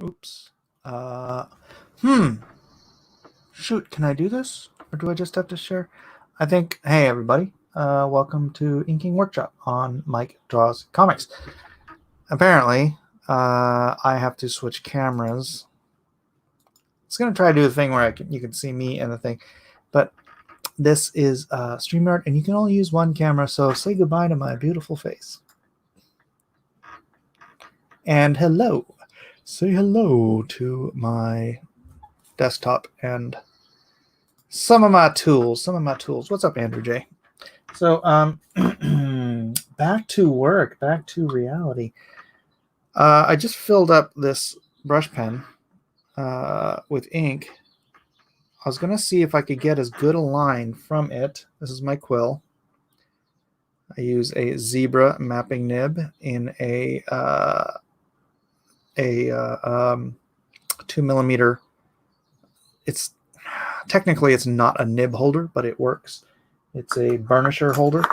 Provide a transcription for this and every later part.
Oops. Shoot, can I do this? Or do I just have to share? I think, hey everybody, welcome to Inking Workshop on Mike Draws Comics. Apparently, I have to switch cameras. It's going to try to do the thing where you can see me and the thing, but this is StreamYard and you can only use one camera, so say goodbye to my beautiful face. And hello. Say hello to my desktop and some of my tools. What's up, Andrew J? So, back to work, back to reality. I just filled up this brush pen with ink. I was going to see if I could get as good a line from it. This is my quill. I use a zebra mapping nib in a 2mm. It's technically it's not a nib holder, but it works. It's a burnisher holder.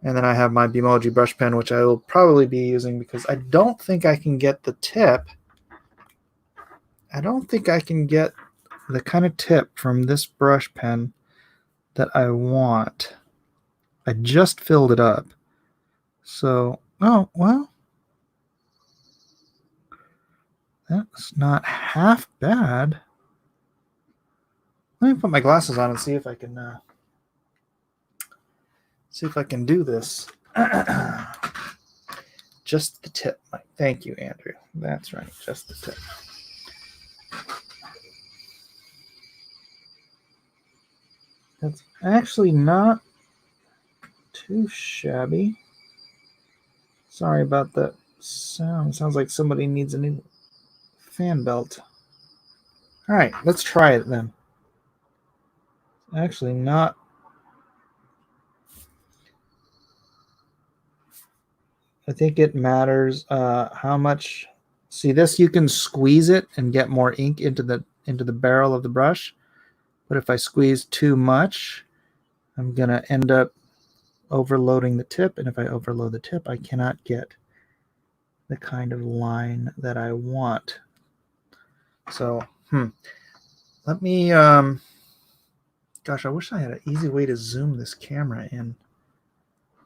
And then I have my Bemoji brush pen, which I will probably be using because I don't think I can get the tip. I don't think I can get the kind of tip from this brush pen that I want. I just filled it up. So, oh, well, that's not half bad. Let me put my glasses on and see if I can do this. Just the tip. Thank you, Andrew. That's right, just the tip. That's actually not too shabby. Sorry about that sound. Sounds like somebody needs a new fan belt. All right, let's try it then. Actually, not. I think it matters how much. See this, you can squeeze it and get more ink into the barrel of the brush. But if I squeeze too much, I'm gonna end up overloading the tip, and if I overload the tip, I cannot get the kind of line that I want. So, let me. Gosh, I wish I had an easy way to zoom this camera in.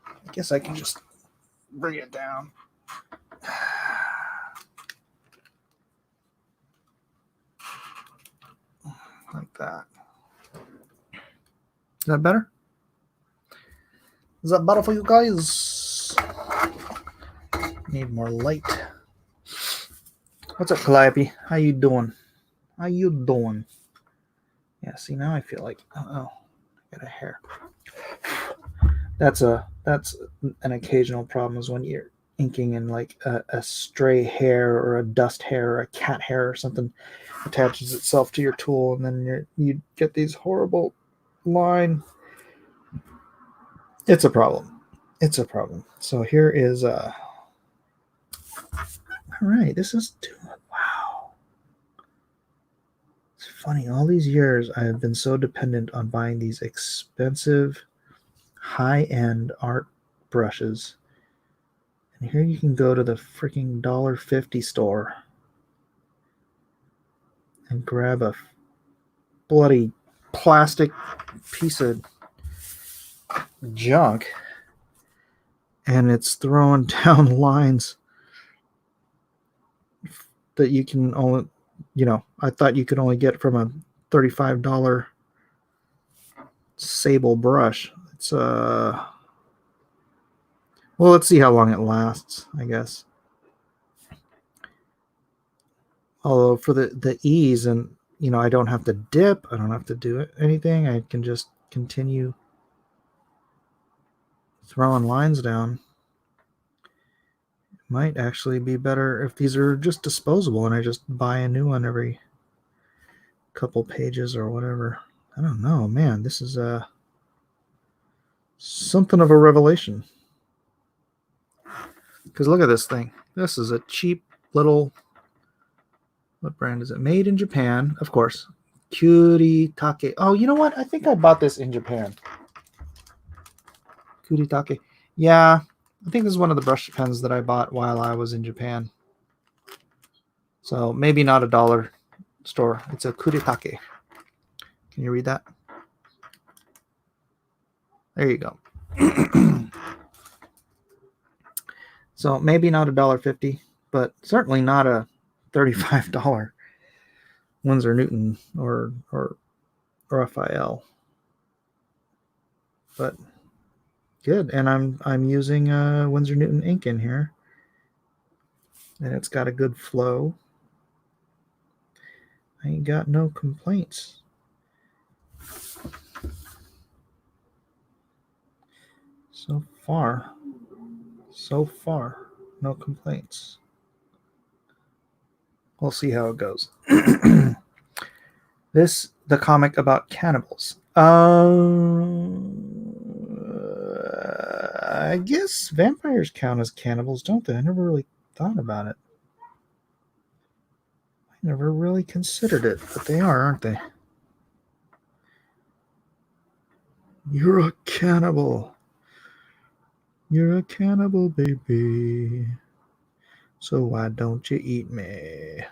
I guess I can just bring it down. Like that. Is that better? Is that better for you guys? Need more light. What's up, Calliope? How you doing? How you doing? Yeah, see, now I feel like, oh, I got a hair. That's an occasional problem, is when you're inking and like a stray hair or a dust hair or a cat hair or something attaches itself to your tool, and then you get these horrible line. It's a problem. It's a problem. So here is all right, this is wow. It's funny, all these years I have been so dependent on buying these expensive high-end art brushes. And here you can go to the freaking $1.50 store and grab a bloody plastic piece of junk, and it's throwing down lines that you can only, I thought you could only get from a $35 sable brush. It's well, let's see how long it lasts, I guess. Although for the ease, and I don't have to dip, I don't have to do anything, I can just continue throwing lines down. It might actually be better if these are just disposable and I just buy a new one every couple pages or whatever. I don't know, man. This is something of a revelation. Because look at this thing. This is a cheap little, what brand is it? Made in Japan, of course. Kuritake. Oh, you know what? I think I bought this in Japan. Kuritake. Yeah, I think this is one of the brush pens that I bought while I was in Japan. So maybe not a dollar store. It's a kuretake. Can you read that? There you go. So maybe not $1.50, but certainly not a $35 Winsor Newton or Raphael. But good, and I'm using Winsor Newton ink in here, and it's got a good flow. I ain't got no complaints. So far, no complaints. We'll see how it goes. The comic about cannibals. I guess vampires count as cannibals, don't they? I never really thought about it. I never really considered it, but they are, aren't they? You're a cannibal. You're a cannibal, baby. So why don't you eat me?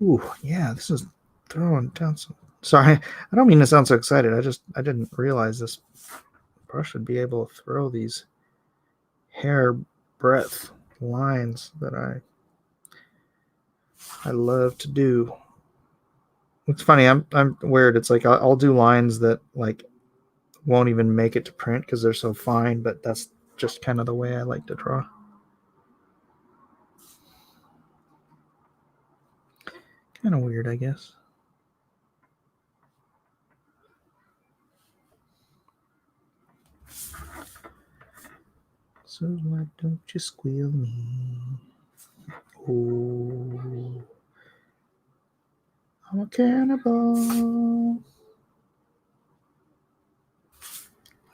Ooh, yeah, this is throwing down some. Sorry, I don't mean to sound so excited. I didn't realize this brush would be able to throw these hair breadth lines that I love to do. It's funny. I'm weird. It's like I'll do lines that like won't even make it to print because they're so fine. But that's just kind of the way I like to draw. Kind of weird, I guess. So why don't you squeal me? Oh, I'm a cannibal.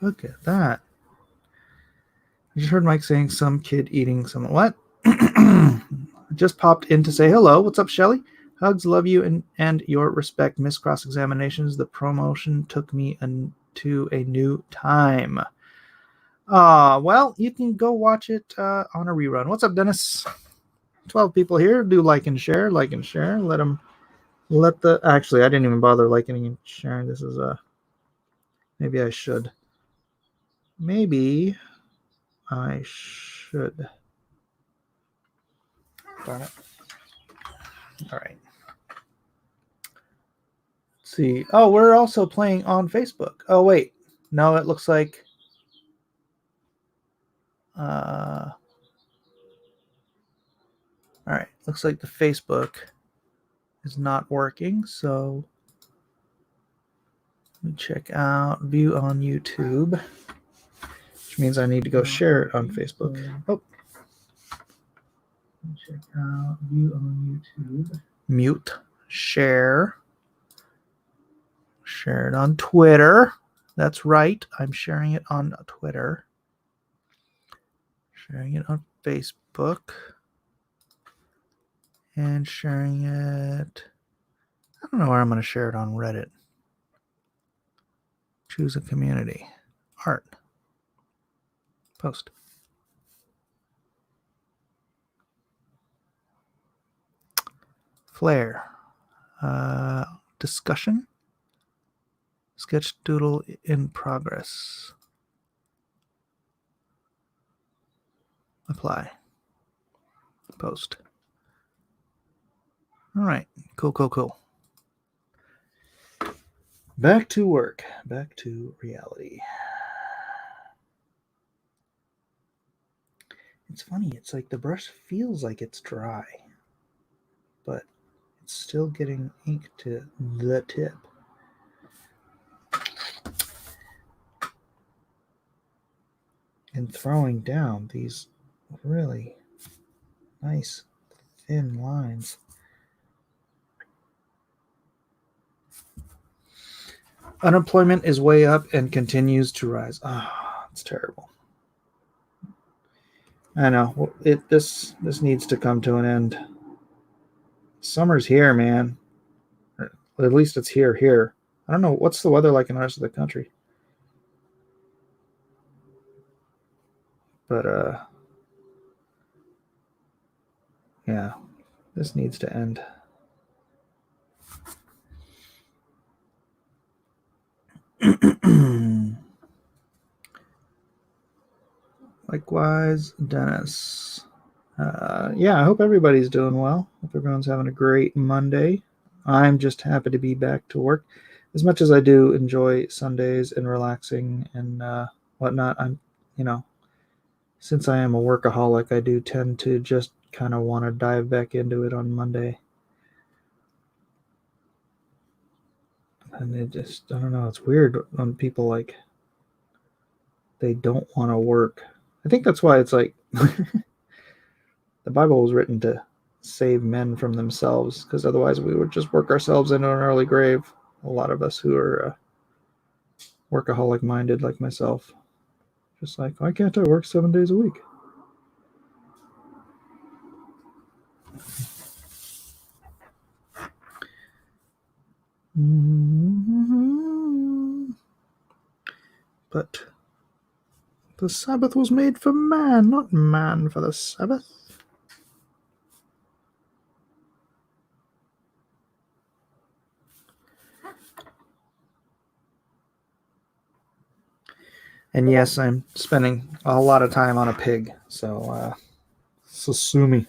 Look at that. I just heard Mike saying some kid eating some what? Just popped in to say hello. What's up, Shelly? Hugs, love you, and your respect. Miss Cross Examinations. The promotion took me to a new time. Well, you can go watch it on a rerun. What's up, Dennis? 12 people here. Do like and share. Like and share. Actually, I didn't even bother liking and sharing. This is maybe I should. Maybe I should. Darn it. All right. Let's see. Oh, we're also playing on Facebook. Oh, wait. No, it looks like all right. Looks like the Facebook is not working, so let me check out view on YouTube, which means I need to go share it on Facebook. Oh. Check out view on YouTube. Mute. Share. Share it on Twitter. That's right. I'm sharing it on Twitter. Sharing it on Facebook. And sharing it. I don't know where I'm going to share it on Reddit. Choose a community. Art. Post. Flare. Discussion. Sketch doodle in progress. Apply. Post. All right. Cool. Back to work. Back to reality. It's funny. It's like the brush feels like it's dry, but it's still getting ink to the tip. And throwing down these really nice thin lines. Unemployment is way up and continues to rise. It's terrible. I know. This needs to come to an end. Summer's here, man. Or at least it's here. I don't know. What's the weather like in the rest of the country? But Yeah, this needs to end. Likewise, Dennis. Yeah, I hope everybody's doing well. Hope everyone's having a great Monday. I'm just happy to be back to work. As much as I do enjoy Sundays and relaxing and whatnot, since I am a workaholic, I do tend to just kind of want to dive back into it on Monday. And I don't know, it's weird when people they don't want to work. I think that's why it's like the Bible was written to save men from themselves, because otherwise we would just work ourselves into an early grave. A lot of us who are workaholic minded, like myself, just like, why can't I work 7 days a week? But the Sabbath was made for man, not man for the Sabbath. And yes, I'm spending a lot of time on a pig, so sue me.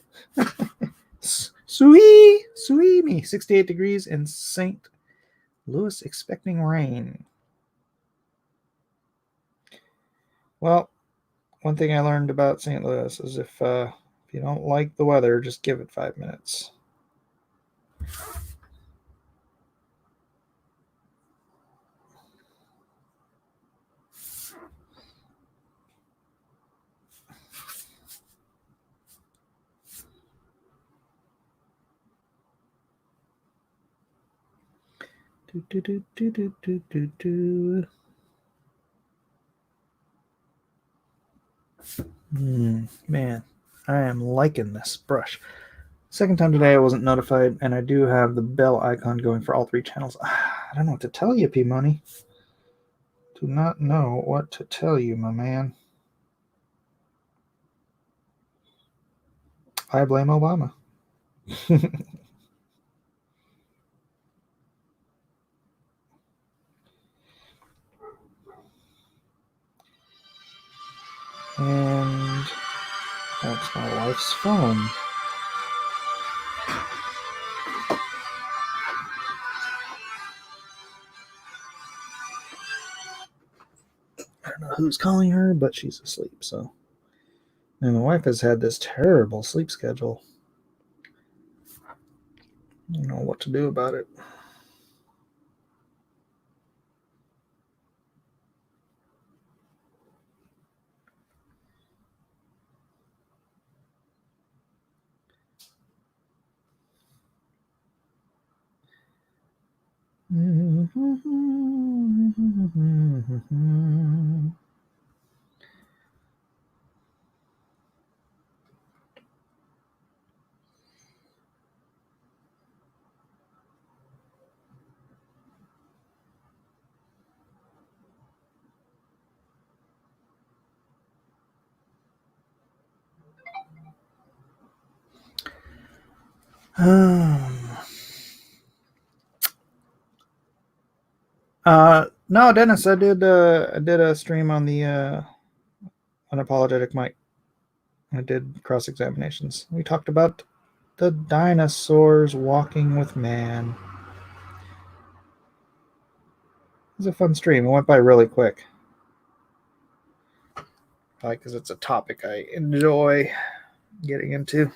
Sue me. 68 degrees in St. Louis, expecting rain. Well, one thing I learned about St. Louis is if you don't like the weather, just give it 5 minutes. Man, I am liking this brush. Second time today I wasn't notified, and I do have the bell icon going for all 3 channels. I don't know what to tell you, P-Money. Do not know what to tell you, my man. I blame Obama. And that's my wife's phone. I don't know who's calling her, but she's asleep, so. And my wife has had this terrible sleep schedule. I don't know what to do about it. No, Dennis, I did a stream on the unapologetic mic. I did cross examinations. We talked about the dinosaurs walking with man. It was a fun stream. It went by really quick. Probably because it's a topic I enjoy getting into.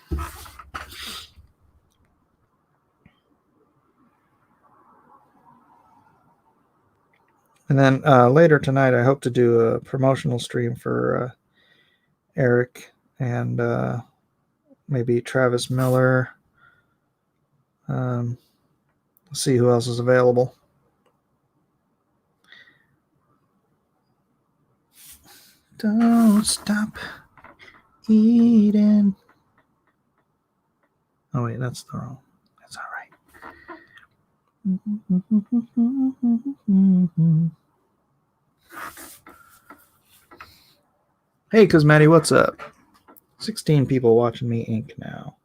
And then later tonight, I hope to do a promotional stream for Eric and maybe Travis Miller. See who else is available. Don't stop eating. Oh wait, that's the wrong. That's all right. Hey, Cosmetti, what's up? 16 people watching me ink now.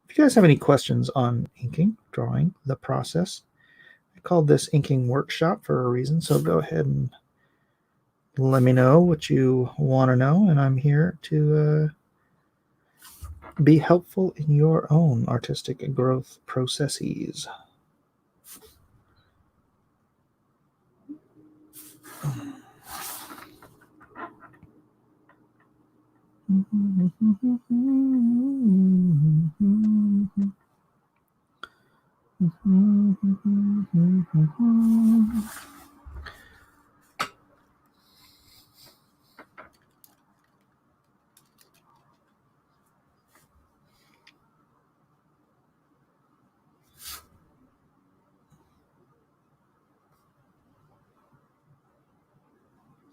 If you guys have any questions on inking, drawing, the process, I called this inking workshop for a reason, so go ahead and let me know what you want to know, and I'm here to be helpful in your own artistic growth processes.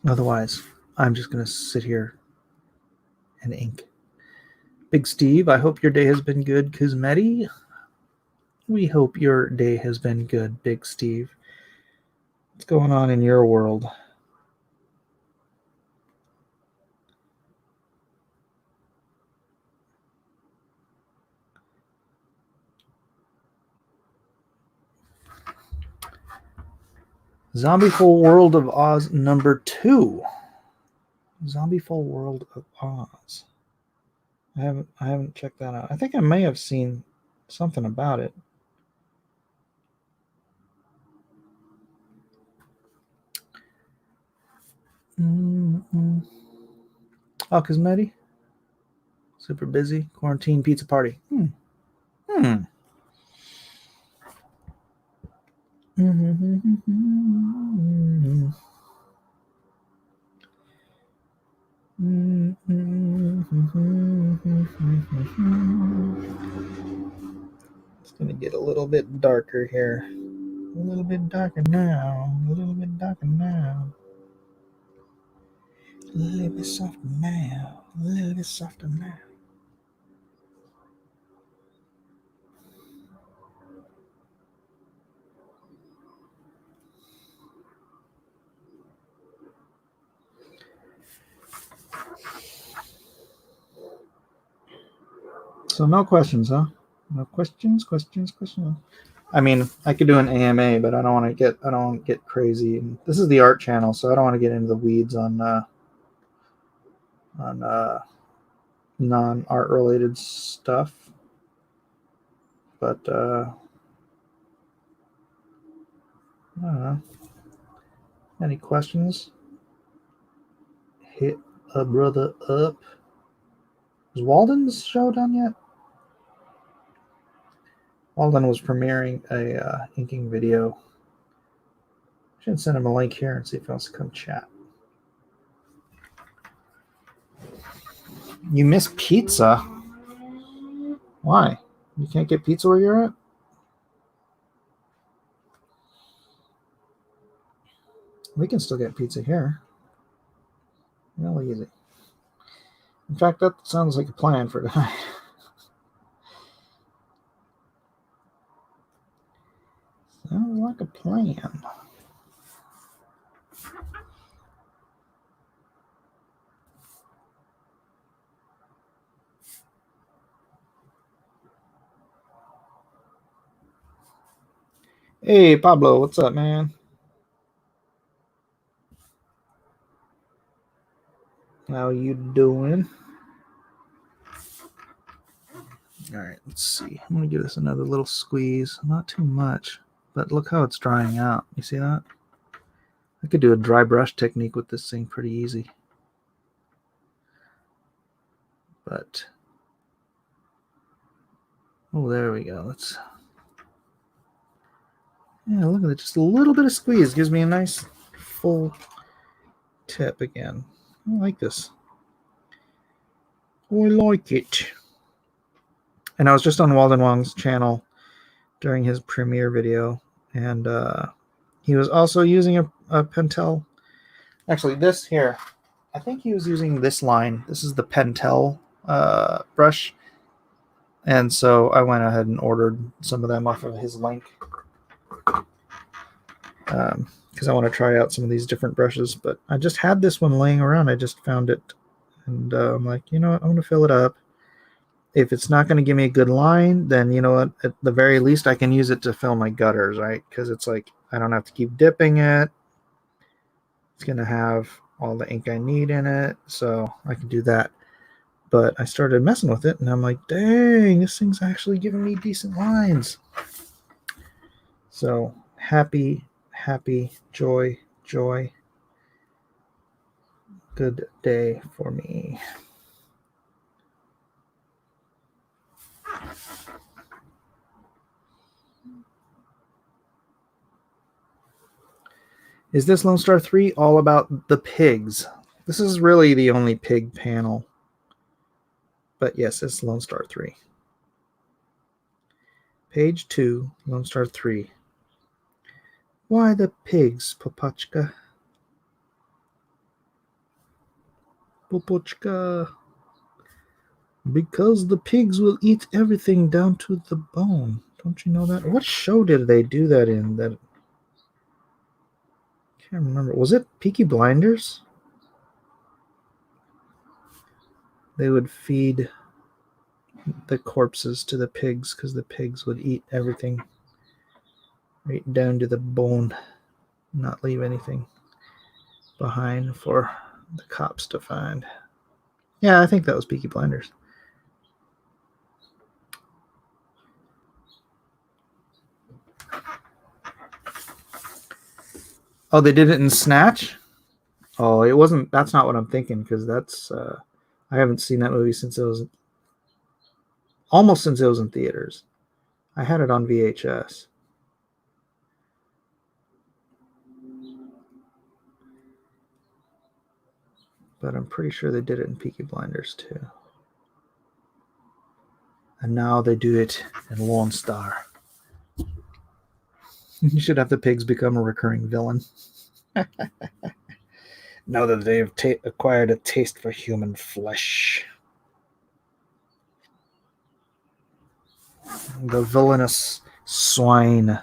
Otherwise, I'm just going to sit here and ink. Big Steve, I hope your day has been good, Kuzmeti. We hope your day has been good, Big Steve. What's going on in your world? Zombieful World of Oz #2. Zombieful World of Oz. I haven't checked that out. I think I may have seen something about it. Oh, Kuzmeti? Super busy. Quarantine pizza party. It's going to get a little bit darker here. A little bit darker now. A little bit darker now. A little bit softer now. A little bit softer now. So no questions, huh? No questions. I mean, I could do an AMA, but I don't want to get crazy. And this is the art channel, so I don't want to get into the weeds on non-art related stuff. But I don't know. Any questions? Hit a brother up. Is Walden's show done yet? Walden was premiering a inking video. I should send him a link here and see if he wants to come chat. You miss pizza? Why? You can't get pizza where you're at? We can still get pizza here. Really easy. In fact, that sounds like a plan for tonight. Sounds like a plan. Hey, Pablo, what's up, man? How you doing? All right, let's see. I'm going to give this another little squeeze. Not too much, but look how it's drying out. You see that? I could do a dry brush technique with this thing pretty easy. But, oh, there we go. Yeah, look at it. Just a little bit of squeeze gives me a nice full tip again. I like this. I like it. And I was just on Walden Wong's channel during his premiere video, and he was also using a Pentel. Actually, this here, I think he was using this line. This is the Pentel brush. And so I went ahead and ordered some of them off of his link. Because I want to try out some of these different brushes. But I just had this one laying around. I just found it. And I'm like, you know what? I'm going to fill it up. if it's not going to give me a good line, then you know what? At the very least, I can use it to fill my gutters, right? Because it's like I don't have to keep dipping it. It's going to have all the ink I need in it, so I can do that. But I started messing with it, and I'm like, dang, this thing's actually giving me decent lines. So happy, joy. Good day for me. Is this Lone Star 3 all about the pigs? This is really the only pig panel. But yes, it's Lone Star 3. Page 2, Lone Star 3. Why the pigs, Popochka? Popochka. Because the pigs will eat everything down to the bone. Don't you know that? What show did they do that in? That I can't remember. Was it Peaky Blinders? They would feed the corpses to the pigs because the pigs would eat everything right down to the bone, not leave anything behind for the cops to find. Yeah, I think that was Peaky Blinders. Oh, they did it in Snatch? Oh, it wasn't. That's not what I'm thinking because that's. I haven't seen that movie since it was almost since it was in theaters. I had it on VHS. But I'm pretty sure they did it in Peaky Blinders too. And now they do it in Lone Star. You should have the pigs become a recurring villain. Now that they have acquired a taste for human flesh. The villainous swine.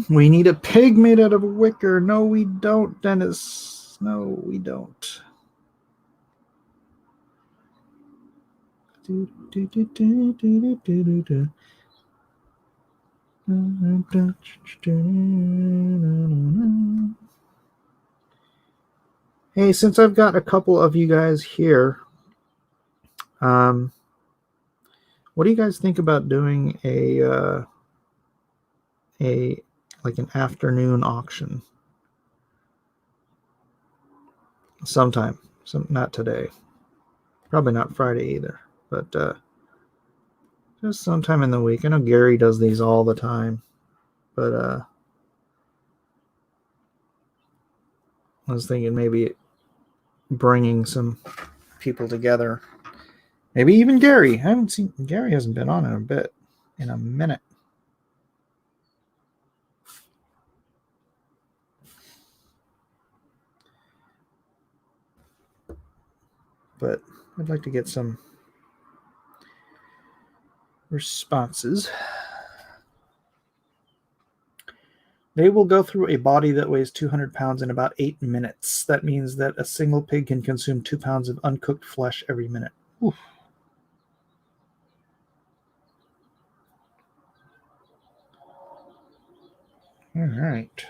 We need a pig made out of wicker. No, we don't, Dennis. No, we don't. Hey, since I've got a couple of you guys here, what do you guys think about doing a like an afternoon auction sometime? Not today, probably not Friday either, but just sometime in the week. I know Gary does these all the time, but I was thinking maybe bringing some people together. Maybe even Gary. Gary hasn't been on in a minute. But I'd like to get some responses. They will go through a body that weighs 200 pounds in about 8 minutes. That means that a single pig can consume 2 pounds of uncooked flesh every minute. Oof. All right.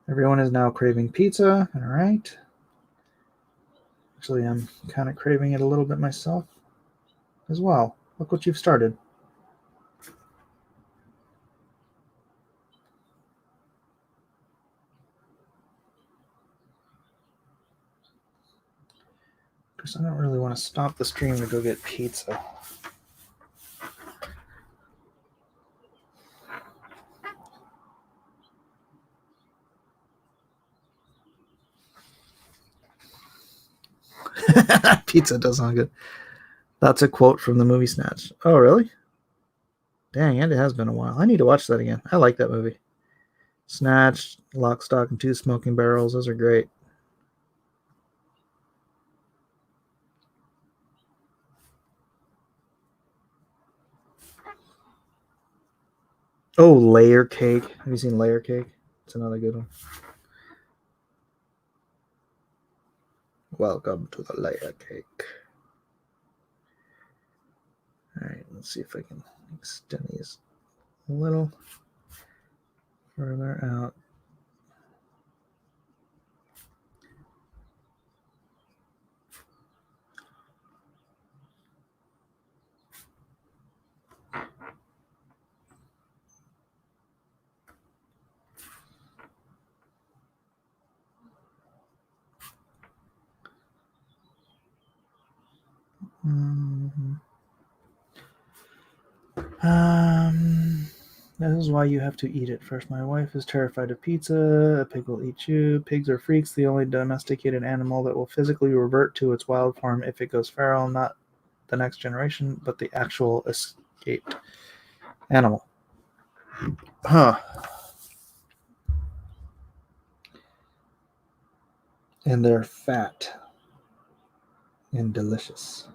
Everyone is now craving pizza. All right. Actually, I'm kind of craving it a little bit myself as well. Look what you've started. Because I don't really want to stop the stream to go get pizza. Pizza does sound good. That's a quote from the movie Snatch. Oh, really? Dang, and it has been a while. I need to watch that again. I like that movie. Snatch, Lock, Stock, and Two Smoking Barrels. Those are great. Oh, Layer Cake. Have you seen Layer Cake? It's another good one. Welcome to the Layer Cake. All right, let's see if I can extend these a little further out. Mm-hmm. This is why you have to eat it first. My wife is terrified of pizza. A pig will eat you. Pigs are freaks. The only domesticated animal that will physically revert to its wild form if it goes feral. Not the next generation, but the actual escaped animal. Huh. And they're fat and delicious.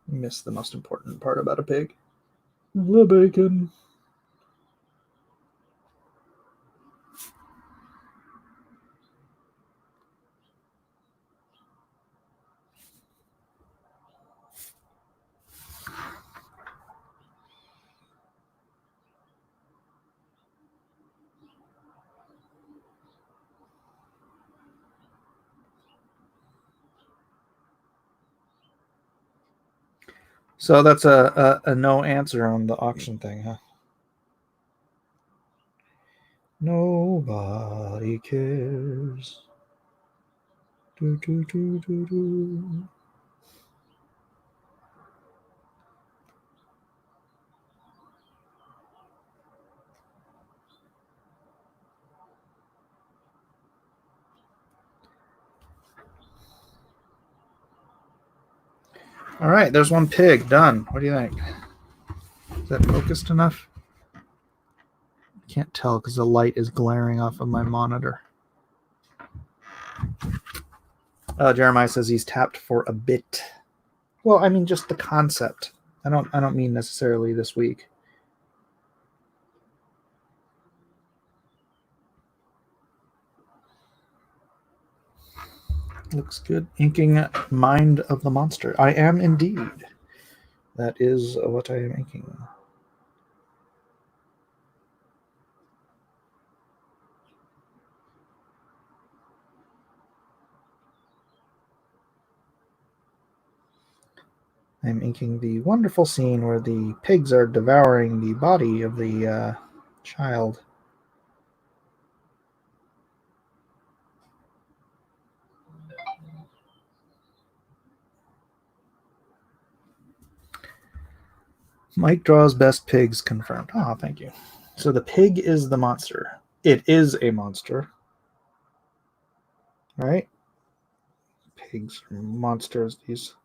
You missed the most important part about a pig. The bacon. So that's a no answer on the auction thing, huh? Nobody cares. Do, do, do, do, do. All right, there's one pig done. What do you think? Is that focused enough? Can't tell because the light is glaring off of my monitor. Jeremiah says he's tapped for a bit. Well, I mean just the concept. I don't mean necessarily this week. Looks good. Inking Mind of the Monster. I am indeed. That is what I am inking. I'm inking the wonderful scene where the pigs are devouring the body of the child. Mike draws best pigs confirmed. Oh, thank you. So the pig is the monster. It is a monster. Right? Pigs are monsters, these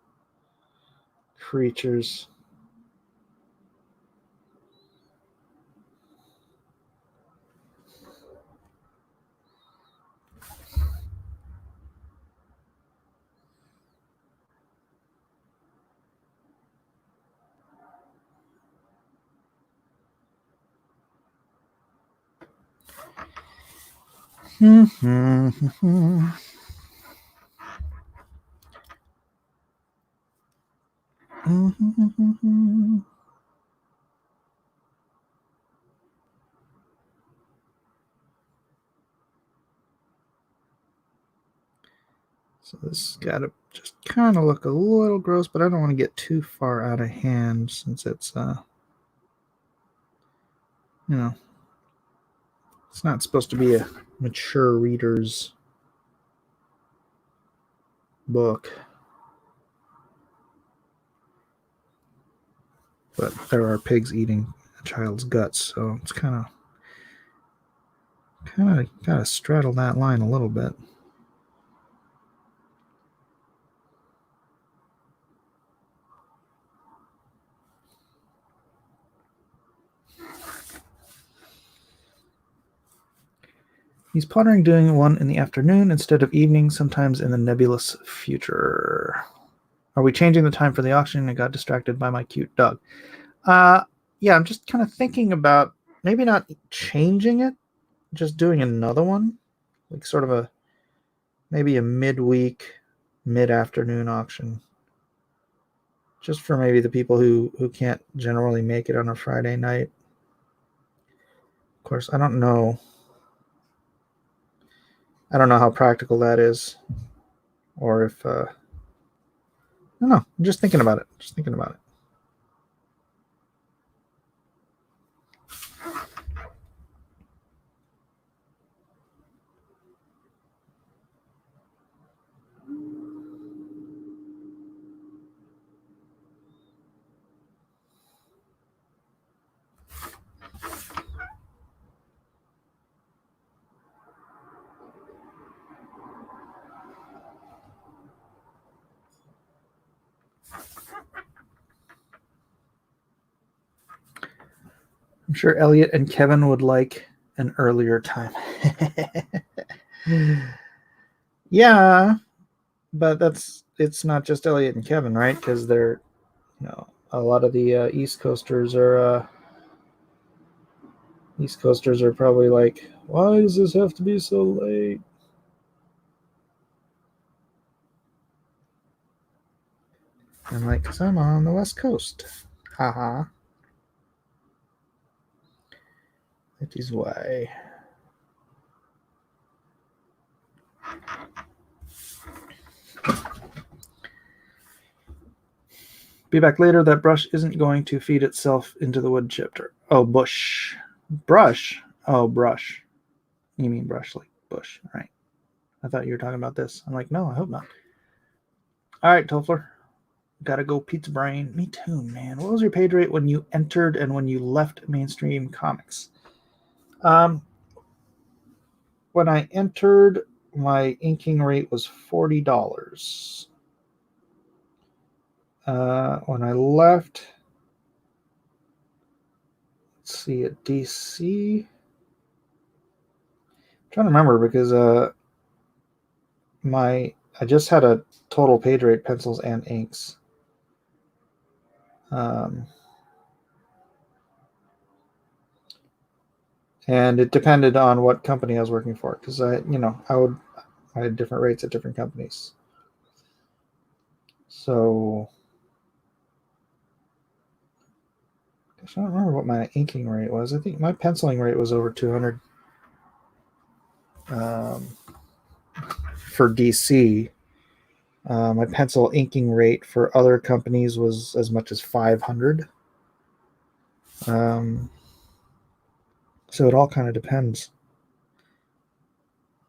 creatures. So this got to just kind of look a little gross, but I don't want to get too far out of hand since it's, it's not supposed to be a mature reader's book. But there are pigs eating a child's guts, so it's kind Kind of gotta straddle that line a little bit. He's pondering doing one in the afternoon instead of evening, sometimes in the nebulous future. Are we changing the time for the auction? I got distracted by my cute dog. Yeah, I'm just kind of thinking about maybe not changing it, just doing another one, like sort of maybe a midweek, mid-afternoon auction, just for maybe the people who can't generally make it on a Friday night. Of course, I don't know how practical that is, or if I don't know. I'm just thinking about it. I'm sure Elliot and Kevin would like an earlier time. Yeah, but it's not just Elliot and Kevin, right? Because they're, a lot of the East Coasters are probably like, why does this have to be so late? I'm like, because I'm on the West Coast. Haha. That is why. Be back later. That brush isn't going to feed itself into the wood chipper. Oh, bush. Brush? Oh, brush. You mean brush like bush, right? I thought you were talking about this. I'm like, no, I hope not. All right, Tofler. Gotta go pizza brain. Me too, man. What was your page rate when you entered and when you left mainstream comics? When I entered, my inking rate was $40. When I left, let's see, at DC, I'm trying to remember because I just had a total page rate pencils and inks. And it depended on what company I was working for, because I had different rates at different companies. So I don't remember what my inking rate was. I think my penciling rate was over 200 for DC. My pencil inking rate for other companies was as much as 500. So it all kind of depends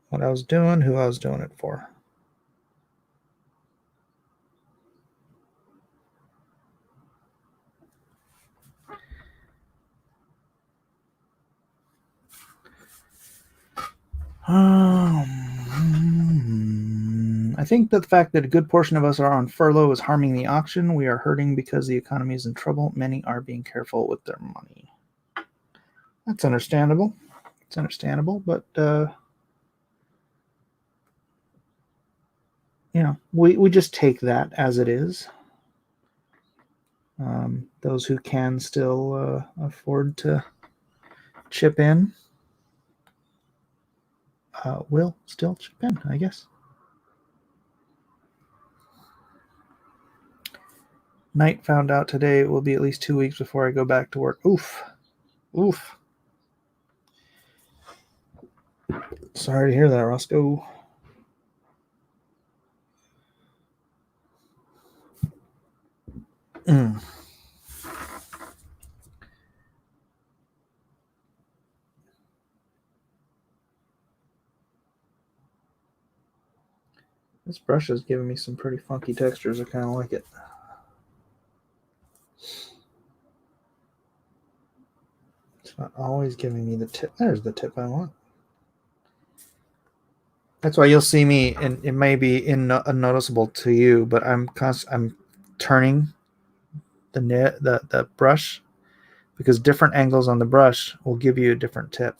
what I was doing, who I was doing it for. I think that the fact that a good portion of us are on furlough is harming the auction. We are hurting because the economy is in trouble. Many are being careful with their money. That's understandable. It's understandable, but we just take that as it is. Those who can still afford to chip in will still chip in, I guess. Knight found out today it will be at least 2 weeks before I go back to work. Oof. Sorry to hear that, Roscoe. This brush is giving me some pretty funky textures. I kind of like it. It's not always giving me the tip. There's the tip I want. That's why you'll see me, and it may be unnoticeable to you, but I'm turning the brush, because different angles on the brush will give you a different tip.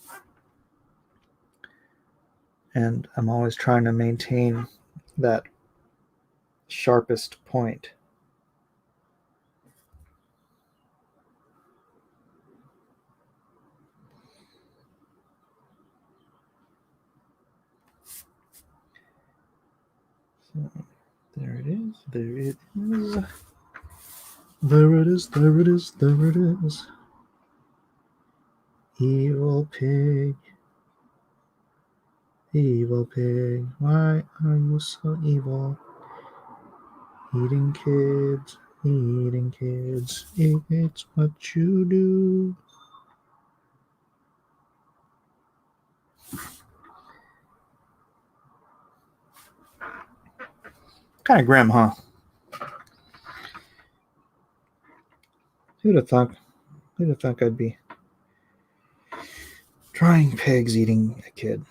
And I'm always trying to maintain that sharpest point. So, there it is. There it is. There it is. There it is. There it is. Evil pig. Evil pig. Why are you so evil? Eating kids. Eating kids. It's what you do. Kind of grim, huh? Who'd have thought I'd be drawing pigs eating a kid?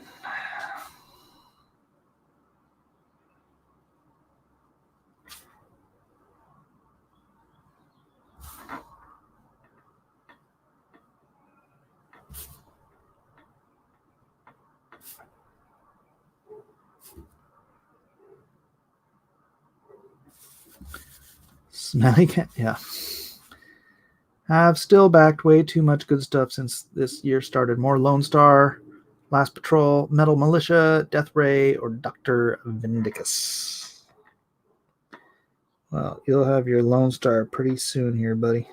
Smelly cat, yeah. I've still backed way too much good stuff since this year started. More Lone Star, Last Patrol, Metal Militia, Death Ray, or Dr. Vindicus. Well, you'll have your Lone Star pretty soon here, buddy.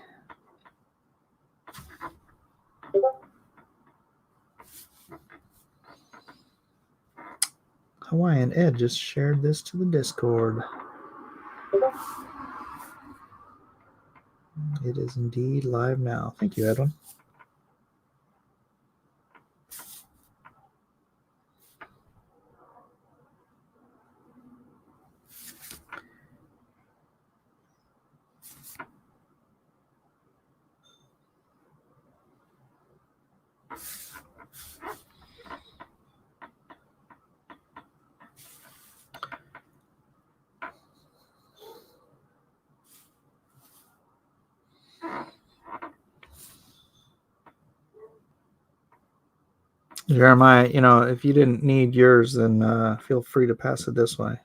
Hawaiian Ed just shared this to the Discord. It is indeed live now. Thank you, Edwin. Jeremiah, if you didn't need yours, then feel free to pass it this way.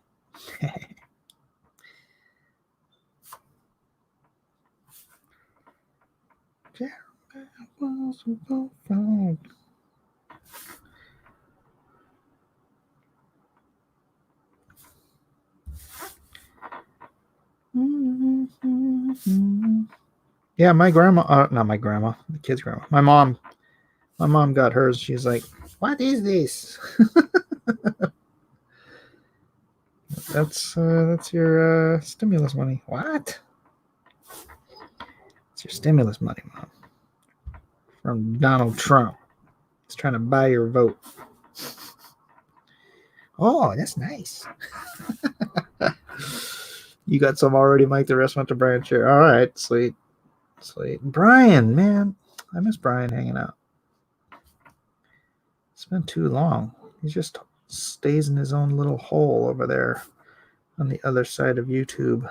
Yeah, my grandma, not my grandma, the kid's grandma. My mom got hers. She's like, "What is this?" That's your stimulus money. What? It's your stimulus money, Mom. From Donald Trump. He's trying to buy your vote. Oh, that's nice. You got some already, Mike. The rest went to Brian Share. All right, sweet. Brian, man. I miss Brian hanging out. It's been too long. He just stays in his own little hole over there on the other side of YouTube.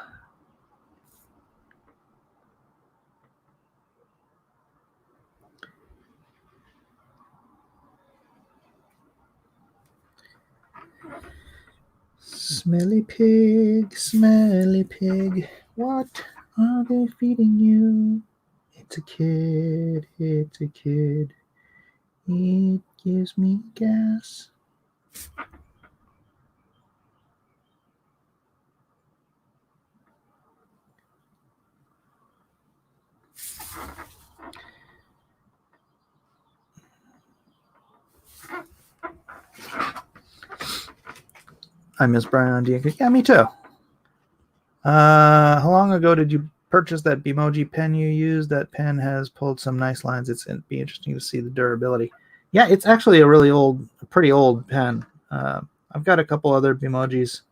Smelly pig, what are they feeding you? It's a kid, it gives me gas. I miss Brian on DNK. Yeah, me too. How long ago did you purchase that Bimoji pen you use? That pen has pulled some nice lines. It'd be interesting to see the durability. Yeah, it's actually a pretty old pen. I've got a couple other Bimojis.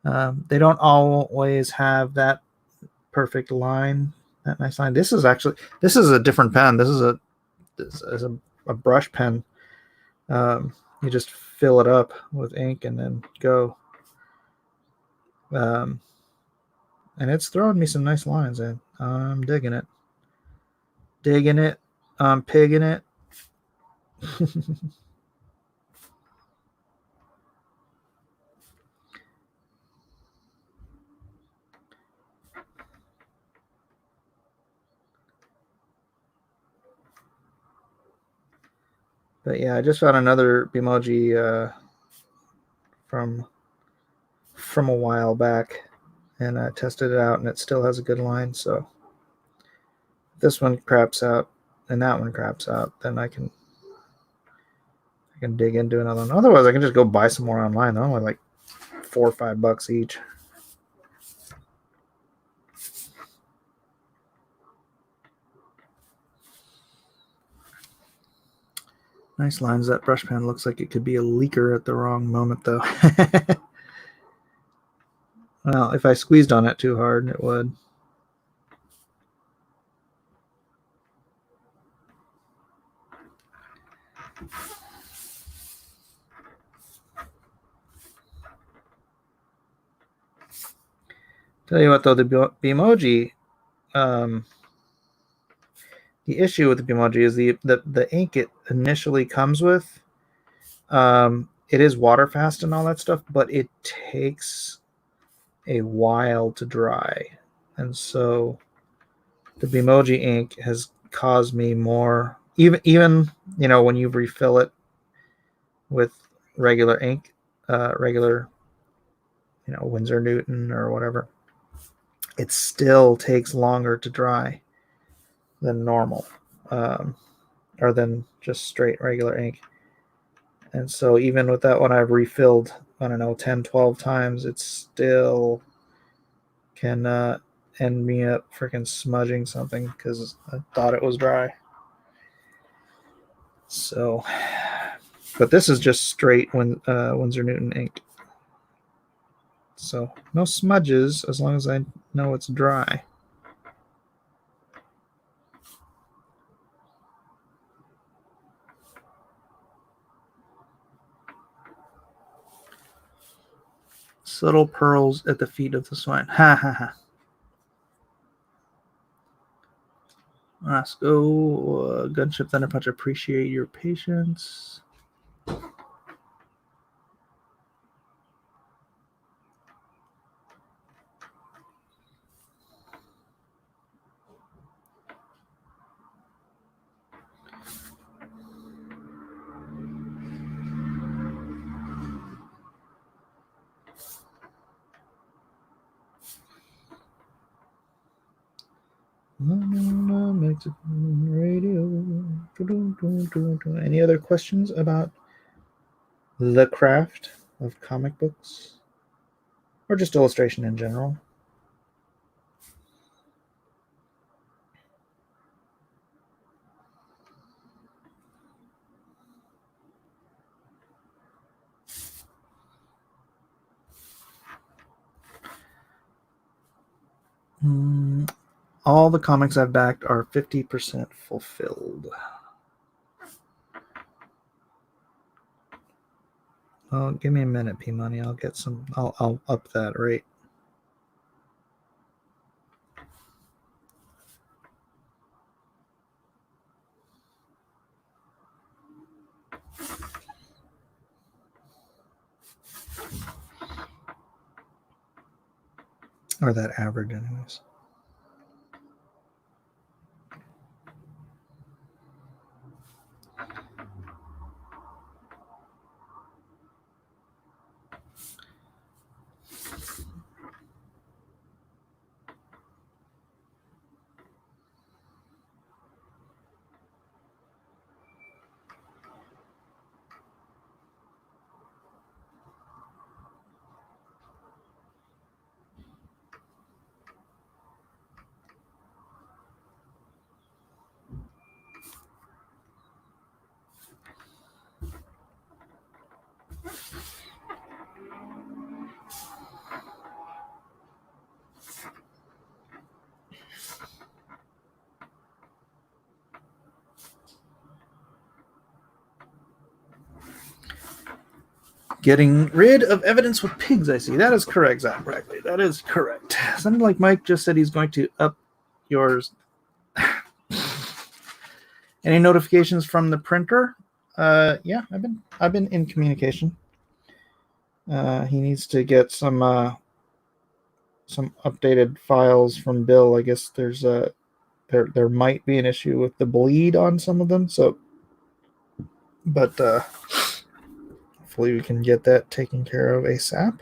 They don't always have that perfect line, that nice line. This is a different pen. This is a brush pen. you just fill it up with ink and then go. And it's throwing me some nice lines in. I'm digging it. Digging it. I'm pigging it. But yeah, I just found another Bimoji from a while back, and I tested it out, and it still has a good line. So if this one craps out and that one craps out, then I can dig into another one. Otherwise, I can just go buy some more online. They're only like $4 or $5 each. Nice lines. That brush pen looks like it could be a leaker at the wrong moment, though. Well, if I squeezed on it too hard, it would. Tell you what, though, the Bimoji, the issue with the Bimoji is the ink it initially comes with. It is water fast and all that stuff, but it takes a while to dry, and so the Bimoji ink has caused me more. Even when you refill it with regular ink, regular Winsor Newton or whatever, it still takes longer to dry than normal, or than just straight regular ink. And so even with that one, I've refilled, I don't know, 10, 12 times, it still can end me up freaking smudging something because I thought it was dry. So, but this is just straight Winsor Newton ink. So no smudges as long as I know it's dry. Subtle pearls at the feet of the swine. Ha ha ha. Let's go. Gunship Thunder Punch. Appreciate your patience. Mexican radio. Any other questions about the craft of comic books, or just illustration in general? All the comics I've backed are 50% fulfilled. Oh, give me a minute, P Money. I'll get some. I'll up that rate. Or that average, anyways. Getting rid of evidence with pigs, I see. That is correct, Zach Brackley. That is correct. Something like Mike just said he's going to up yours. Any notifications from the printer? Yeah, I've been in communication. He needs to get some updated files from Bill. I guess there's there might be an issue with the bleed on some of them. So, but hopefully we can get that taken care of ASAP.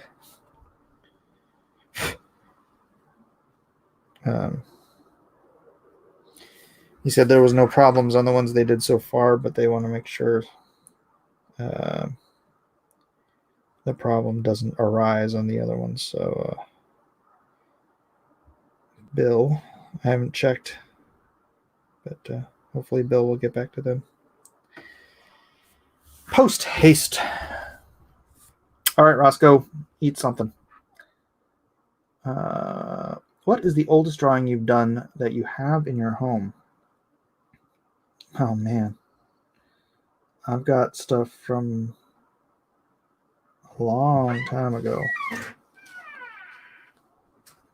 He said there was no problems on the ones they did so far, but they want to make sure the problem doesn't arise on the other ones. So, Bill, I haven't checked, but hopefully Bill will get back to them. Post haste. All right, Roscoe, eat something. What is the oldest drawing you've done that you have in your home? Oh, man. I've got stuff from a long time ago.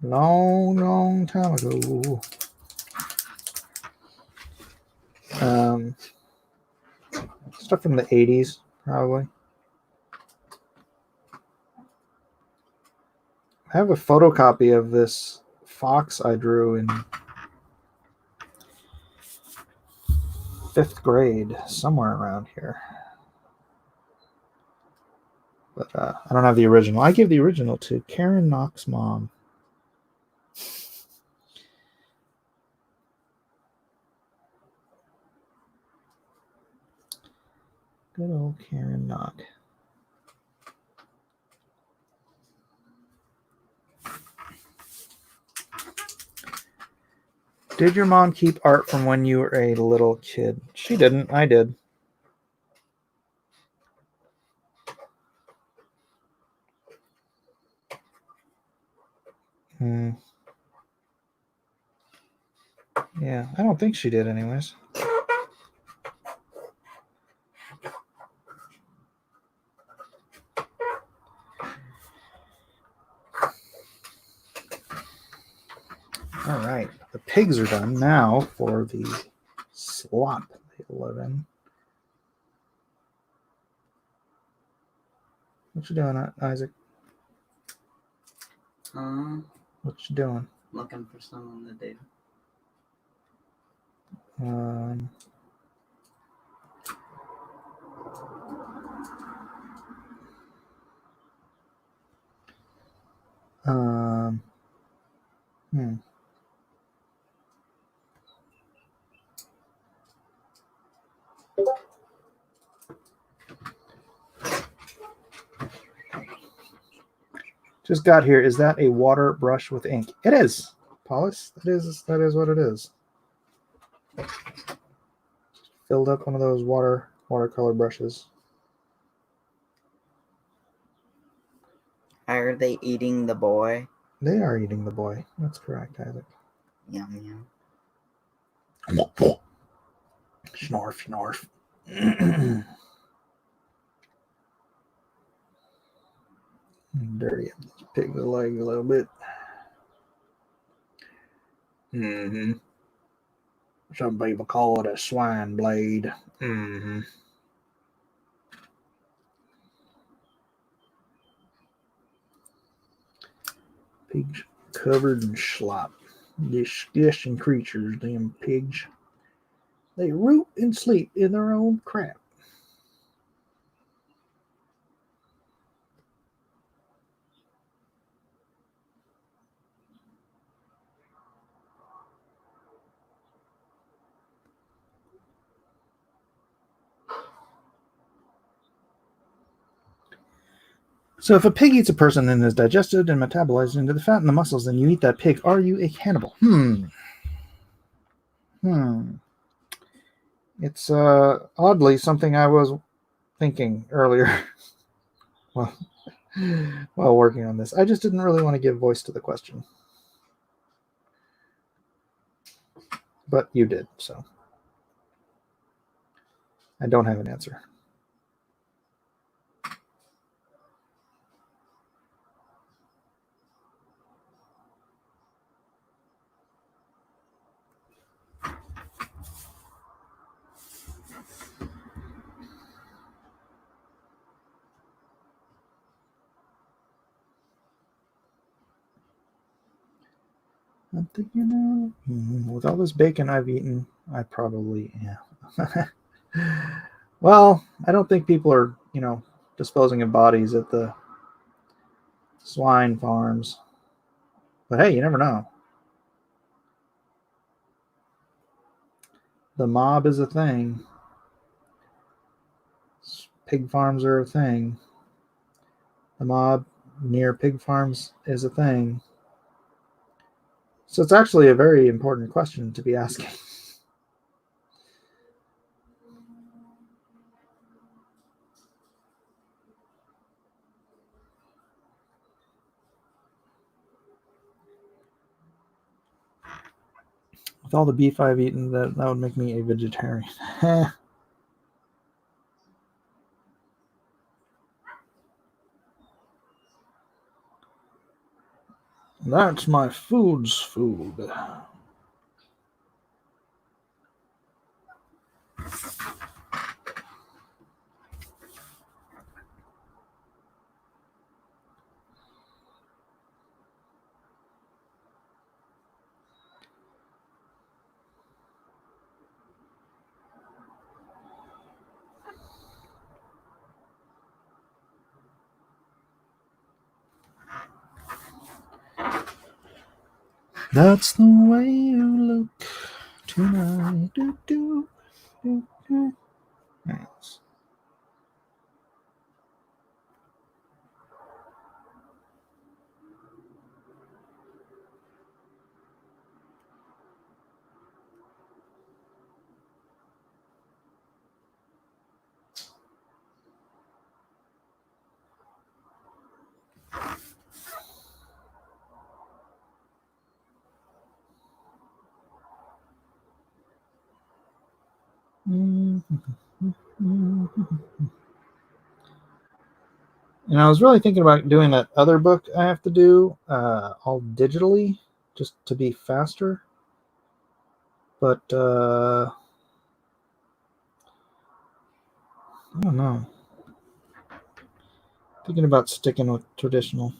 Long time ago. Stuff from the 80s, probably. I have a photocopy of this fox I drew in 5th grade, somewhere around here. But I don't have the original. I gave the original to Karen Knox's mom. Good old Karen Knox. Did your mom keep art from when you were a little kid? She didn't. I did. Yeah, I don't think she did anyways. All right, the pigs are done now for the slop they live in. What you doing, Isaac? What you doing? Looking for some on the data. Just got here. Is that a water brush with ink? It is. Paulus? That is what it is. Filled up one of those watercolor brushes. Are they eating the boy? They are eating the boy. That's correct, Isaac. Yum, yum. Snarf. Dirty pig the leg a little bit. Some people call it a swine blade. Pigs covered in slop. Disgusting creatures, them pigs. They root and sleep in their own crap. So if a pig eats a person and is digested and metabolized into the fat and the muscles, then you eat that pig. Are you a cannibal? It's oddly something I was thinking earlier while working on this. I just didn't really want to give voice to the question. But you did, so I don't have an answer. I'm thinking with all this bacon I've eaten, I probably am. Well, I don't think people are, disposing of bodies at the swine farms. But hey, you never know. The mob is a thing. Pig farms are a thing. The mob near pig farms is a thing. So it's actually a very important question to be asking. With all the beef I've eaten, that would make me a vegetarian. That's my food's food. That's the way you look tonight. Do, do, do, do. Nice. And I was really thinking about doing that other book I have to do all digitally, just to be faster. But I don't know. Thinking about sticking with traditional,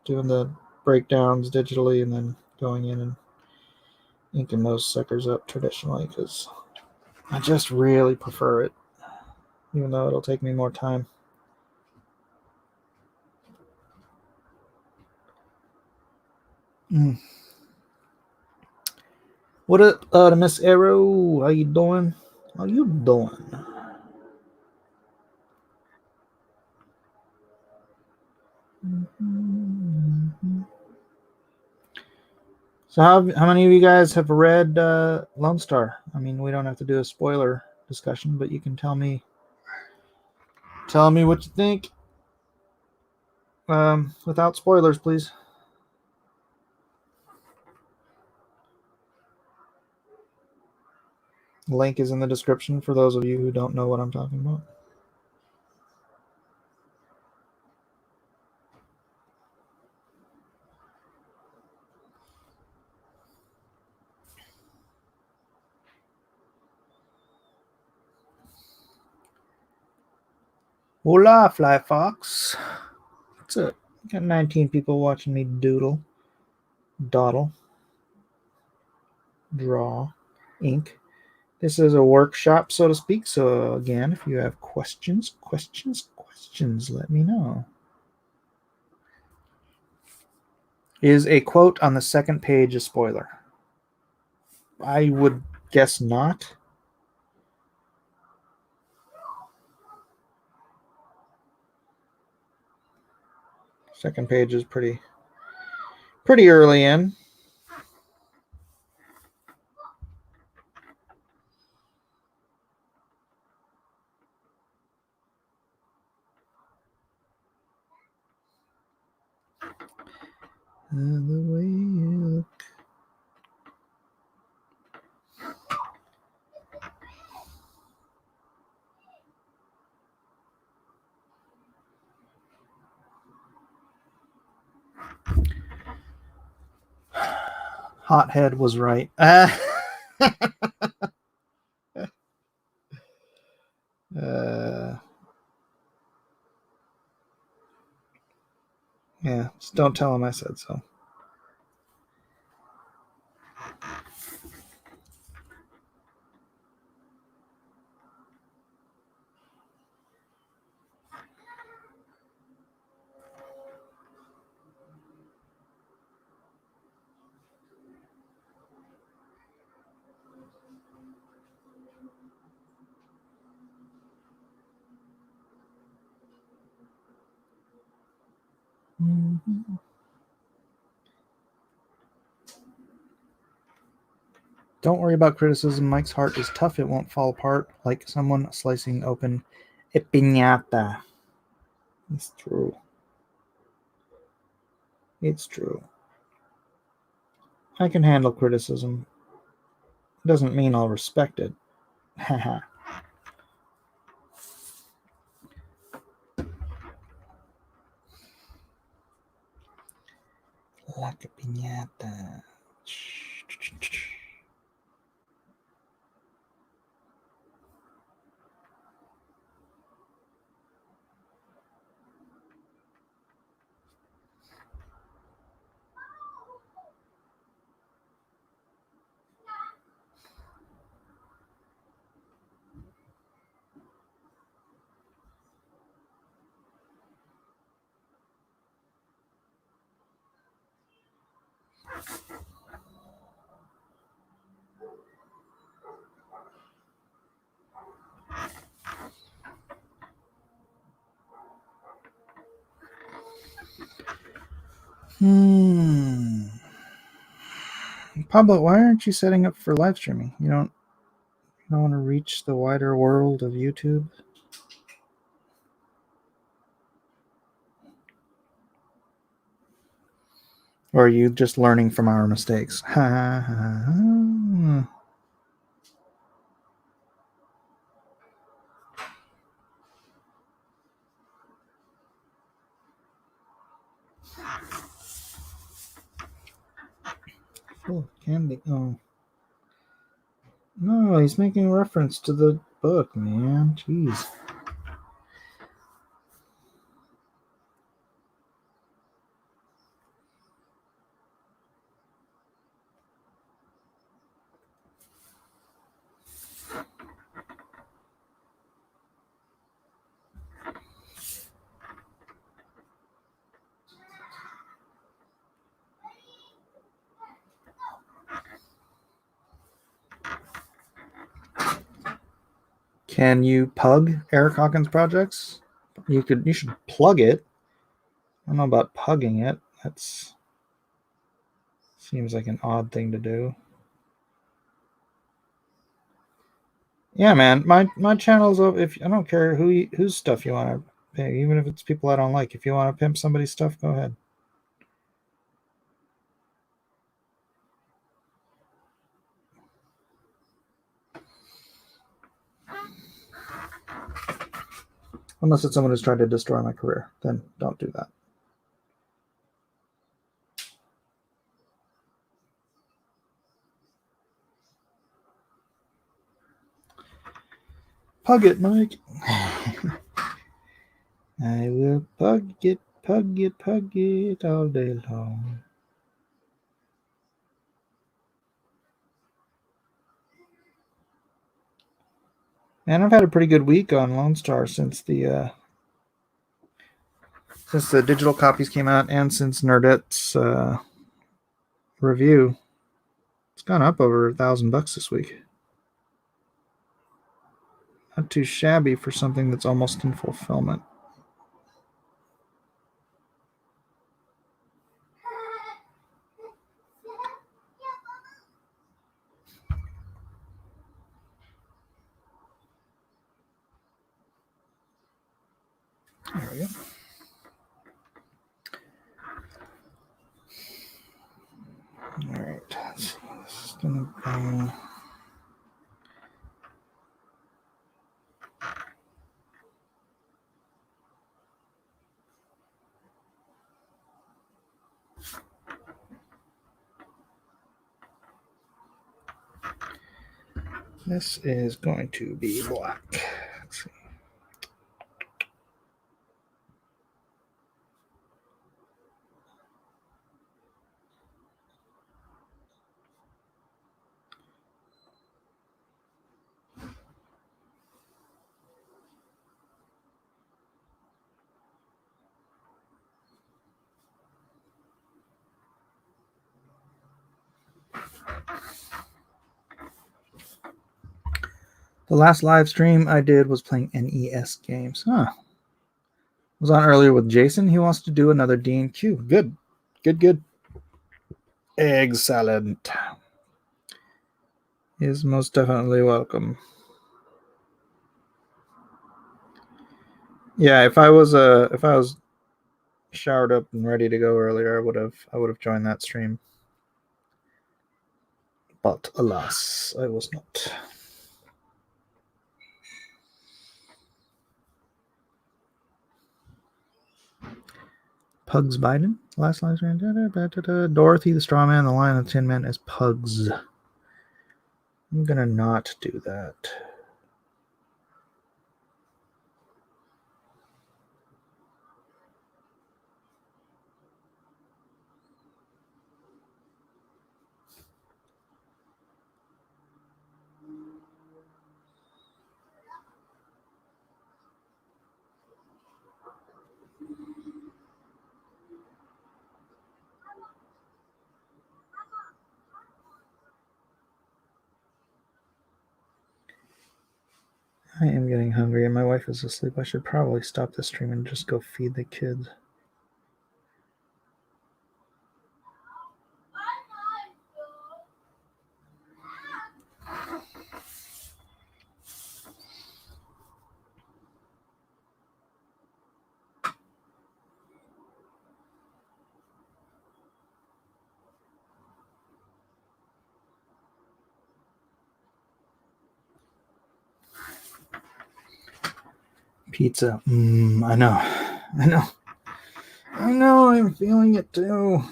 doing the breakdowns digitally, and then going in and inking those suckers up traditionally, because I just really prefer it, even though it'll take me more time. What up, to Miss Arrow? How you doing? How you doing? So how many of you guys have read Lone Star? I mean, we don't have to do a spoiler discussion, but you can tell me what you think. Without spoilers, please. The link is in the description for those of you who don't know what I'm talking about. Hola, Fly Fox. What's up? Got 19 people watching me dawdle, draw, ink. This is a workshop, so to speak. So again, if you have questions, let me know. Is a quote on the second page a spoiler? I would guess not. Second page is pretty early in. And the way you look. Hothead was right. Yeah, just don't tell him I said so. Don't worry about criticism. Mike's heart is tough. It won't fall apart like someone slicing open a piñata. It's true. It's true. I can handle criticism. Doesn't mean I'll respect it. Haha. Like a piñata. Pablo, why aren't you setting up for live streaming? You don't want to reach the wider world of YouTube? Or are you just learning from our mistakes? Full of candy. Oh. No, he's making reference to the book, man. Jeez. Can you pug Eric Hawkins projects? You should plug it. I don't know about pugging it. That's seems like an odd thing to do. Yeah, man. My channel's up. If I don't care whose stuff you want to pay, even if it's people I don't like. If you want to pimp somebody's stuff, go ahead. Unless it's someone who's trying to destroy my career, then don't do that. Pug it, Mike. I will pug it all day long. And I've had a pretty good week on Lone Star since the digital copies came out and since Nerdette's review. It's gone up over $1,000 this week. Not too shabby for something that's almost in fulfillment. There we go. All right. Let's see. This is going to be... This is going to be black. Let's see. The last live stream I did was playing NES games. Huh. Was on earlier with Jason. He wants to do another D&Q. Good. Good. Excellent. He is most definitely welcome. Yeah, if I was showered up and ready to go earlier, I would have joined that stream. But alas, I was not. Pugs Biden. Last line. Dorothy the Straw Man, the Lion, and the Tin Man as Pugs. I'm gonna not do that. I am getting hungry and my wife is asleep. I should probably stop the stream and just go feed the kids. Pizza. I know. I'm feeling it too.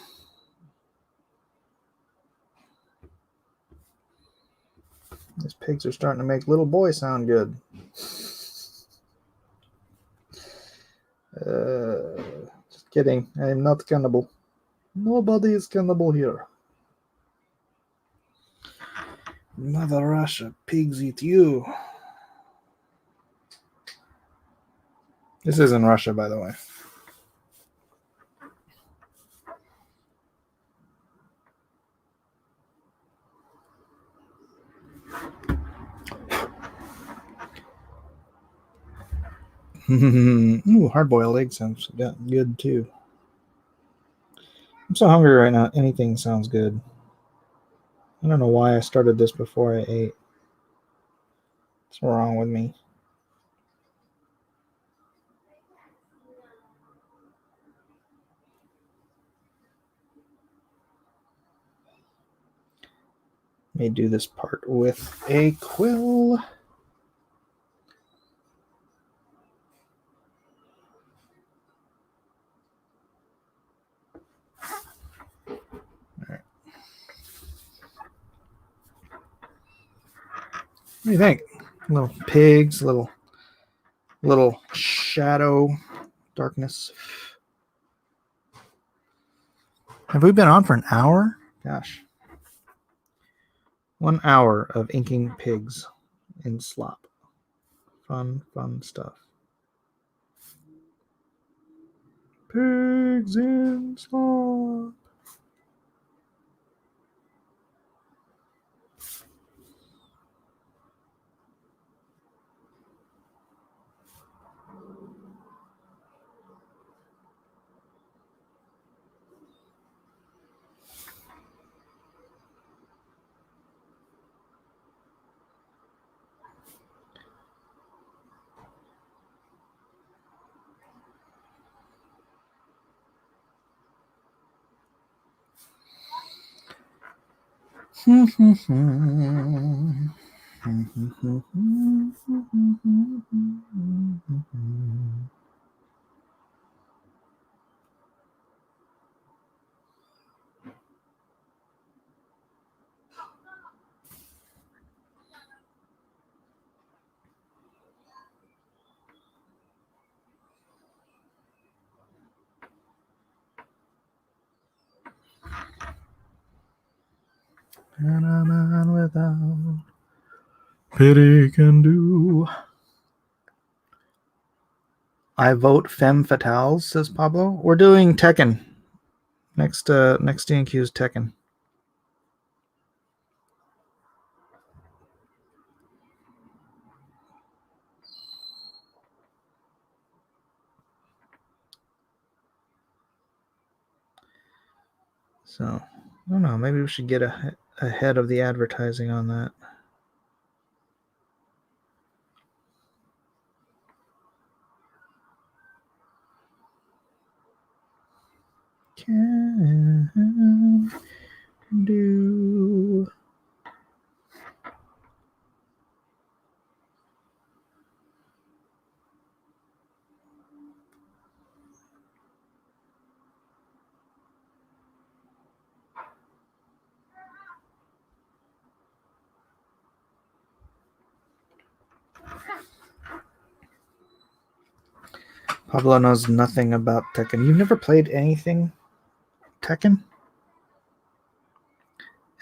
These pigs are starting to make little boy sound good. Just kidding. I am not cannibal. Nobody is cannibal here. Mother Russia, pigs eat you. This isn't Russia, by the way. Ooh, hard-boiled egg sounds good too. I'm so hungry right now. Anything sounds good. I don't know why I started this before I ate. What's wrong with me? May do this part with a quill. What do you think? Little pigs, little shadow darkness. Have we been on for an hour? Gosh. 1 hour of inking pigs in slop. Fun stuff. Pigs in slop. And a man without pity can do. I vote femme fatales, says Pablo. We're doing Tekken. Next D&Q is Tekken. So, I don't know. Maybe we should get ahead of the advertising on that. Can do. Pablo knows nothing about Tekken. You've never played anything Tekken?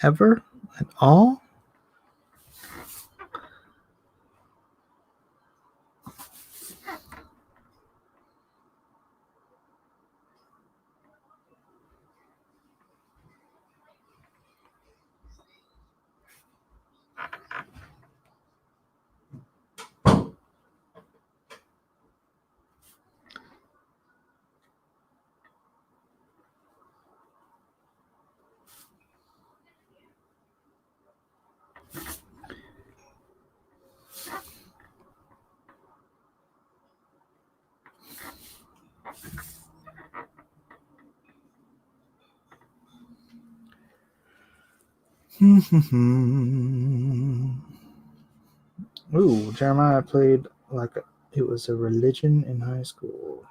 Ever? At all? Ooh, Jeremiah played like it was a religion in high school.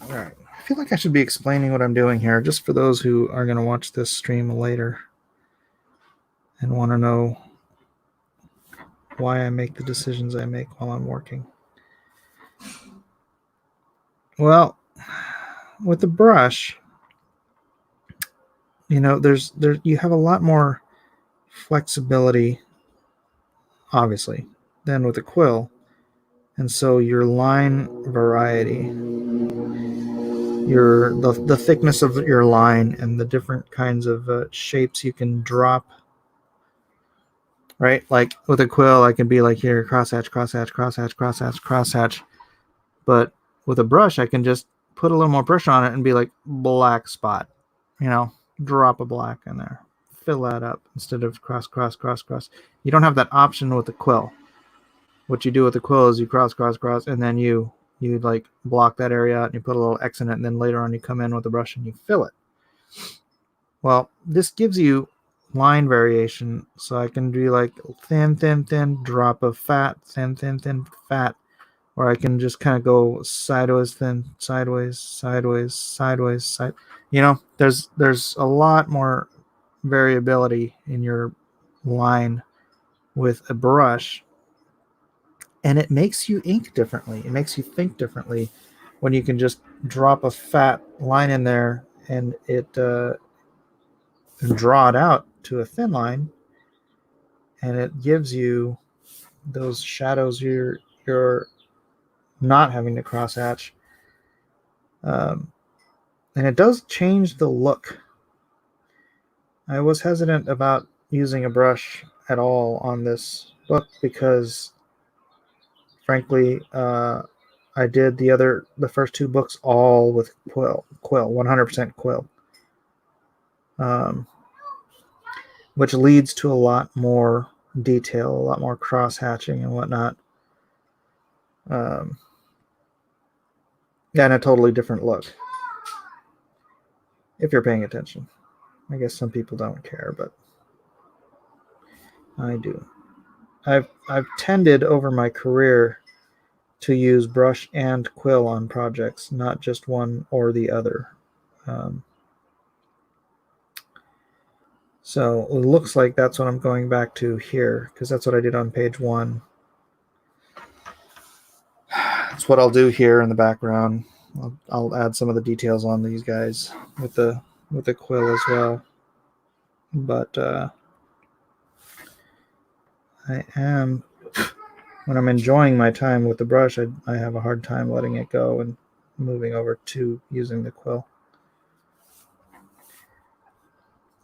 All right. I feel like I should be explaining what I'm doing here just for those who are going to watch this stream later and want to know why I make the decisions I make while I'm working. Well, with the brush, you know, you have a lot more flexibility, obviously, than with a quill. And so your line variety, the thickness of your line and the different kinds of shapes you can drop, right? Like with a quill, I can be like here, crosshatch, crosshatch, crosshatch, crosshatch, crosshatch. But with a brush, I can just put a little more pressure on it and be like black spot, you know, drop a black in there, fill that up instead of cross, cross, cross, cross. You don't have that option with the quill. What you do with the quill is you cross, cross, cross, and then you like block that area out and you put a little X in it, and then later on you come in with the brush and you fill it. Well, this gives you line variation, so I can do like thin, thin, thin, drop of fat, thin, thin, thin, fat, or I can just kind of go sideways, thin, sideways, sideways, sideways, side. You know, there's a lot more variability in your line with a brush, and it makes you ink differently. It makes you think differently when you can just drop a fat line in there and it and draw it out to a thin line, and it gives you those shadows you're not having to cross hatch. And it does change the look. I was hesitant about using a brush at all on this book because, frankly, I did the first two books all with quill, 100% quill, which leads to a lot more detail, a lot more cross hatching and whatnot, and a totally different look. If you're paying attention. I guess some people don't care, but I do. I've tended over my career to use brush and quill on projects, not just one or the other. So it looks like that's what I'm going back to here, because that's what I did on page 1. That's what I'll do here in the background. I'll add some of the details on these guys with the quill as well. But when I'm enjoying my time with the brush, I have a hard time letting it go and moving over to using the quill.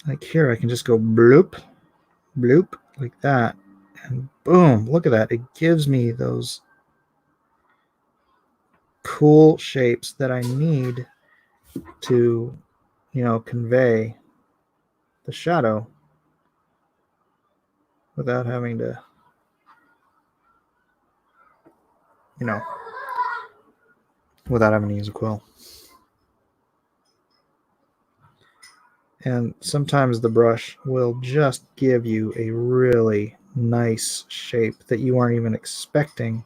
Like here, I can just go bloop, bloop, like that. And boom, look at that. It gives me those cool shapes that I need to, convey the shadow without having to, without having to use a quill. And sometimes the brush will just give you a really nice shape that you aren't even expecting.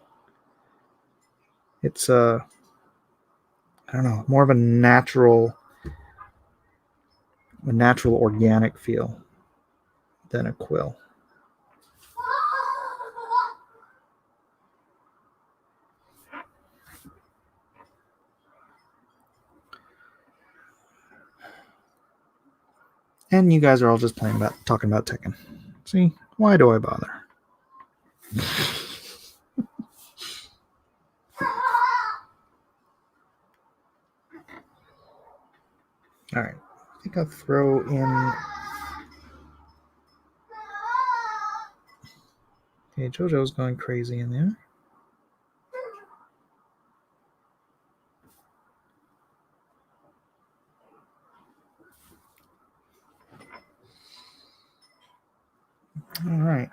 It's I don't know, more of a natural organic feel than a quill. And you guys are all just talking about Tekken. See, why do I bother? All right, I think I'll throw in. Okay, JoJo's going crazy in there. All right.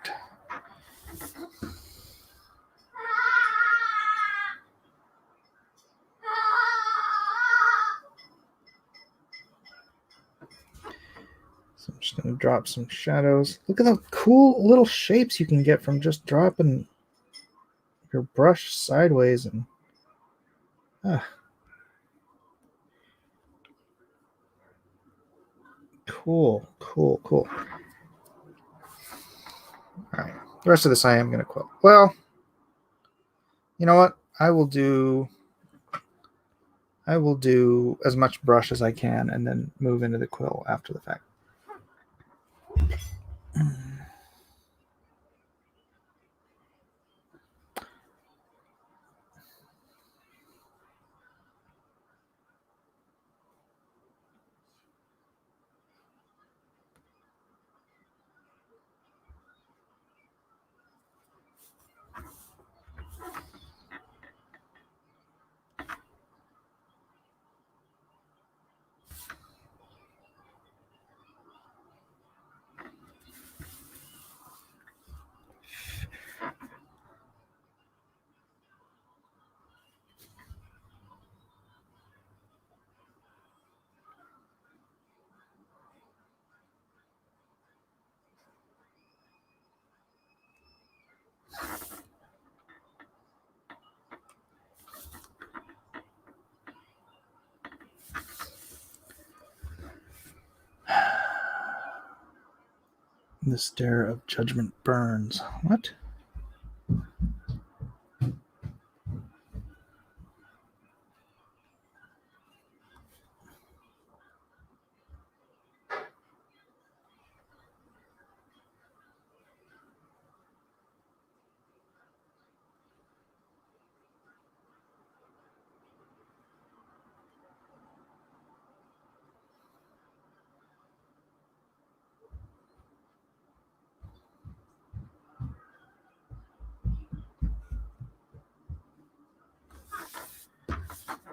So I'm just going to drop some shadows. Look at the cool little shapes you can get from just dropping your brush sideways and cool. All right. The rest of this I am going to quill. Well, you know what? I will do as much brush as I can and then move into the quill after the fact. The stare of judgment burns. What?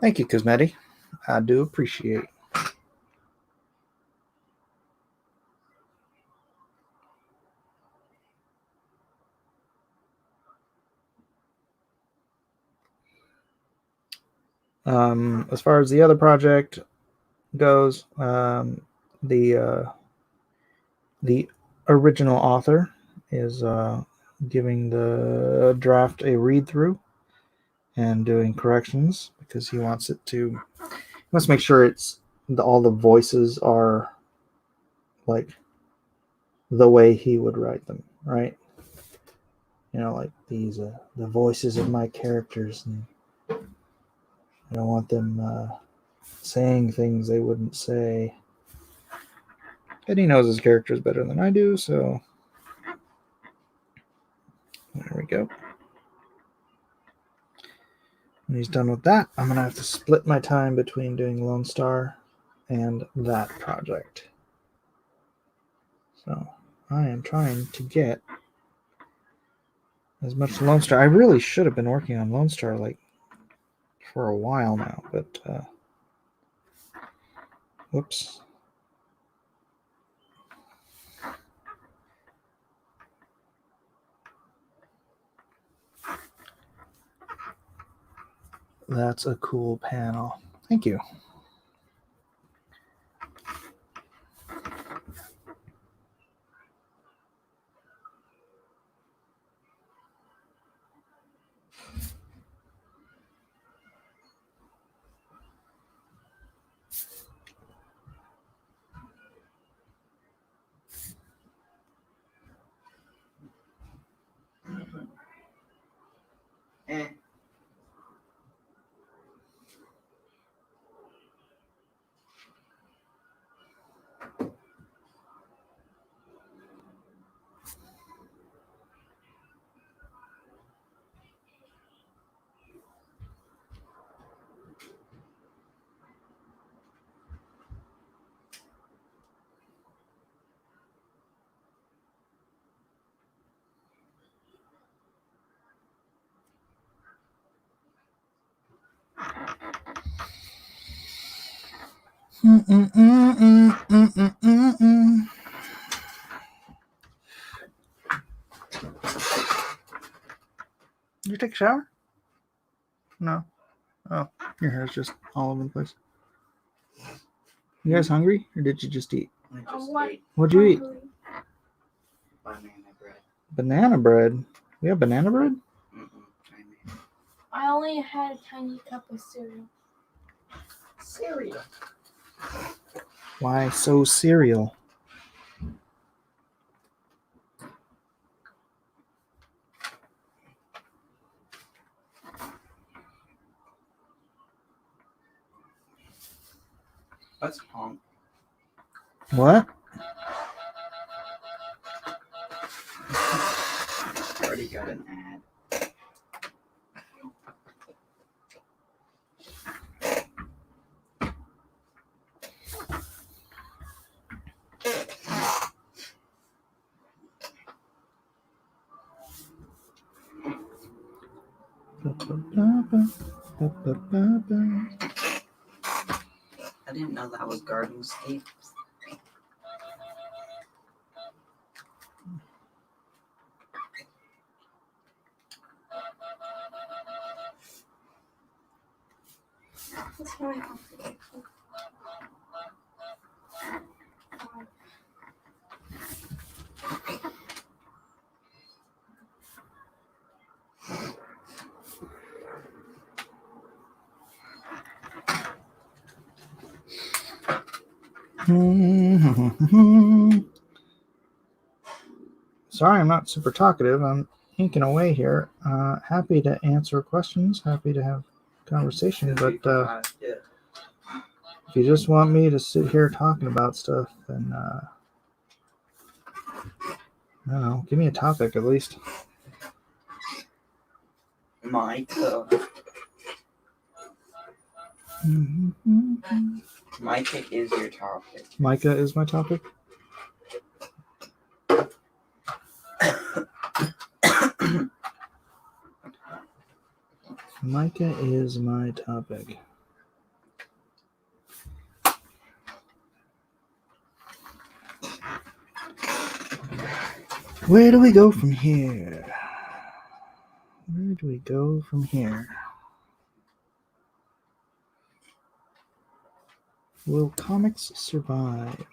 Thank you, Cosmetti. I do appreciate. As far as the other project goes, the original author is giving the draft a read through and doing corrections because he wants to make sure all the voices are like the way he would write them, right? Like these the voices of my characters, and I don't want them saying things they wouldn't say. And he knows his characters better than I do, so there we go. When he's done with that, I'm going to have to split my time between doing Lone Star and that project. So I am trying to get as much Lone Star. I really should have been working on Lone Star like for a while now, but whoops. That's a cool panel. Thank you. Eh. Did you take a shower? No. Oh, your hair's just all over the place. You guys hungry, or did you just eat? I just What? ate What'd you eat? banana bread. Banana bread. We have banana bread? I made I only had a tiny cup of cereal. Cereal. Why so cereal? Let's honk. What? Already got an ad. I didn't know that was Gardenscape. That's my coffee. Sorry, I'm not super talkative. I'm inking away here. Happy to answer questions. Happy to have conversation. But if you just want me to sit here talking about stuff, then I don't know. Give me a topic at least. Micah. Micah is your topic. Micah is my topic. Micah is my topic. Where do we go from here? Where do we go from here? Will comics survive?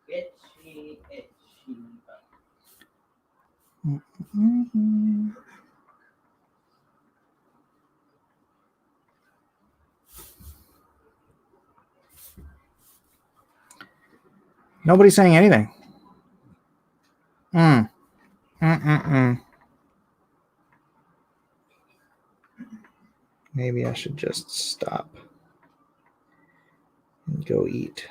Itchy, itchy. Mm-hmm. Nobody's saying anything. Maybe I should just stop and go eat.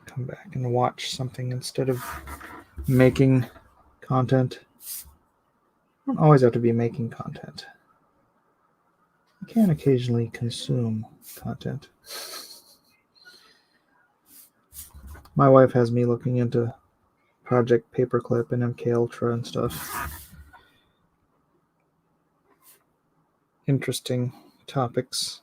Come back and watch something instead of making content. I don't always have to be making content. I can occasionally consume content. My wife has me looking into Project Paperclip and MK Ultra and stuff. Interesting topics.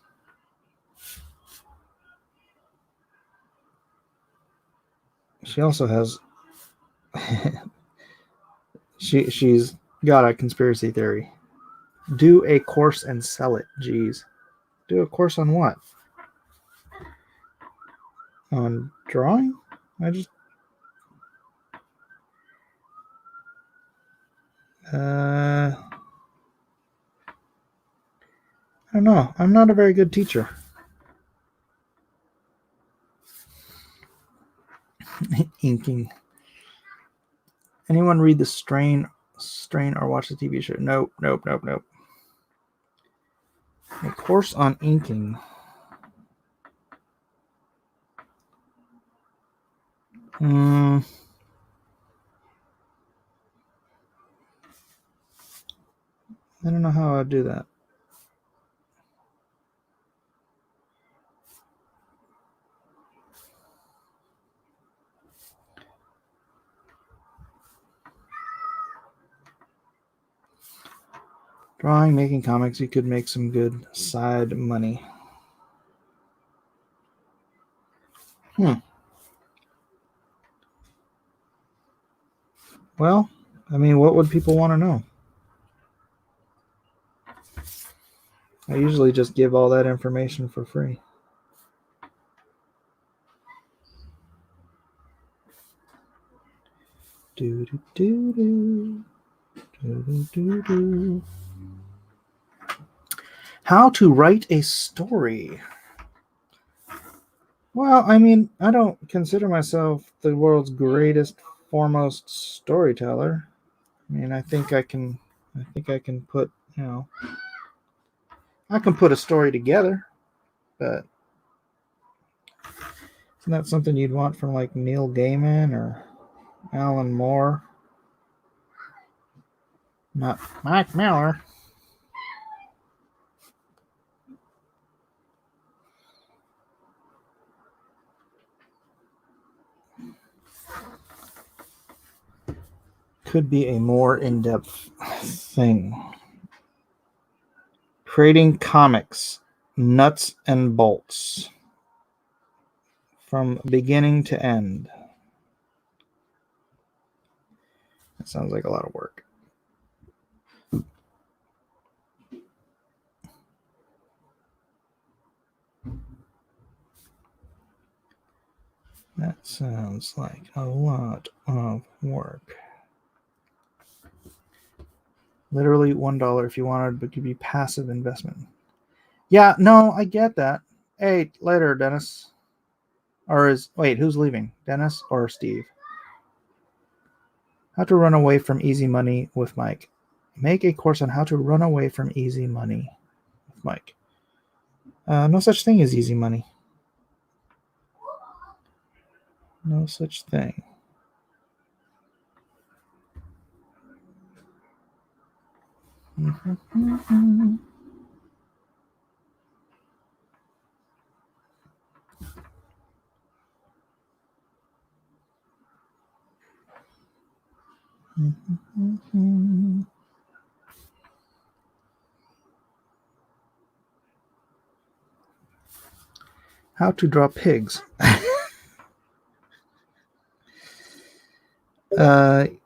She also has she's got a conspiracy theory. Do a course and sell it. Jeez. Do a course on what? On drawing? I don't know. I'm not a very good teacher. Inking. Anyone read the Strain or watch the TV show? Nope. A course on inking. I don't know how I'd do that. Drawing, making comics, you could make some good side money. Well, I mean, what would people want to know? I usually just give all that information for free. Do do do do do do do. How to write a story. Well, I mean, I don't consider myself the world's greatest, foremost storyteller. I mean, I think I can put, I can put a story together, but isn't that something you'd want from like Neil Gaiman or Alan Moore? Not Mike Miller. Could be a more in-depth thing. Creating comics, nuts and bolts, from beginning to end. That sounds like a lot of work. That sounds like a lot of work. Literally $1 if you wanted, but could be passive investment. Yeah, no, I get that. Hey, later, Dennis. Who's leaving? Dennis or Steve? How to run away from easy money with Mike. Make a course on how to run away from easy money with Mike. No such thing as easy money. No such thing. How to draw pigs.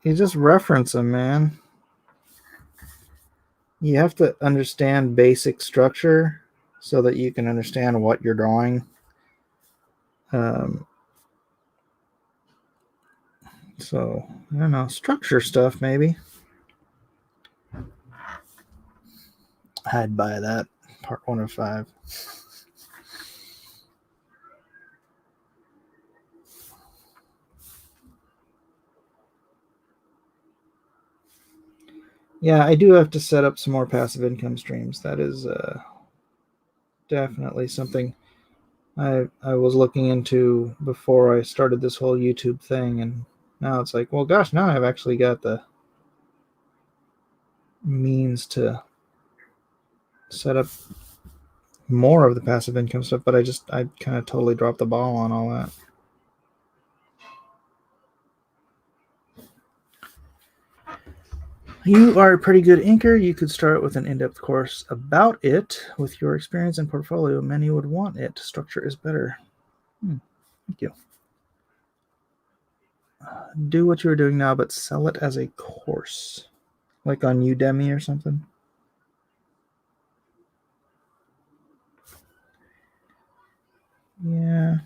You just reference them, man. You have to understand basic structure so that you can understand what you're drawing. So, I don't know, structure stuff maybe. I'd buy that. Part 1 of 5. Yeah, I do have to set up some more passive income streams. That is definitely something I was looking into before I started this whole YouTube thing, and now it's like, well, gosh, now I've actually got the means to set up more of the passive income stuff, but I kind of totally dropped the ball on all that. You are a pretty good inker. You could start with an in-depth course about it. With your experience and portfolio, many would want it. Structure is better. Thank you. Do what you're doing now, but sell it as a course. Like on Udemy or something. Yeah.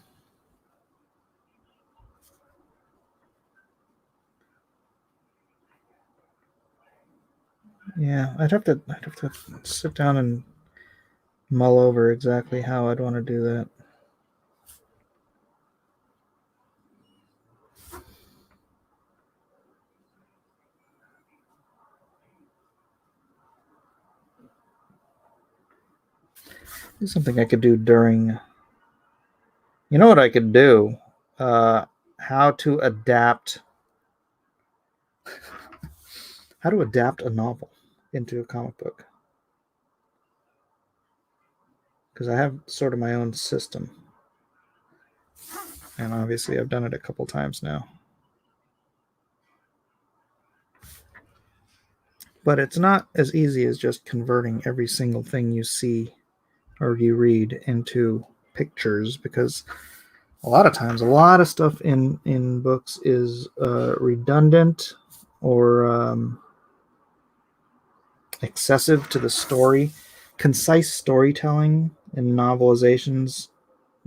Yeah, I'd have to sit down and mull over exactly how I'd want to do that. It's something I could do during. You know what I could do? How to adapt. How to adapt a novel into a comic book. Because I have sort of my own system. And obviously I've done it a couple times now. But it's not as easy as just converting every single thing you see or you read into pictures, because a lot of times a lot of stuff in books is redundant or excessive to the story. Concise storytelling in novelizations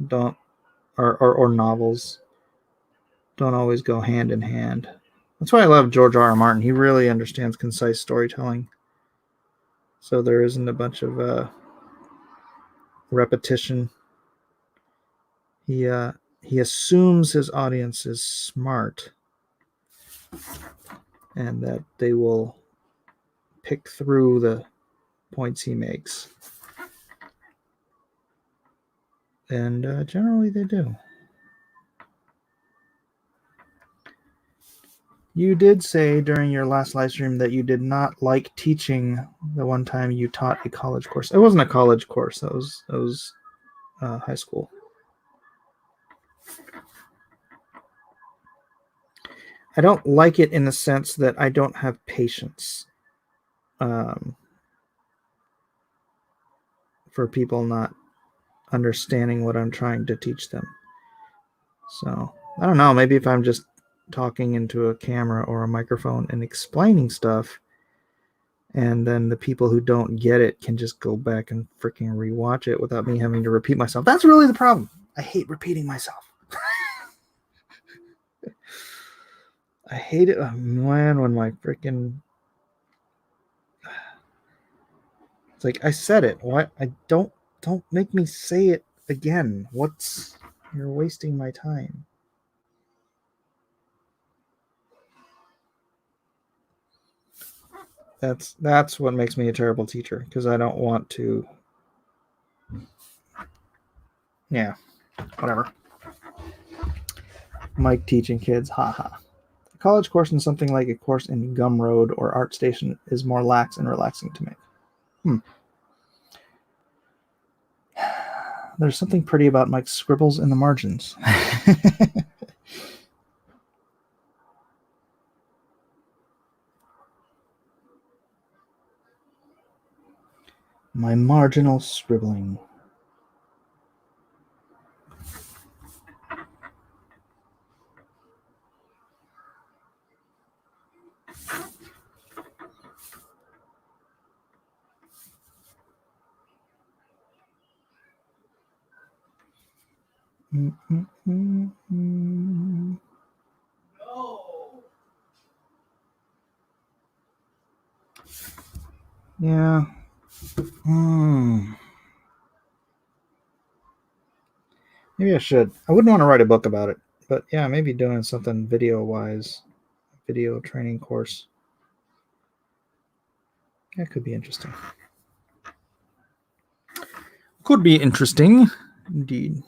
don't or novels don't always go hand in hand. That's why I love George R. R. Martin. He really understands concise storytelling. So there isn't a bunch of repetition. He assumes his audience is smart and that they will pick through the points he makes. And generally they do. You did say during your last live stream that you did not like teaching the one time you taught a college course. It wasn't a college course. That was high school. I don't like it in the sense that I don't have patience for people not understanding what I'm trying to teach them. So I don't know. Maybe if I'm just talking into a camera or a microphone and explaining stuff, and then the people who don't get it can just go back and freaking rewatch it without me having to repeat myself. That's really the problem. I hate repeating myself. I hate it, man, when my freaking... It's like, I said it. What? Don't make me say it again. You're wasting my time. That's what makes me a terrible teacher, because I don't want to. Yeah, whatever. Mike teaching kids, haha. A college course in something like a course in Gumroad or ArtStation is more lax and relaxing to me. There's something pretty about Mike's scribbles in the margins. My marginal scribbling. Yeah. Maybe I should. I wouldn't want to write a book about it, but yeah, maybe doing something video-wise, video training course. That could be interesting. Could be interesting, indeed.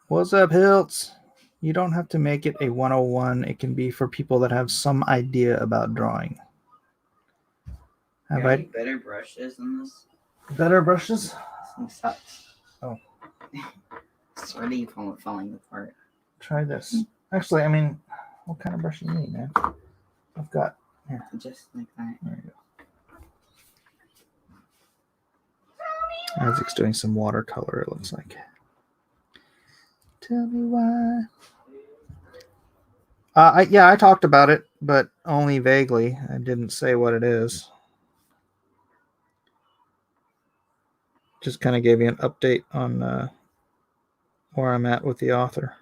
What's up, Hilts? You don't have to make it a 101. It can be for people that have some idea about drawing. Have I better brushes than this? better brushes? This sucks. Oh. It's already falling apart. Try this. Actually, I mean, what kind of brush do you need, man? I've got Just like that. there you go. Isaac's doing some watercolor, it looks like. Tell me why. I talked about it, but only vaguely. I didn't say what it is. Just kind of gave you an update on where I'm at with the author.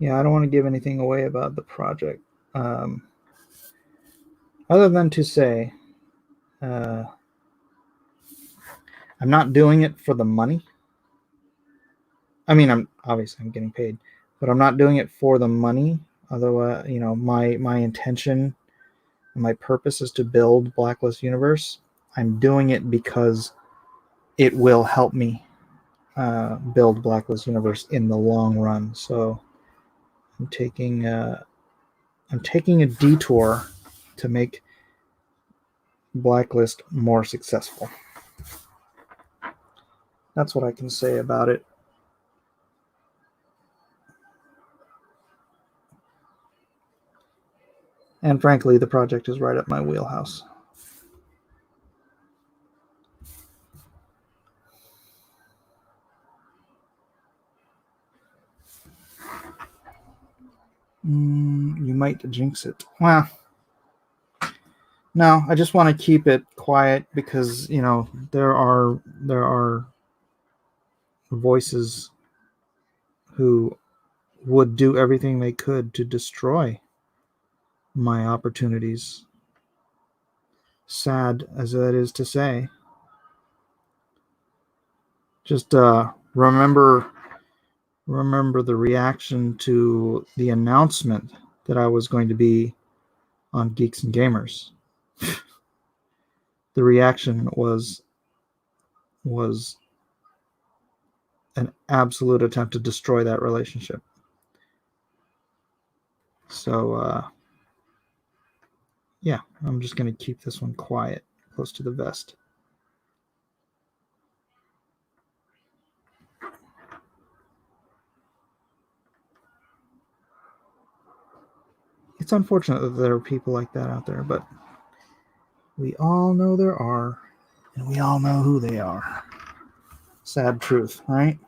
Yeah, I don't want to give anything away about the project. Other than to say, I'm not doing it for the money. I mean, I'm getting paid, but I'm not doing it for the money. Otherwise, my intention and my purpose is to build Blacklist Universe. I'm doing it because it will help me build Blacklist Universe in the long run. So I'm taking a detour to make Blacklist more successful. That's what I can say about it. And frankly, the project is right up my wheelhouse. You might jinx it. Well, no, I just want to keep it quiet because, there are voices who would do everything they could to destroy my opportunities. Sad as that is to say. Just remember the reaction to the announcement that I was going to be on Geeks and Gamers. The reaction was an absolute attempt to destroy that relationship. So, yeah, I'm just going to keep this one quiet, close to the vest. It's unfortunate that there are people like that out there, but we all know there are, and we all know who they are. Sad truth, right?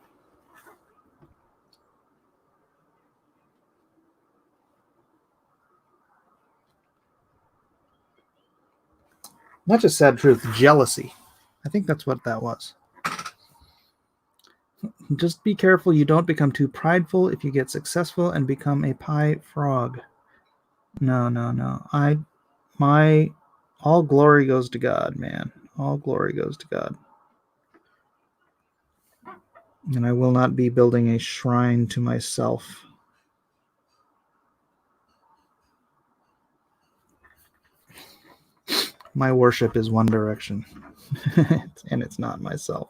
Not just sad truth, jealousy. I think that's what that was. Just be careful you don't become too prideful if you get successful and become a pie frog. No. All glory goes to God, man. All glory goes to God. And I will not be building a shrine to myself. My worship is One Direction. And it's not myself.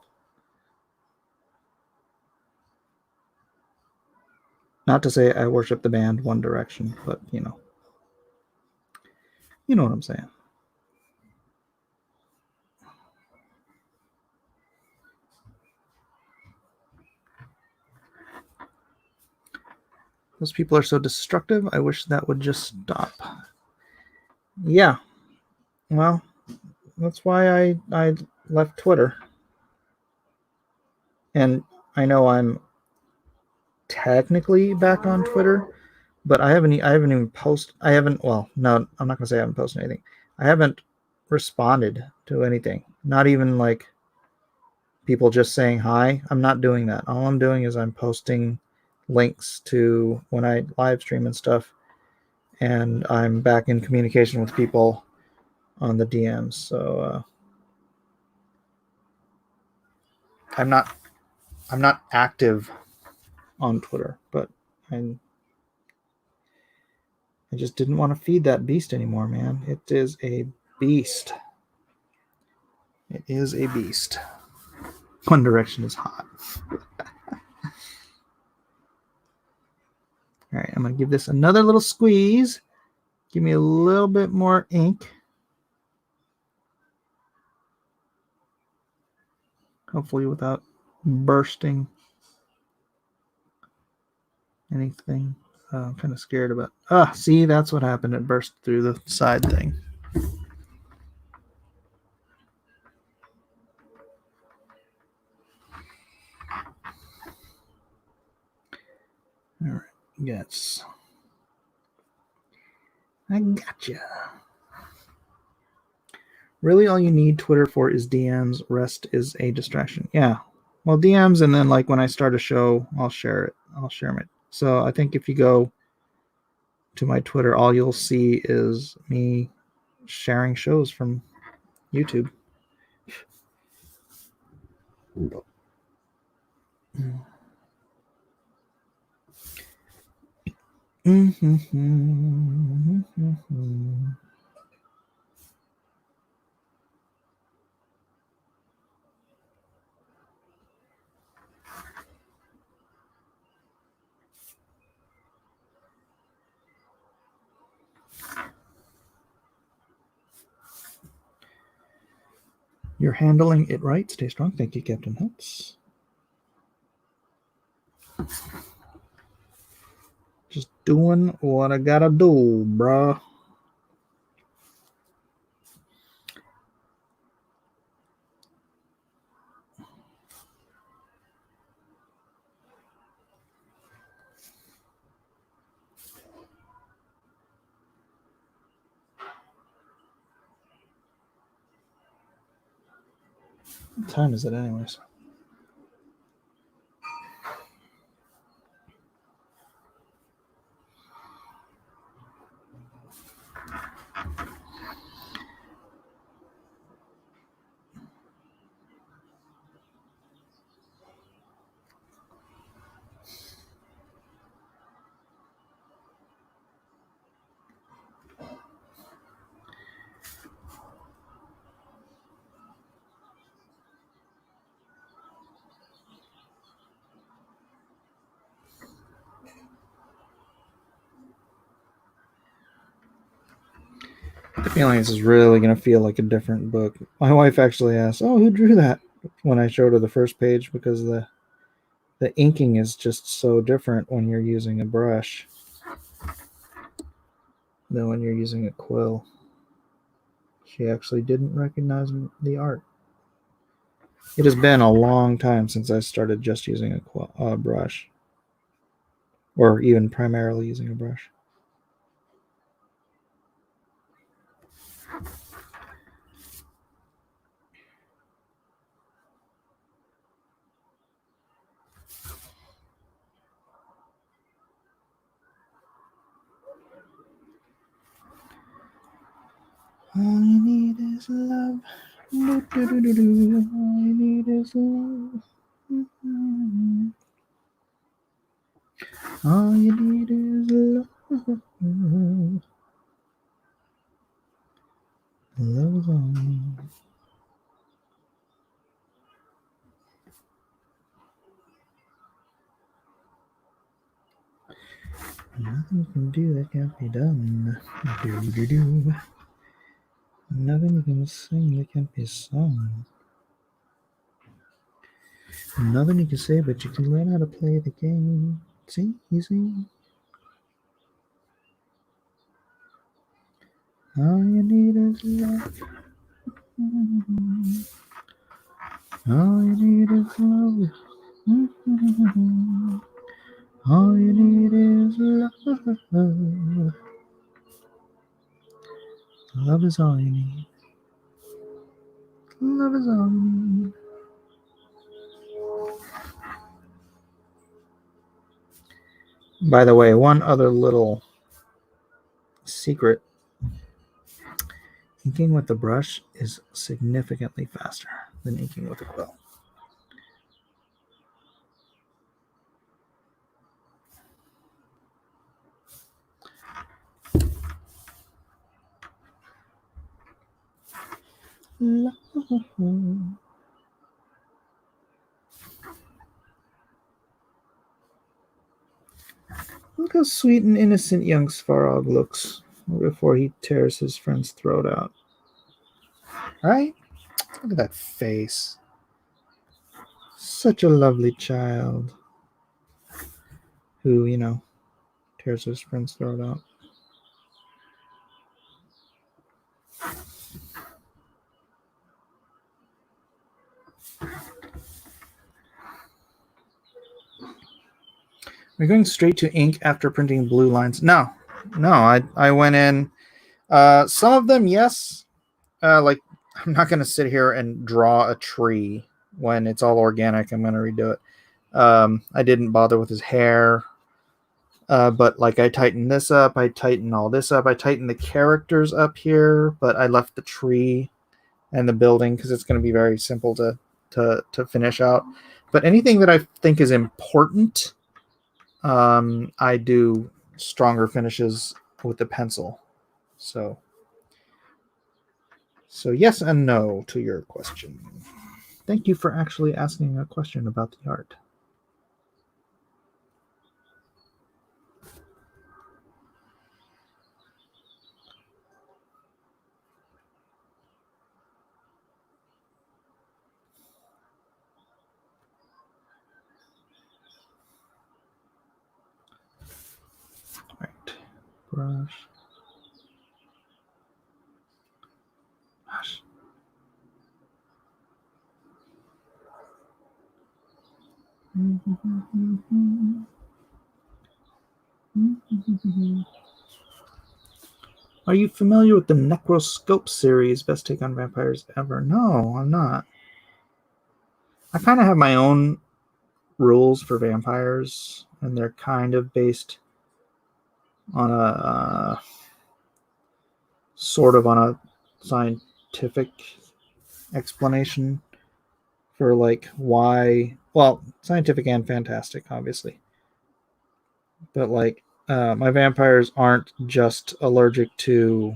Not to say I worship the band One Direction, but you know what I'm saying. Those people are so destructive. I wish that would just stop. Yeah. Well, that's why I left Twitter. And I know I'm technically back on Twitter, but I haven't even posted. Well, no, I'm not gonna say I haven't posted anything. I haven't responded to anything. Not even like people just saying hi. I'm not doing that. All I'm doing is I'm posting links to when I live stream and stuff, and I'm back in communication with people on the DMs. So I'm not active on Twitter, but I just didn't want to feed that beast anymore, man. It is a beast. It is a beast. One Direction is hot. All right, I'm going to give this another little squeeze. Give me a little bit more ink. Hopefully without bursting anything. I'm kind of scared about... see, that's what happened. It burst through the side thing. All right, yes. I gotcha. Really, all you need Twitter for is DMs. Rest is a distraction. Yeah. Well, DMs, and then like when I start a show, I'll share it. I'll share it. So I think if you go to my Twitter, all you'll see is me sharing shows from YouTube. You're handling it right. Stay strong. Thank you, Captain Hutz. Just doing what I gotta do, bruh. What time is it anyways? The feeling this is really going to feel like a different book. My wife actually asked, "Oh, who drew that?" when I showed her the first page, because the inking is just so different when you're using a brush than when you're using a quill. She actually didn't recognize the art. It has been a long time since I started just using a brush, or even primarily using a brush. All you need is love. Do, do, do, do, do. All you need is love. Mm-hmm. All you need is love. Love is all you need. Nothing you can do that can't be done. Do, do, do. Nothing you can sing that can't be sung. Nothing you can say, but you can learn how to play the game. See? Easy. All you need is love. All you need is love. All you need is love. Love is all you need. Love is all you need. By the way, one other little secret. Inking with the brush is significantly faster than inking with a quill. Look how sweet and innocent young Svarog looks before he tears his friend's throat out. Right? Look at that face. Such a lovely child who, tears his friend's throat out. We're going straight to ink after printing blue lines. No, I went in. Some of them, yes. Like, I'm not going to sit here and draw a tree when it's all organic. I'm going to redo it. I didn't bother with his hair. But like, I tightened this up. I tightened all this up. I tightened the characters up here, but I left the tree and the building because it's going to be very simple to finish out. But anything that I think is important, I do stronger finishes with the pencil. So yes and no to your question. Thank you for actually asking a question about the art. Right, brush. Gosh. Are you familiar with the Necroscope series? Best take on vampires ever? No, I'm not. I kind of have my own rules for vampires, and they're kind of based on a sort of on a scientific explanation for like why, well, scientific and fantastic, obviously, but like my vampires aren't just allergic to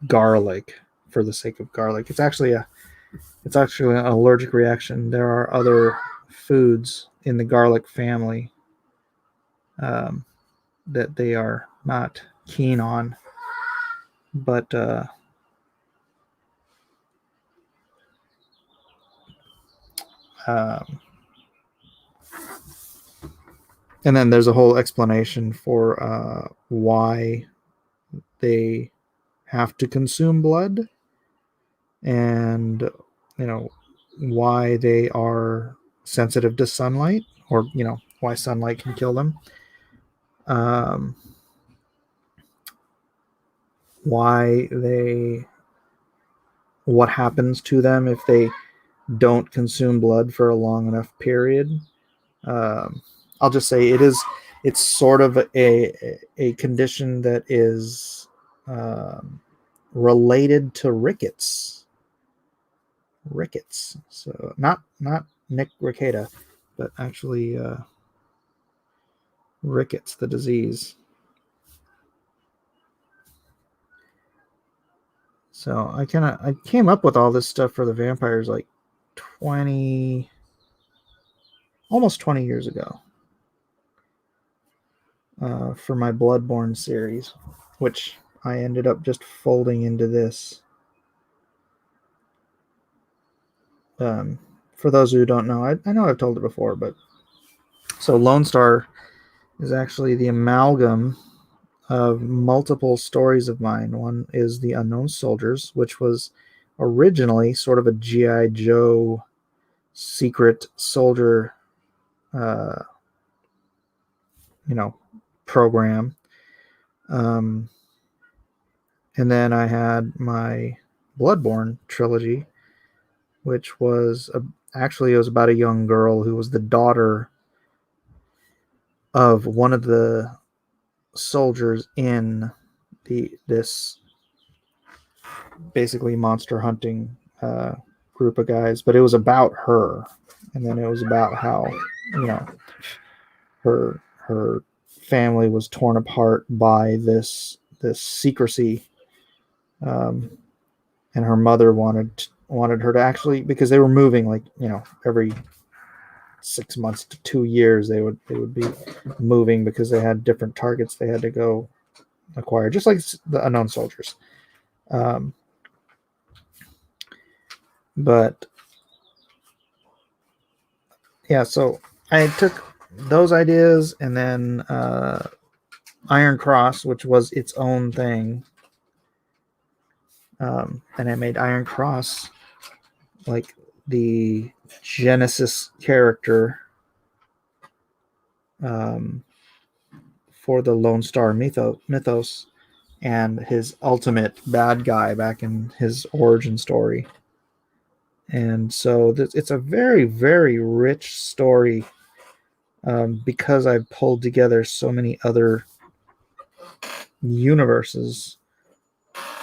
garlic for the sake of garlic. It's actually an allergic reaction. There are other foods in the garlic family that they are not keen on, but and then there's a whole explanation for why they have to consume blood, and why they are sensitive to sunlight, or why sunlight can kill them. What happens to them if they don't consume blood for a long enough period. I'll just say it's sort of a condition that is related to rickets. So not Nick Ricketa, but actually rickets, the disease. So I came up with all this stuff for the vampires like almost 20 years ago for my Bloodborne series, which I ended up just folding into this. For those who don't know, I know I've told it before, but so Lone Star is actually the amalgam of multiple stories of mine. One is The Unknown Soldiers, which was originally sort of a G.I. Joe secret soldier program. And then I had my Bloodborne trilogy, which was actually it was about a young girl who was the daughter of one of the soldiers in this basically monster hunting group of guys, but it was about her, and then it was about how, you know, her family was torn apart by this secrecy, and her mother wanted her to actually, because they were moving, like, you know, every 6 months to 2 years they would be moving because they had different targets they had to go acquire, just like the Unknown Soldiers. But yeah, so I took those ideas, and then Iron Cross, which was its own thing, and I made Iron Cross like the Genesis character for the Lone Star mythos, and his ultimate bad guy back in his origin story. And so it's a very, very rich story, because I've pulled together so many other universes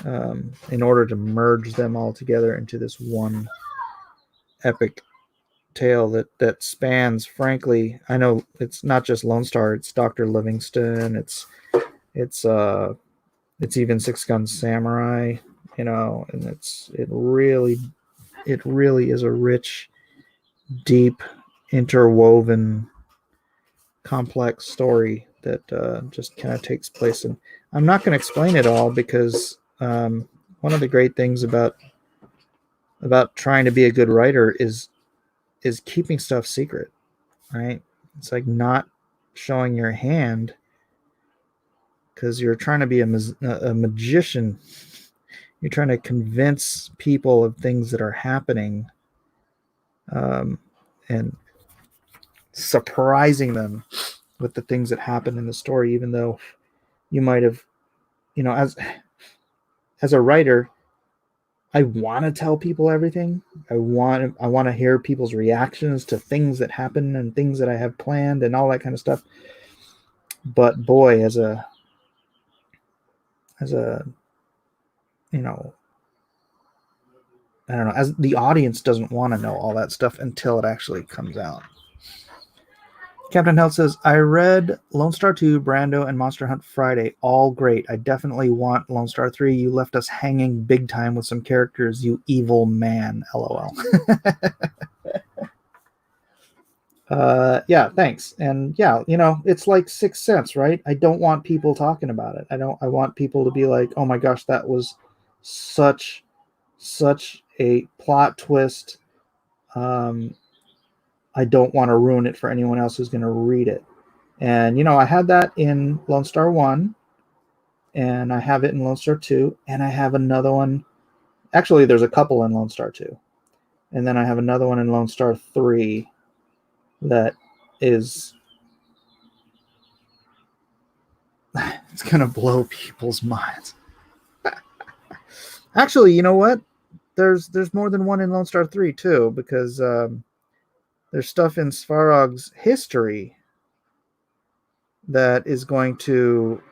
in order to merge them all together into this one epic tale that spans, frankly, I know it's not just Lone Star, it's Dr. Livingston, it's even Six Gun Samurai, you know, and it really is a rich, deep, interwoven, complex story that just kind of takes place. And I'm not going to explain it all, because one of the great things about trying to be a good writer is keeping stuff secret, right? It's like not showing your hand, because you're trying to be a magician. You're trying to convince people of things that are happening, and surprising them with the things that happen in the story, even though you might have, you know, as a writer, I want to tell people everything. I want to hear people's reactions to things that happen and things that I have planned and all that kind of stuff. But boy, as a you know, I don't know, as the audience doesn't want to know all that stuff until it actually comes out. Captain Health says, I read Lone Star 2, Brando, and Monster Hunt Friday. All great. I definitely want Lone Star 3. You left us hanging big time with some characters, you evil man. LOL. Yeah, thanks. And yeah, you know, it's like Sixth Sense, right? I don't want people talking about it. I want people to be like, oh my gosh, that was such a plot twist. I don't want to ruin it for anyone else who's going to read it. And, you know, I had that in Lone Star 1, and I have it in Lone Star 2, and I have another one. Actually, there's a couple in Lone Star 2. And then I have another one in Lone Star 3 that is... it's going to blow people's minds. Actually, you know what? There's more than one in Lone Star 3, too, because there's stuff in Svarog's history that is going to,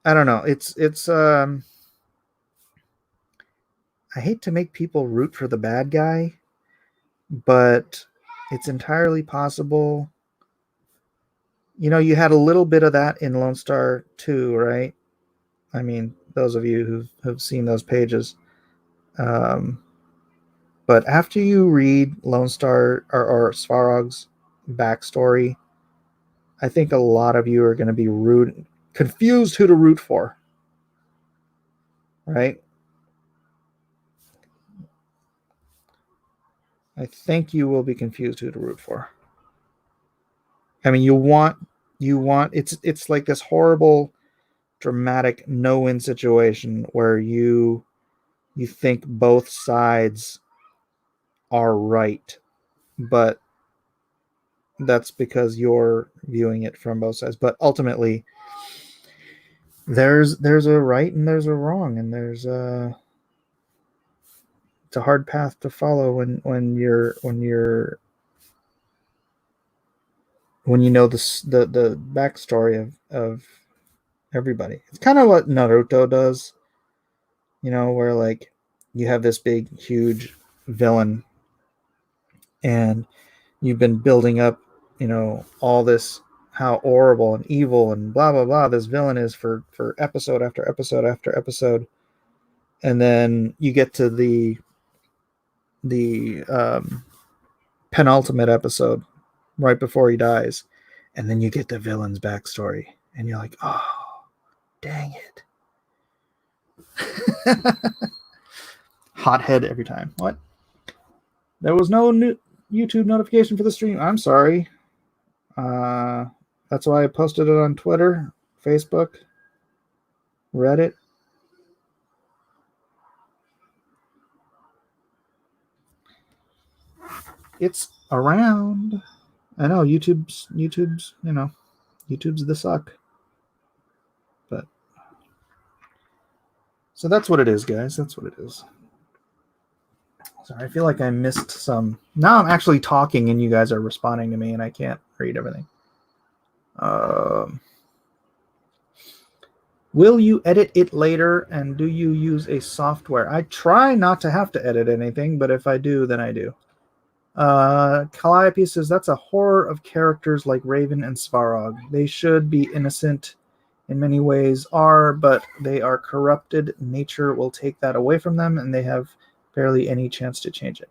I don't know, it's I hate to make people root for the bad guy, but it's entirely possible. You know, you had a little bit of that in Lone Star 2, right? I mean, those of you who've seen those pages. But after you read Lone Star or Svarog's backstory, I think a lot of you are going to be confused who to root for, right? I think you will be confused who to root for. I mean, you want it's like this horrible, dramatic no-win situation where you think both sides are right, but that's because you're viewing it from both sides. But ultimately, there's a right and there's a wrong, and it's a hard path to follow when when you know the backstory of everybody. It's kind of what Naruto does, where like you have this big, huge villain, and you've been building up, all this how horrible and evil and blah blah blah this villain is for episode after episode after episode, and then you get to the penultimate episode right before he dies, and then you get the villain's backstory, and you're like, oh, dang it. Hothead every time. What? There was no new YouTube notification for the stream. I'm sorry. That's why I posted it on Twitter, Facebook, Reddit. It's around. I know YouTube's YouTube's the suck. But so that's what it is, guys. That's what it is. Sorry, I feel like I missed some. Now I'm actually talking and you guys are responding to me and I can't read everything. Will you edit it later, and do you use a software? I try not to have to edit anything, but if I do, then I do. Calliope says that's a horror of characters like Raven and Svarog. They should be innocent in many ways, but they are corrupted. Nature will take that away from them, and they have barely any chance to change it.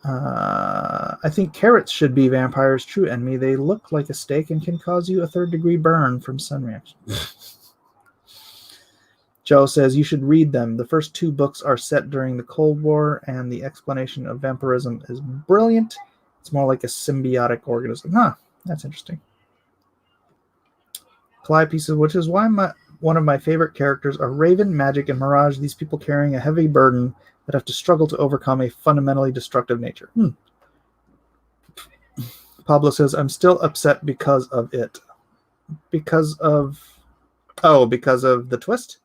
I think carrots should be vampires' true enemy. They look like a steak and can cause you a third-degree burn from sun reaction. Joe says you should read them. The first 2 books are set during the Cold War, and the explanation of vampirism is brilliant. It's more like a symbiotic organism. Huh, that's interesting. Calliope says, which is why one of my favorite characters are Raven, Magic, and Mirage, these people carrying a heavy burden that have to struggle to overcome a fundamentally destructive nature. Pablo says, I'm still upset because of it. Because of the twist?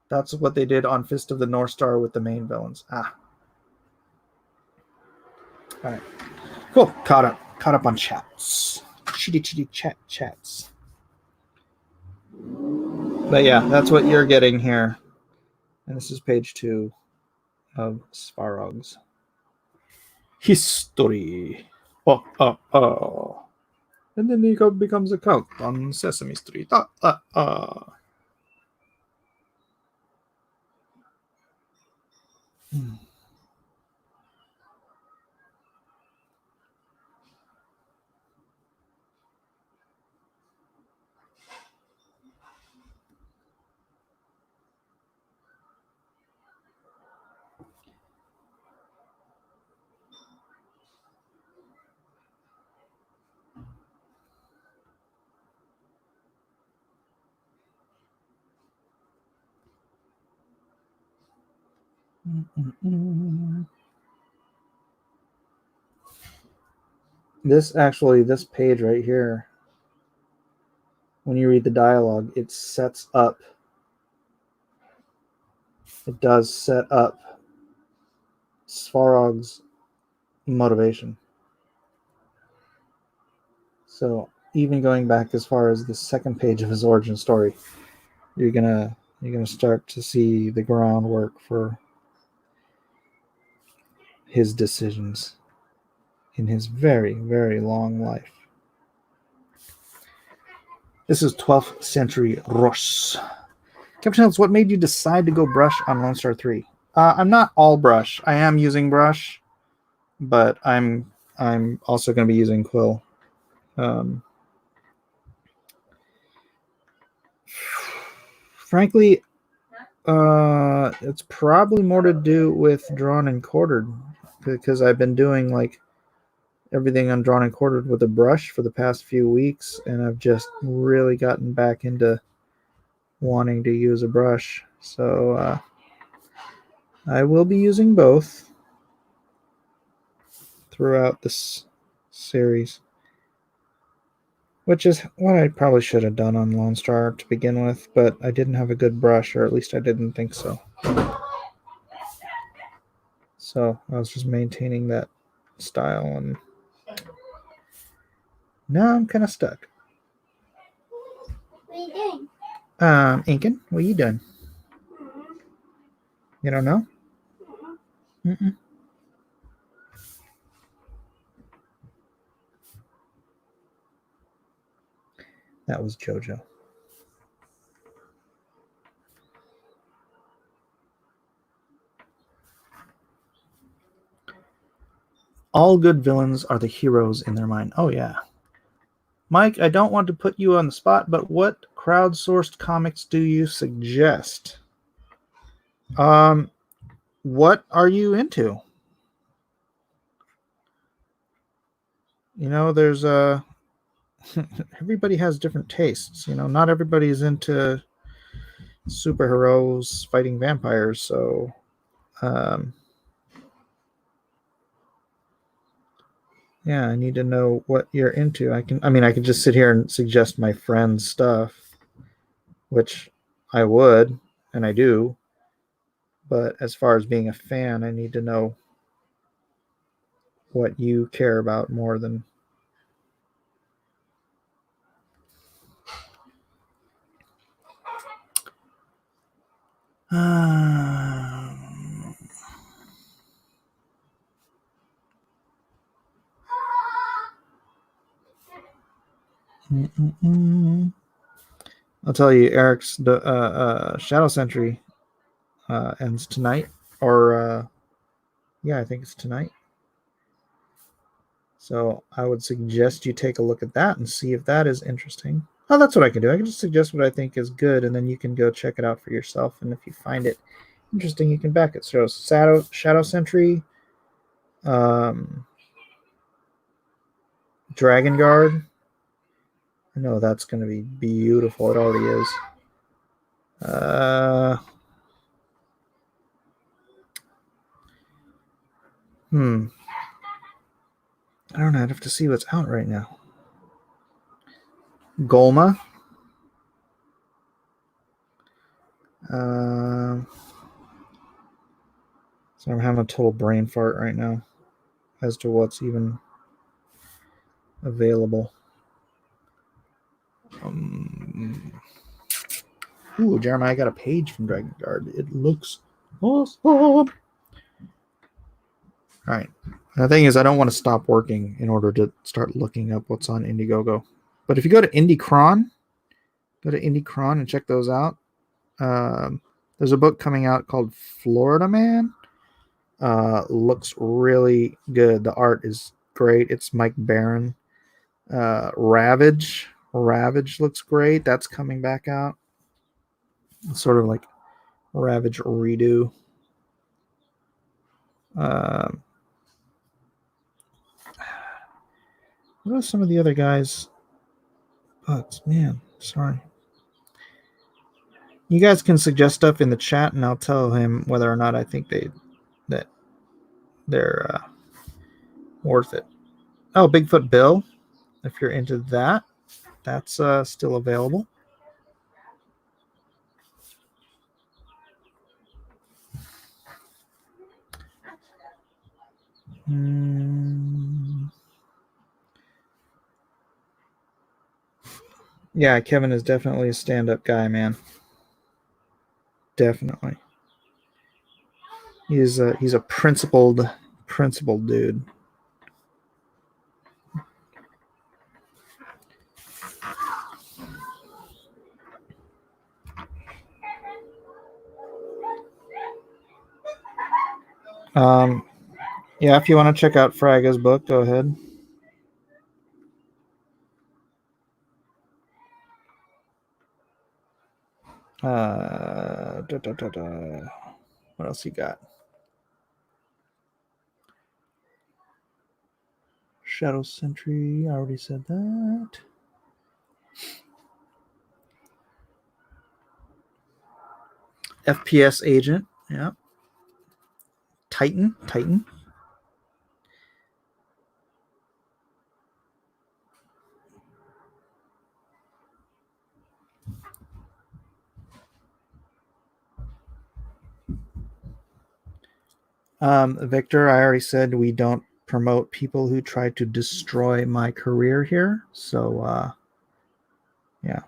That's what they did on Fist of the North Star with the main villains. All right. Cool. Caught up on chats. Chitty chats. But yeah, that's what you're getting here. And this is page 2 of Svarog's history. Oh. And then he becomes a count on Sesame Street. This page right here, when you read the dialogue, it does set up Svarog's motivation. So even going back as far as the second page of his origin story, you're gonna start to see the groundwork for his decisions in his very, very long life. This is 12th century Rus. Captain Hills, what made you decide to go brush on Lone Star 3? I'm not all brush. I am using brush, but I'm also going to be using quill. Frankly, it's probably more to do with drawn and quartered, because I've been doing like everything on drawn and quartered with a brush for the past few weeks, and I've just really gotten back into wanting to use a brush. So I will be using both throughout this series, which is what I probably should have done on Lone Star to begin with, but I didn't have a good brush, or at least I didn't think so. So I was just maintaining that style, and now I'm kind of stuck. What are you doing? Inkin, what are you doing? You don't know? Mm-mm. That was JoJo. All good villains are the heroes in their mind. Oh, yeah. Mike, I don't want to put you on the spot, but what crowdsourced comics do you suggest? What are you into? You know, there's everybody has different tastes. You know, not everybody is into superheroes fighting vampires, so yeah, I need to know what you're into. I could just sit here and suggest my friend's stuff, which I would, and I do. But as far as being a fan, I need to know what you care about more than. I'll tell you, Eric's Shadow Sentry ends tonight, or yeah, I think it's tonight. So I would suggest you take a look at that and see if that is interesting. Oh, that's what I can do. I can just suggest what I think is good, and then you can go check it out for yourself. And if you find it interesting, you can back it. So Shadow Sentry, Dragon Guard. I know that's going to be beautiful. It already is. I don't know. I'd have to see what's out right now. Golma. So I'm having a total brain fart right now as to what's even available. Ooh, Jeremiah, I got a page from Dragon Guard. It looks awesome. All right. The thing is, I don't want to stop working in order to start looking up what's on Indiegogo. But if you go to Indiecron and check those out. There's a book coming out called Florida Man. Looks really good. The art is great. It's Mike Barron. Ravage looks great. That's coming back out. It's sort of like Ravage redo. What are some of the other guys' books? Man, sorry. You guys can suggest stuff in the chat, and I'll tell him whether or not I think that they're worth it. Oh, Bigfoot Bill, if you're into that, that's still available. Yeah, Kevin is definitely a stand-up guy, man. Definitely. He's a principled dude. Yeah, if you want to check out Fraga's book, go ahead. What else you got? Shadow Sentry, I already said that. FPS Agent, yeah. Titan. Victor, I already said we don't promote people who try to destroy my career here. So, yeah.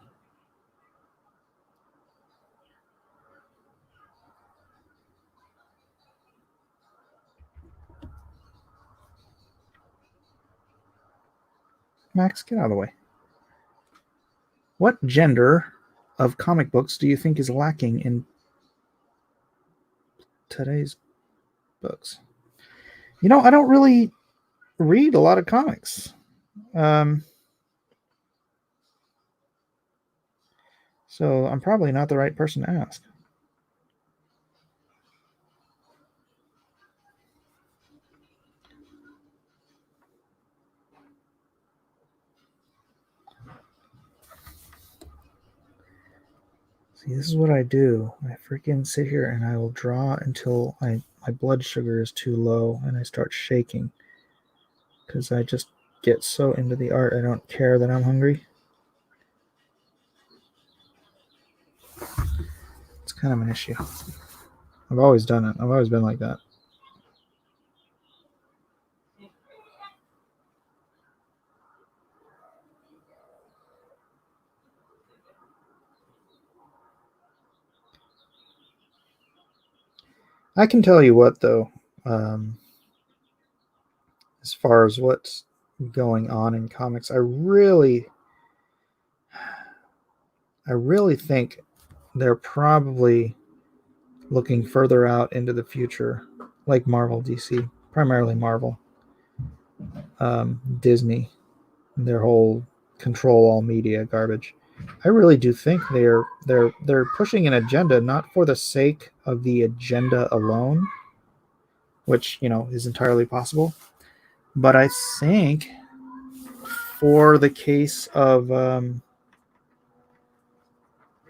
Max, get out of the way. What gender of comic books do you think is lacking in today's books? You know, I don't really read a lot of comics. So I'm probably not the right person to ask. See, this is what I do. I freaking sit here and I will draw until my blood sugar is too low and I start shaking. Because I just get so into the art, I don't care that I'm hungry. It's kind of an issue. I've always done it. I've always been like that. I can tell you what, though, as far as what's going on in comics, I really think they're probably looking further out into the future, like Marvel, DC, primarily Marvel, Disney, their whole control all media garbage. I really do think they're pushing an agenda not for the sake of the agenda alone, which is entirely possible, but I think for the case of hold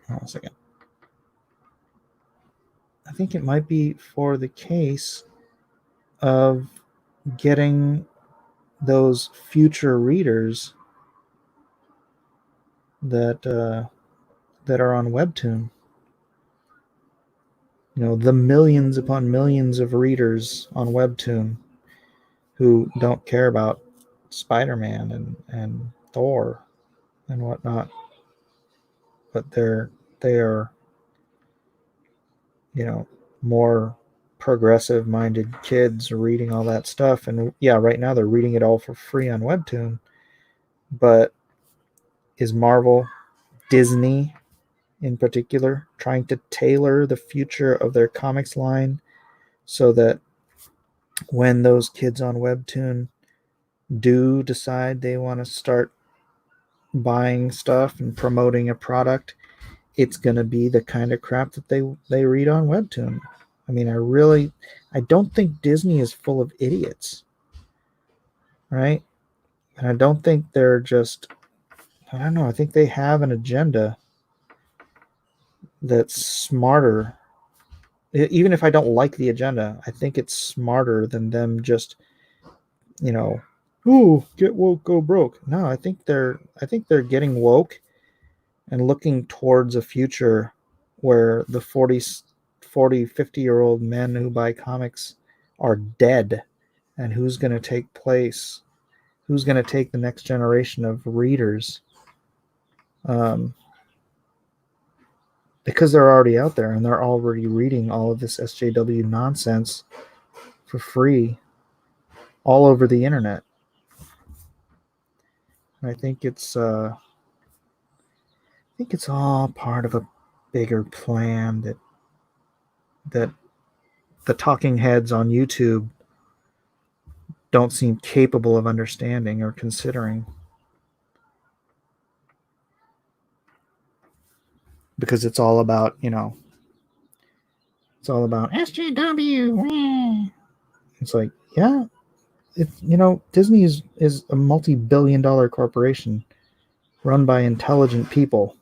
on a second. I think it might be for the case of getting those future readers that are on Webtoon. The millions upon millions of readers on Webtoon who don't care about Spider-Man and Thor and whatnot, but they are more progressive minded kids reading all that stuff. And yeah, right now they're reading it all for free on Webtoon. But is Marvel, Disney in particular, trying to tailor the future of their comics line so that when those kids on Webtoon do decide they want to start buying stuff and promoting a product, it's going to be the kind of crap that they read on Webtoon? I mean, I don't think Disney is full of idiots, right? And I don't think they're just, I don't know, I think they have an agenda that's smarter. Even if I don't like the agenda, I think it's smarter than them just, get woke, go broke. No, I think they're getting woke and looking towards a future where the 50-year-old men who buy comics are dead, and who's going to take the next generation of readers, because they're already out there and they're already reading all of this SJW nonsense for free all over the internet. And I think it's all part of a bigger plan that the talking heads on YouTube don't seem capable of understanding or considering. Because it's all about, it's all about SJW. It's like, yeah, Disney is a multi-billion-dollar corporation run by intelligent people.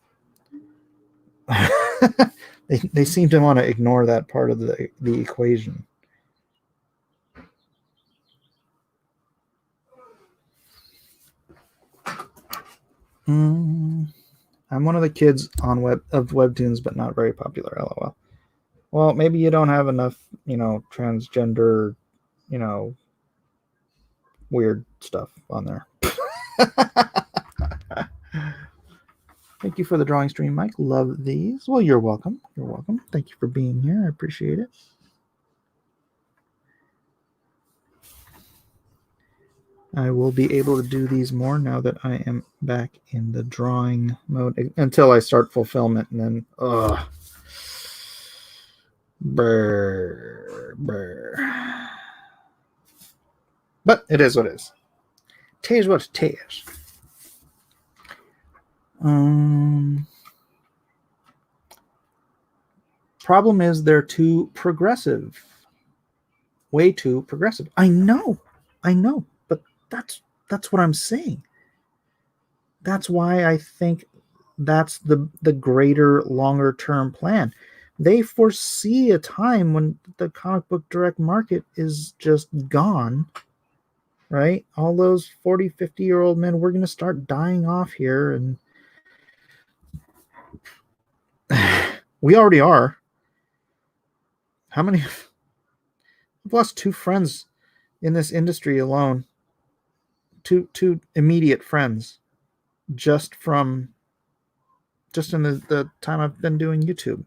They seem to want to ignore that part of the equation. I'm one of the kids of Webtoons, but not very popular. LOL. Well, maybe you don't have enough, transgender, weird stuff on there. Thank you for the drawing stream, Mike. Love these. Well, you're welcome. You're welcome. Thank you for being here. I appreciate it. I will be able to do these more now that I am back in the drawing mode until I start fulfillment, and then brr. But it is what it is. Tej what tej. Problem is they're too progressive. Way too progressive. I know. But that's what I'm saying. That's why I think that's the greater, longer term plan. They foresee a time when the comic book direct market is just gone, right? All those 40, 50-year-old men, we're going to start dying off here, and we already are. How many? I've lost 2 friends in this industry alone. Two immediate friends, just in the time I've been doing YouTube,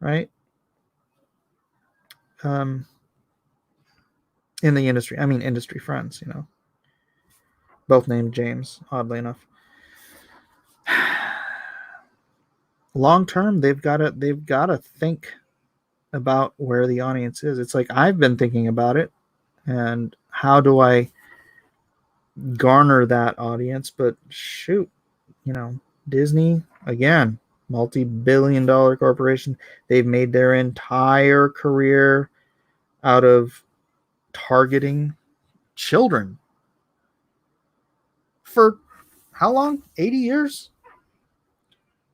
right? In the industry, I mean industry friends, both named James, oddly enough. Long term, they've got to think about where the audience is. It's like I've been thinking about it, and how do I garner that audience? But shoot, Disney, again, multi-billion-dollar corporation. They've made their entire career out of targeting children. For how long? 80 years?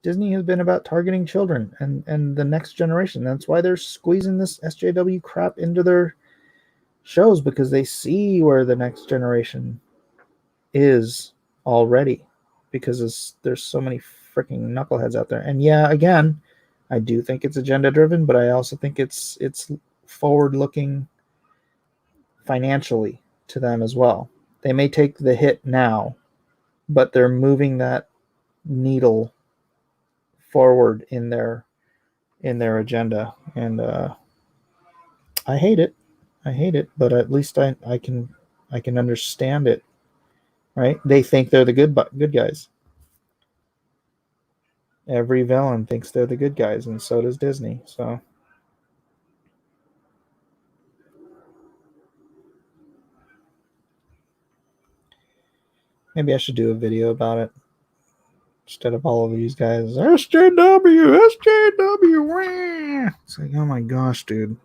Disney has been about targeting children and the next generation. That's why they're squeezing this SJW crap into their shows, because they see where the next generation is already, because there's so many freaking knuckleheads out there. And yeah, again, I do think it's agenda driven, but I also think it's forward looking financially to them as well. They may take the hit now, but they're moving that needle forward in their agenda, and I hate it, but at least I can understand it, right? They think they're the good guys. Every villain thinks they're the good guys, and so does Disney. So maybe I should do a video about it instead of all of these guys. SJW. It's like, oh my gosh, dude.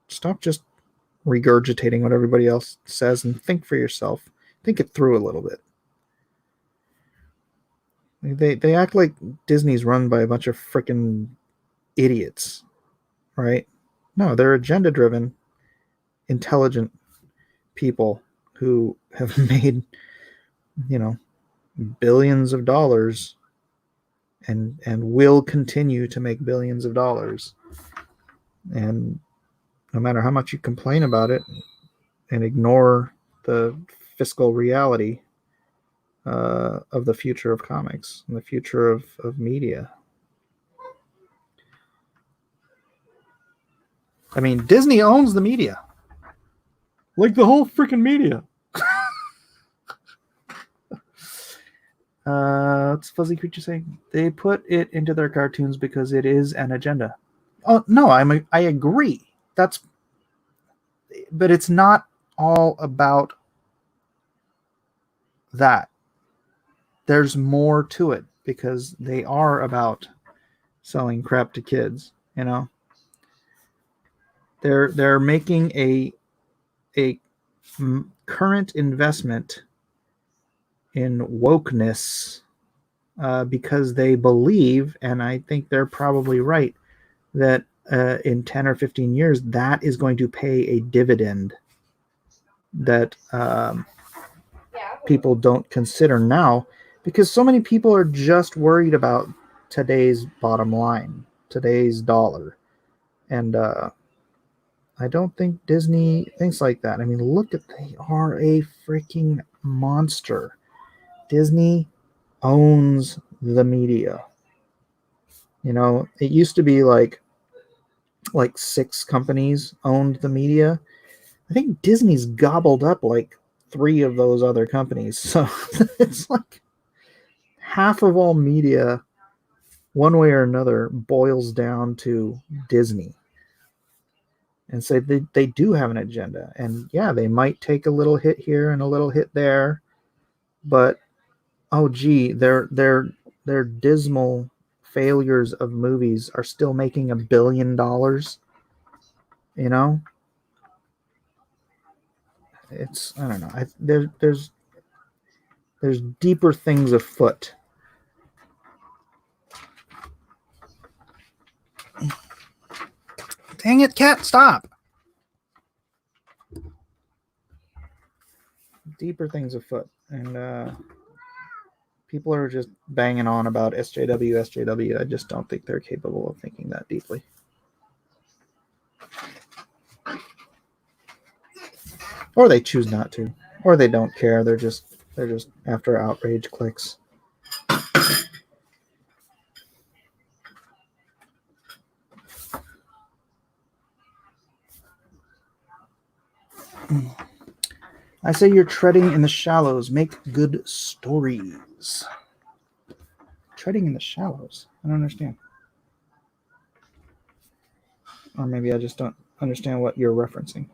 Stop just regurgitating what everybody else says and think for yourself. Think it through a little bit. They act like Disney's run by a bunch of freaking idiots, right? No, they're agenda-driven, intelligent people who have made, billions of dollars and will continue to make billions of dollars. And no matter how much you complain about it and ignore the fiscal reality of the future of comics and the future of media. I mean, Disney owns the media. Like the whole freaking media. What's Fuzzy Creature saying? They put it into their cartoons because it is an agenda. Oh, no, I agree. But it's not all about that. There's more to it, because they are about selling crap to kids, They're making a current investment in wokeness because they believe, and I think they're probably right, that in 10 or 15 years, that is going to pay a dividend that people don't consider now, because so many people are just worried about today's bottom line, today's dollar. And I don't think Disney thinks like that. I mean, look at, they are a freaking monster. Disney owns the media. You know, it used to be like 6 companies owned the media. I think Disney's gobbled up like 3 of those other companies. So it's like half of all media, one way or another, boils down to Disney. And so they do have an agenda. And yeah, they might take a little hit here and a little hit there, but oh gee, their dismal failures of movies are still making $1 billion. You know, it's, I don't know. There's deeper things afoot. Dang it, cat, stop. Deeper things afoot. And people are just banging on about SJW. I just don't think they're capable of thinking that deeply. Or they choose not to. Or they don't care. They're just after outrage clicks. I say you're treading in the shallows. Make good stories. Treading in the shallows? I don't understand. Or maybe I just don't understand what you're referencing.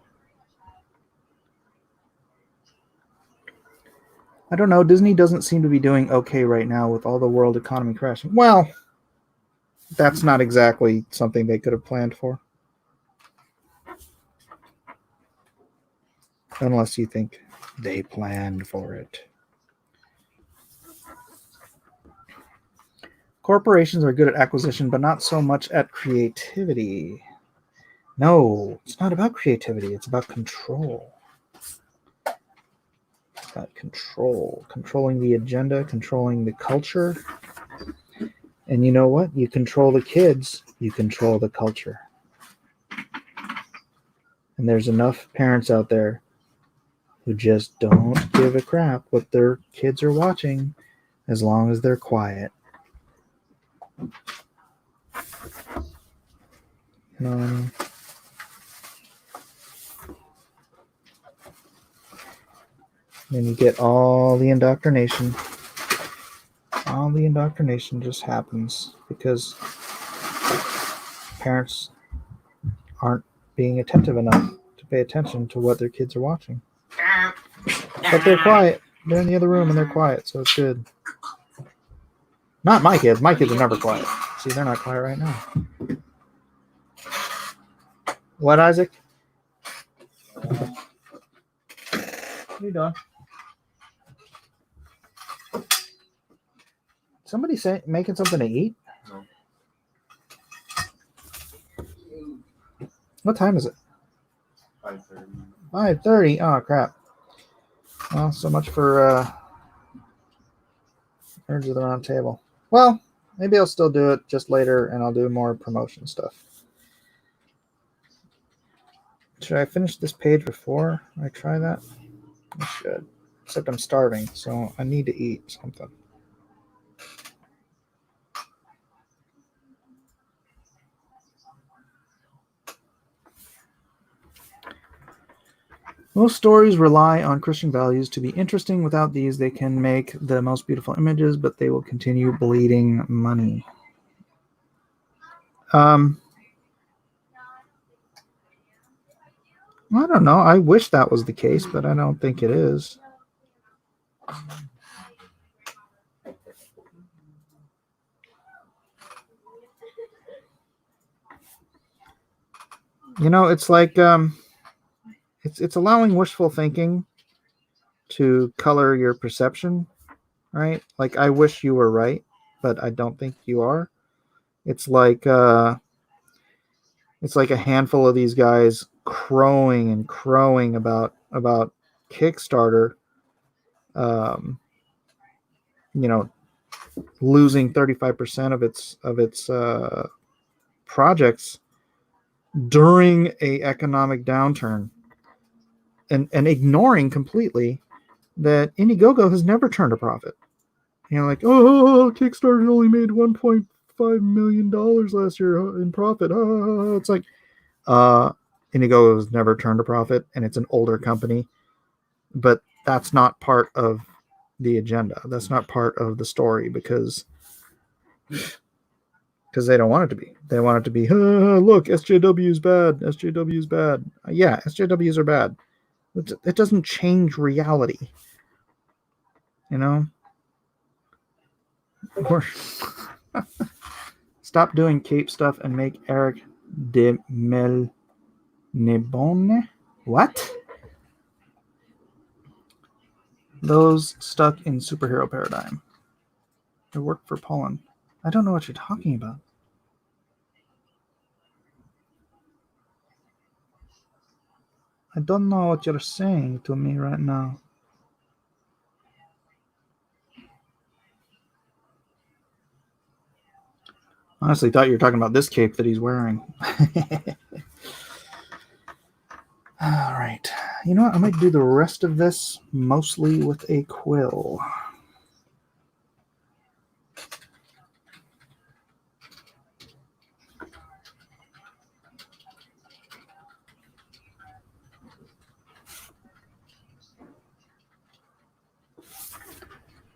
I don't know. Disney doesn't seem to be doing okay right now with all the world economy crashing. Well, that's not exactly something they could have planned for. Unless you think they planned for it. Corporations are good at acquisition, but not so much at creativity. No, it's not about creativity. It's about control. It's about control. Controlling the agenda, controlling the culture. And you know what? You control the kids, you control the culture. And there's enough parents out there who just don't give a crap what their kids are watching as long as they're quiet. Then you get all the indoctrination. All the indoctrination just happens because parents aren't being attentive enough to pay attention to what their kids are watching. But they're quiet. They're in the other room and they're quiet, so it's good. Not my kids. My kids are never quiet. See, they're not quiet right now. What, Isaac? What are you doing? Somebody say making something to eat? No. What time is it? 5:30. 5:30. Oh crap. Well, so much for Nerds of the Round Table. Well, maybe I'll still do it just later and I'll do more promotion stuff. Should I finish this page before I try that? I should. Except I'm starving, so I need to eat something. Most stories rely on Christian values to be interesting. Without these, they can make the most beautiful images, but they will continue bleeding money. I don't know. I wish that was the case, but I don't think it is. You know, it's like it's allowing wishful thinking to color your perception, right? Like, I wish you were right, but I don't think you are. It's like a handful of these guys crowing about Kickstarter, losing 35% of its projects during a economic downturn and ignoring completely that Indiegogo has never turned a profit. You know, like, oh, Kickstarter only made $1.5 million last year in profit. It's like, Indiegogo has never turned a profit, and it's an older company, but that's not part of the agenda. That's not part of the story because they don't want it to be. They want it to be, look, SJW is bad. SJW is bad. Yeah, SJWs are bad. It doesn't change reality. You know? Stop doing cape stuff and make Eric de Melnebone. What? Those stuck in superhero paradigm. They work for Poland. I don't know what you're talking about. I don't know what you're saying to me right now. Honestly, thought you were talking about this cape that he's wearing. All right. You know what? I might do the rest of this mostly with a quill.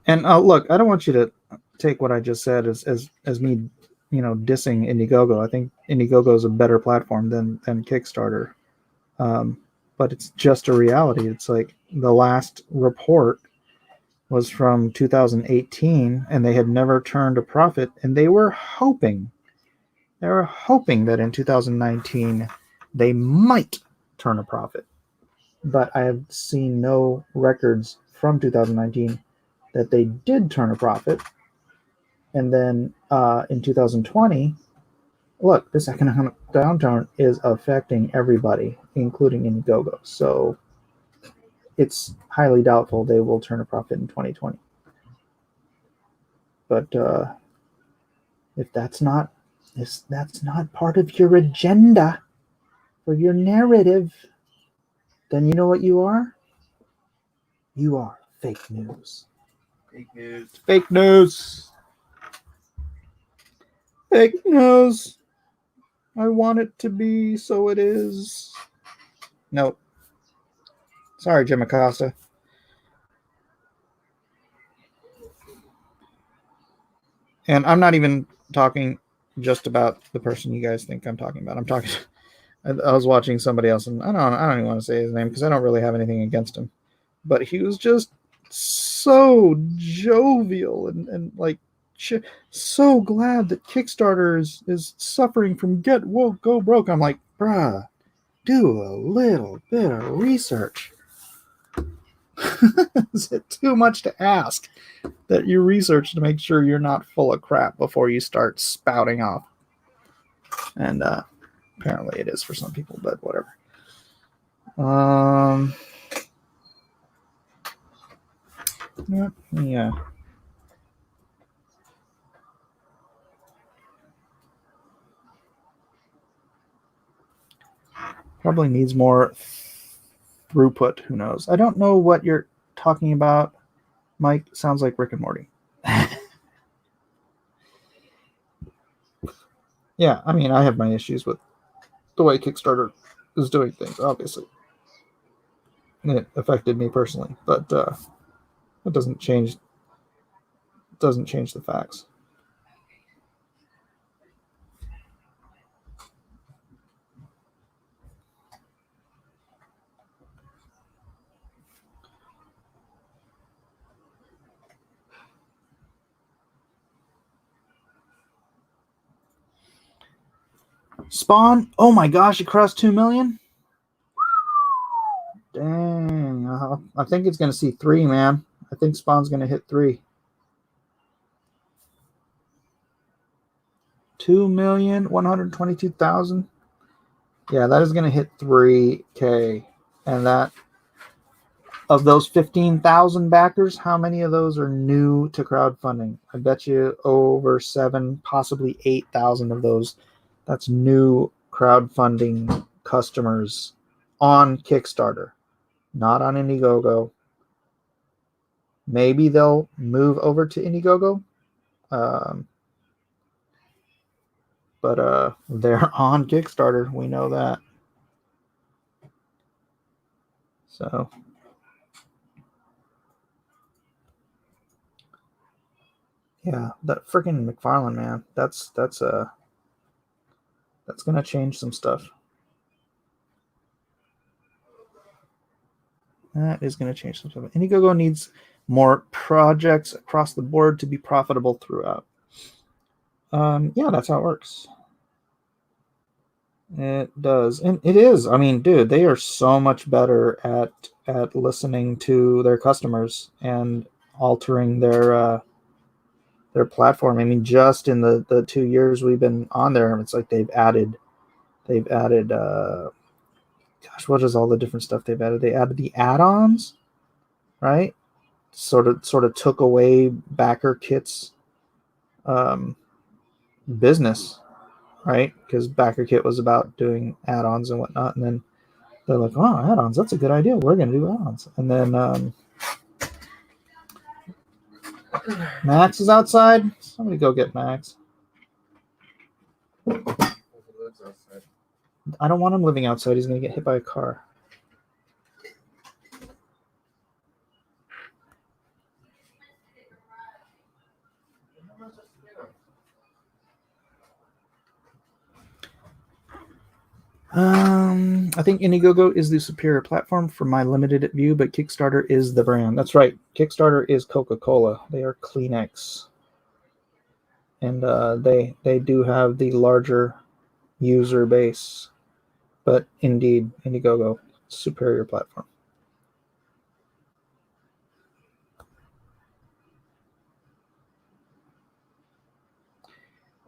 And look, I don't want you to take what I just said as me, you know, dissing Indiegogo. I think Indiegogo is a better platform than Kickstarter. But it's just a reality. It's like the last report was from 2018, and they had never turned a profit, and they were hoping that in 2019 they might turn a profit. But I have seen no records from 2019 that they did turn a profit. And then in 2020, look, this economic downturn is affecting everybody, including Indiegogo. So it's highly doubtful they will turn a profit in 2020. But if that's not part of your agenda or your narrative, then you know what you are? You are fake news. Fake news. Fake news. Fake news. I want it to be, so it is. Nope. Sorry, Jim Acosta. And I'm not even talking just about the person you guys think I'm talking about. I'm talking. I was watching somebody else, and I don't even want to say his name because I don't really have anything against him. But he was just so jovial and like so glad that Kickstarter is suffering from get woke, go broke. I'm like, bruh, do a little bit of research. Is it too much to ask that you research to make sure you're not full of crap before you start spouting off? And apparently it is for some people, but whatever. Yeah. Probably needs more throughput. Who knows? I don't know what you're talking about, Mike. Sounds like Rick and Morty. Yeah, I mean, I have my issues with the way Kickstarter is doing things, obviously. And it affected me personally, but it doesn't change the facts. Spawn, oh my gosh, it crossed 2 million. Dang, I think it's going to see 3, man. I think Spawn's going to hit 3. 2,122,000. Yeah, that is going to hit 3K. And that, of those 15,000 backers, how many of those are new to crowdfunding? I bet you over 7, possibly 8,000 of those. That's new crowdfunding customers on Kickstarter, not on Indiegogo. Maybe they'll move over to Indiegogo. But they're on Kickstarter. We know that. So yeah, that freaking McFarlane, man. That's gonna change some stuff. That is gonna change some stuff. Indiegogo needs more projects across the board to be profitable throughout. Yeah, that's how it works. It does, and it is. I mean, dude, they are so much better at listening to their customers and altering their platform. I mean, just in the 2 years we've been on there, it's like they've added gosh, what is all the different stuff they've added? They added the add-ons, right? Sort of took away BackerKit's business, right? Because BackerKit was about doing add-ons and whatnot, and then they're like, "Oh, add-ons, that's a good idea. We're going to do add-ons." And then Max is outside. Somebody go get Max. I don't want him living outside. He's going to get hit by a car. I think Indiegogo is the superior platform for my limited view, but Kickstarter is the brand. That's right. Kickstarter is Coca-Cola. They are Kleenex. And they do have the larger user base. But indeed, Indiegogo, superior platform.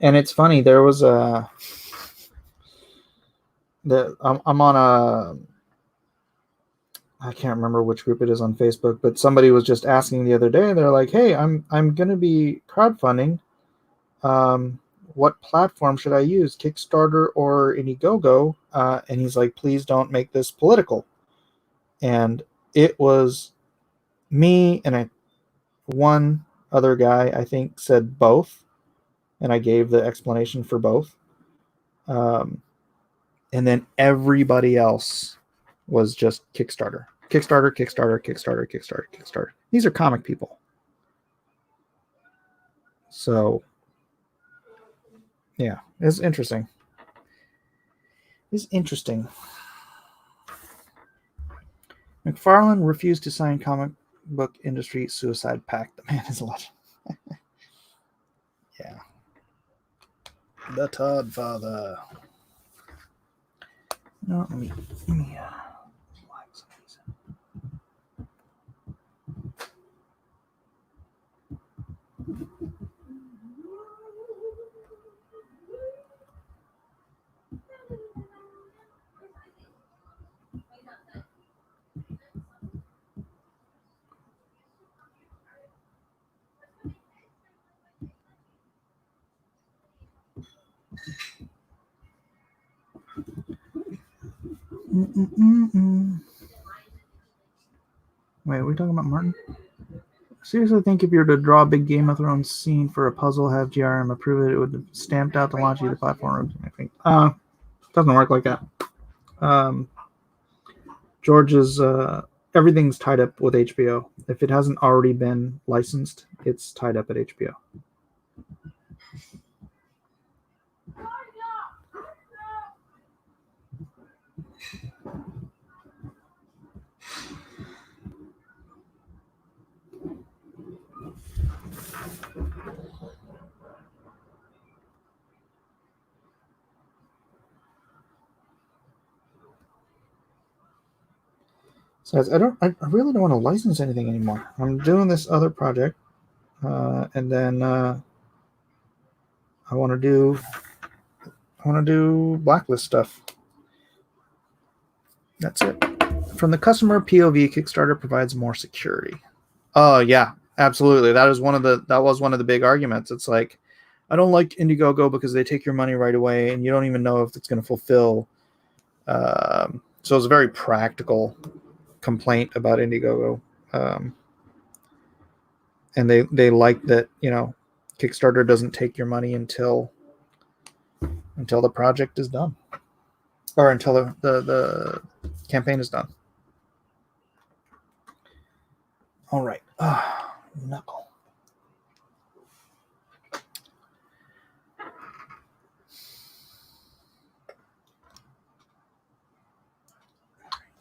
And it's funny, there was I'm on I can't remember which group it is on Facebook, but somebody was just asking the other day. They're like, "Hey, I'm going to be crowdfunding. What platform should I use, Kickstarter or Indiegogo?" And he's like, "Please don't make this political." And it was me and one other guy, I think, said both, and I gave the explanation for both. And then everybody else was just Kickstarter. Kickstarter, Kickstarter, Kickstarter, Kickstarter, Kickstarter. These are comic people. So yeah, it's interesting. It's interesting. McFarlane refused to sign comic book industry suicide pact. The man is a legend. Yeah. The Todd Father. No, let me flag some of these. Wait, are we talking about Martin? Seriously, think if you were to draw a big Game of Thrones scene for a puzzle, have GRM approve it, it would have stamped out the launch of the platform. I think doesn't work like that. George's everything's tied up with HBO. If it hasn't already been licensed, it's tied up at HBO. So I really don't want to license anything anymore. I'm doing this other project, and then I want to do Blacklist stuff. That's it. From the customer POV, Kickstarter provides more security. Oh yeah, absolutely. That was one of the big arguments. It's like I don't like Indiegogo because they take your money right away and you don't even know if it's going to fulfill. So it's a very practical complaint about Indiegogo. And they like that, Kickstarter doesn't take your money until the project is done, or until the campaign is done. All right. Knuckle.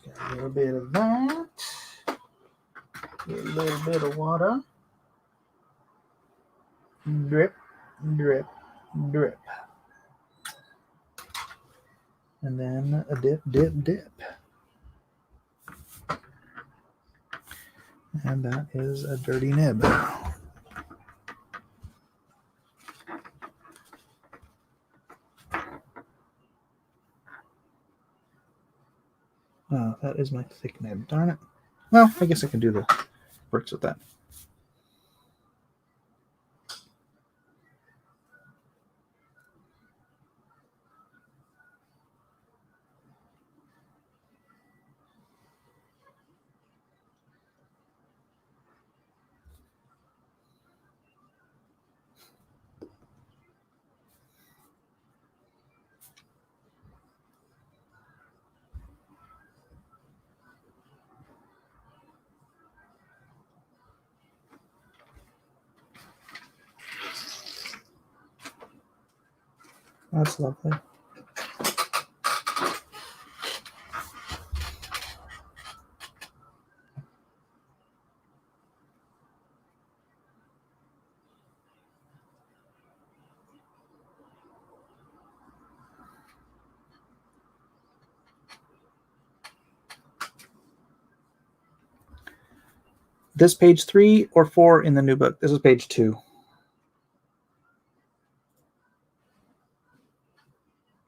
Got a little bit of that. Get a little bit of water. Drip, drip, drip. And then a dip, dip, dip. And that is a dirty nib. Oh, that is my thick nib. Darn it. Well, I guess I can do the bricks with that. That's lovely. This page 3 or 4 in the new book? This is page 2.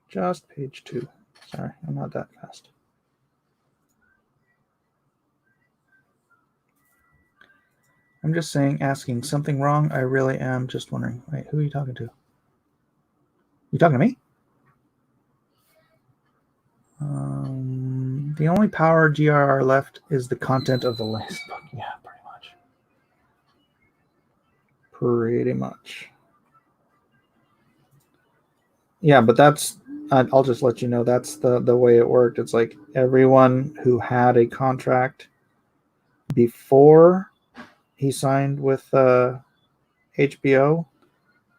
Just page 2. Sorry, I'm not that fast. I'm just saying, asking something wrong. I really am just wondering. Wait, who are you talking to? You talking to me? The only power GRR left is the content of the latest book. Yeah, pretty much. Pretty much. Yeah, but that's, I'll just let you know, that's the way it worked. It's like everyone who had a contract before he signed with HBO,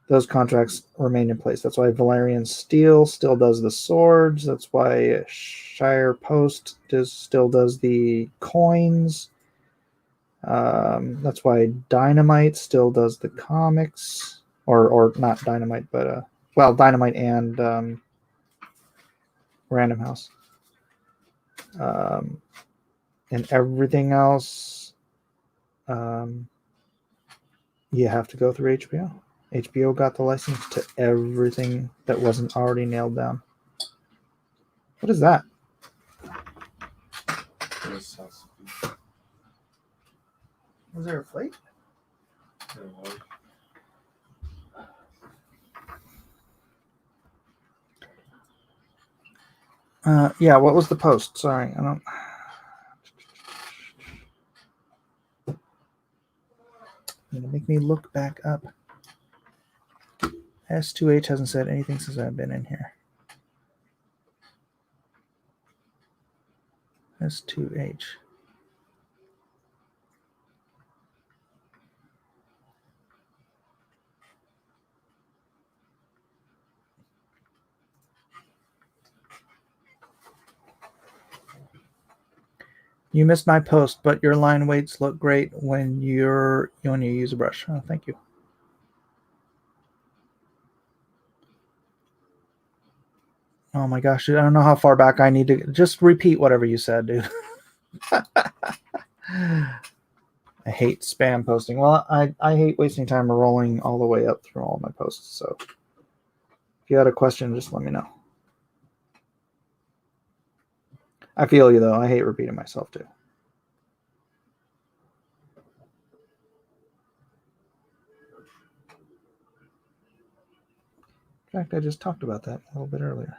those contracts remain in place. That's why Valerian Steel still does the swords. That's why Shire Post still does the coins. That's why Dynamite still does the comics, or not Dynamite, but Dynamite and Random House, and everything else. You have to go through HBO. HBO got the license to everything that wasn't already nailed down. What is that? This has to be. Was there a plate? Yeah, what was the post? Sorry, I don't. You're gonna make me look back up. S2H hasn't said anything since I've been in here. S2H. You missed my post, but your line weights look great when you use a brush. Oh, thank you. Oh my gosh, dude, I don't know how far back I need to just repeat whatever you said, dude. I hate spam posting. Well, I hate wasting time rolling all the way up through all my posts. So if you had a question, just let me know. I feel you, though. I hate repeating myself, too. In fact, I just talked about that a little bit earlier.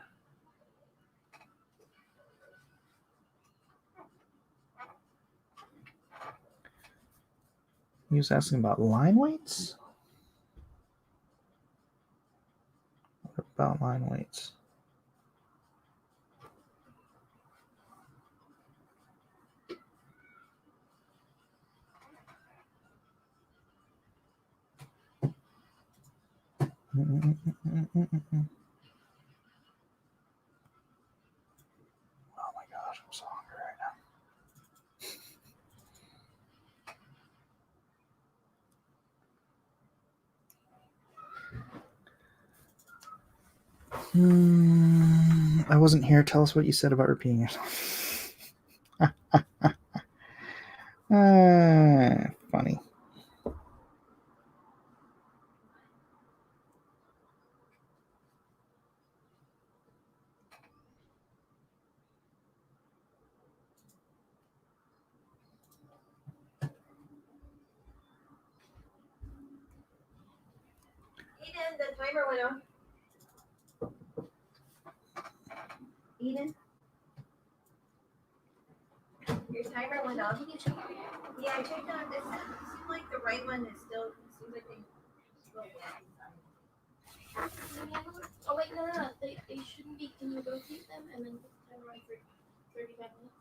He was asking about line weights? What about line weights? Oh my gosh, I'm so hungry right now. I wasn't here. Tell us what you said about repeating it. Funny. Eden, the timer went off. Eden? Your timer went off. Yeah, I checked on this. It seems like the right one is still, it seems like they still Oh wait, no. They shouldn't be. Can you rotate them and then put the timer on for 35 minutes?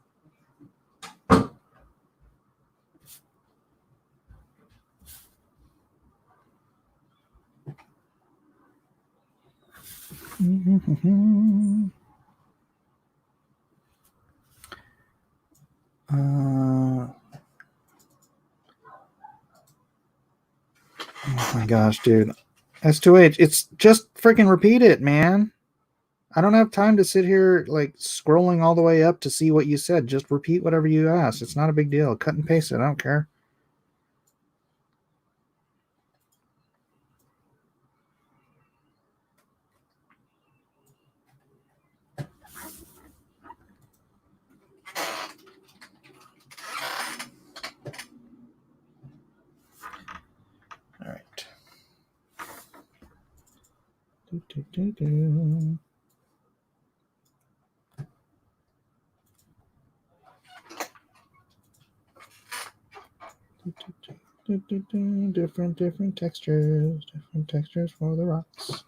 Oh my gosh, dude. S2H, it's just freaking repeat it, man. I don't have time to sit here like scrolling all the way up to see what you said. Just repeat whatever you asked. It's not a big deal. Cut and paste it. I don't care. All right. Do. Different textures for the rocks.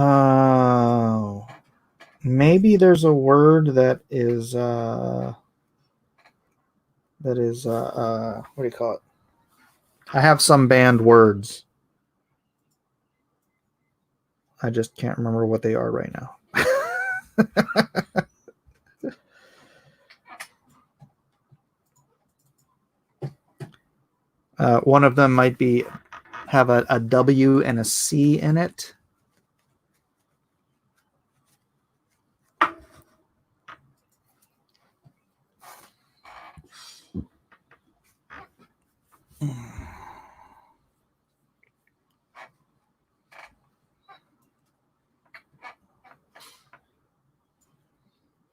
Oh, maybe there's a word that is what do you call it? I have some banned words. I just can't remember what they are right now. One of them might be have a W and a C in it.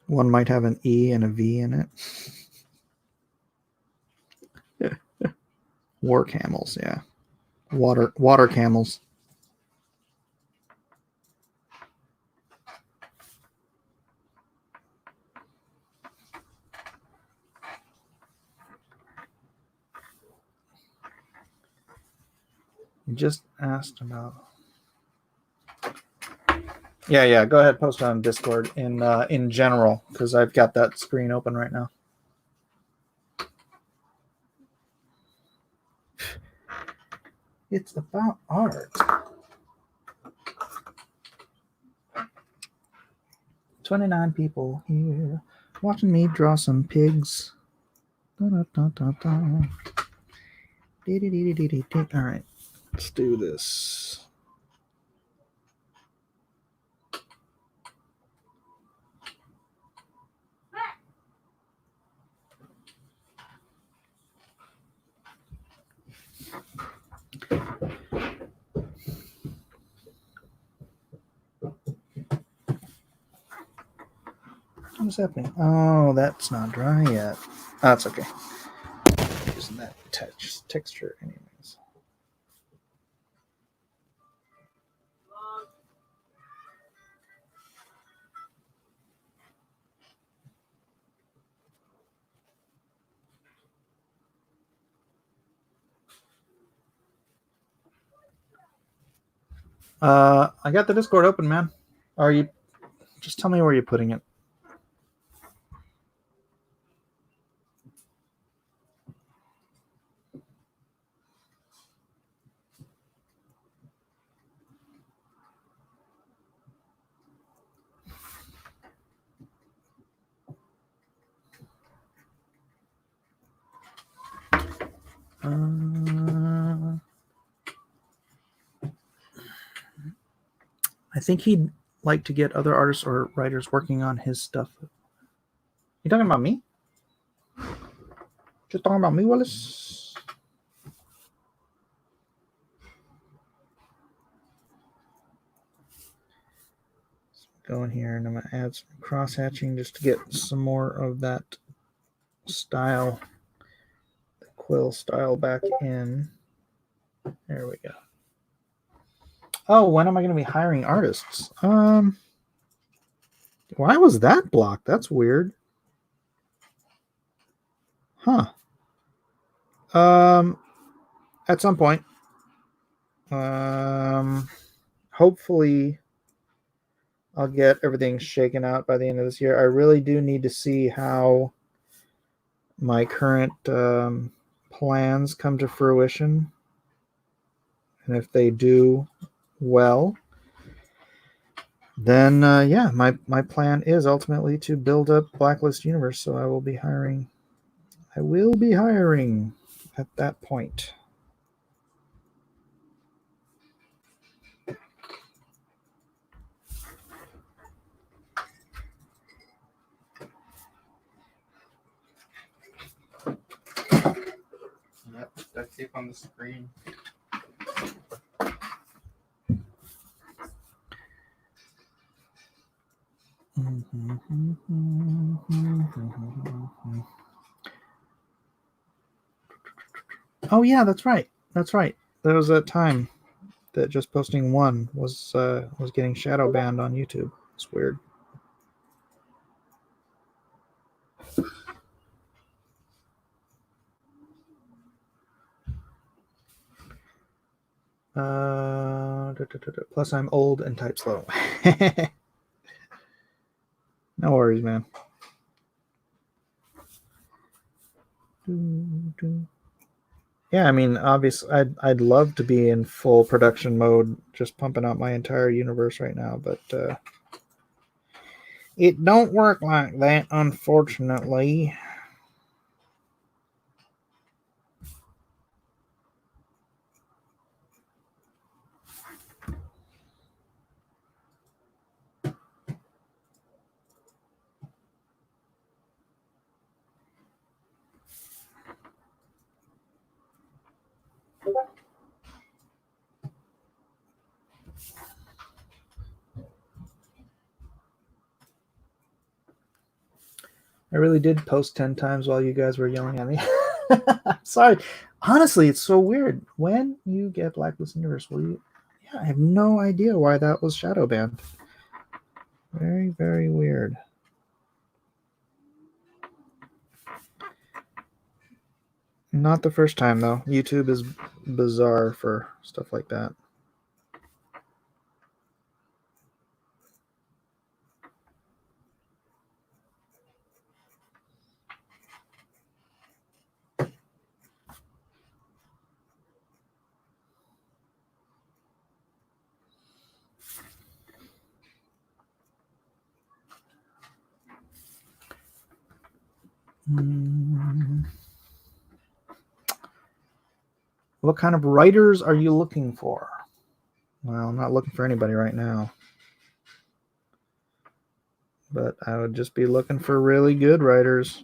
One might have an E and a V in it. War camels, yeah. Water camels. You just asked about. Yeah. Go ahead, post it on Discord in general, because I've got that screen open right now. It's about art. 29 people here watching me draw some pigs. Da-da-da-da-da. Dee-dee-dee-dee-dee-dee. All right, let's do this. What is happening? Oh, that's not dry yet. Oh, that's okay. Using that texture anyways. I got the Discord open, man. Are you? Just tell me where you're putting it. I think he'd like to get other artists or writers working on his stuff. You talking about me? Just talking about me, Willis? Go in here and I'm going to add some cross hatching just to get some more of that style, the quill style back in. There we go. Oh, when am I going to be hiring artists? Why was that blocked? That's weird. Huh. At some point. Hopefully I'll get everything shaken out by the end of this year. I really do need to see how my current plans come to fruition. And if they do well, then yeah, my plan is ultimately to build up Blacklist Universe. So I will be hiring at that point. Yep, duct tape on the screen. Oh yeah, that's right. That's right. There was that time that just posting one was getting shadow banned on YouTube. It's weird. Plus, I'm old and type slow. No worries, man. Yeah, I mean, obviously, I'd love to be in full production mode, just pumping out my entire universe right now, but it don't work like that, unfortunately. I really did post 10 times while you guys were yelling at me. Sorry. Honestly, it's so weird. When you get Blacklist Universe, will you? Yeah, I have no idea why that was shadow banned. Very, very weird. Not the first time, though. YouTube is bizarre for stuff like that. What kind of writers are you looking for? Well, I'm not looking for anybody right now. But I would just be looking for really good writers.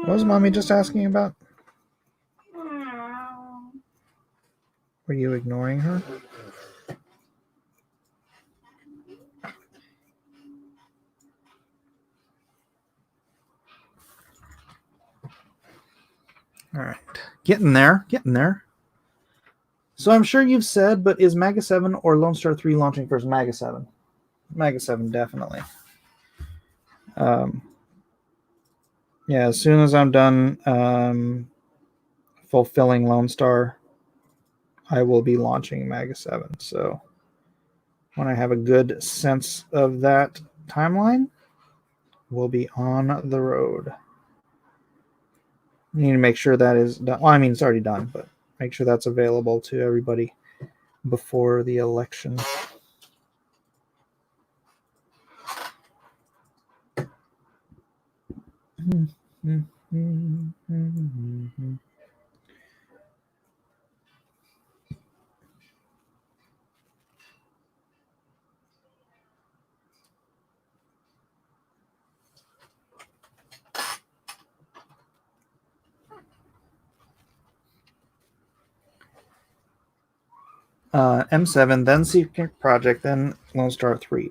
What was mommy just asking about? Were you ignoring her? All right, getting there, getting there. So I'm sure you've said, but is Maga 7 or Lone Star 3 launching first? Maga 7. Maga 7, definitely. Yeah, as soon as I'm done fulfilling Lone Star, I will be launching Maga 7. So when I have a good sense of that timeline, we'll be on the road. You need to make sure that is done. Well, I mean, it's already done, but make sure that's available to everybody before the election. M7, then Secret Project, then Lone Star 3.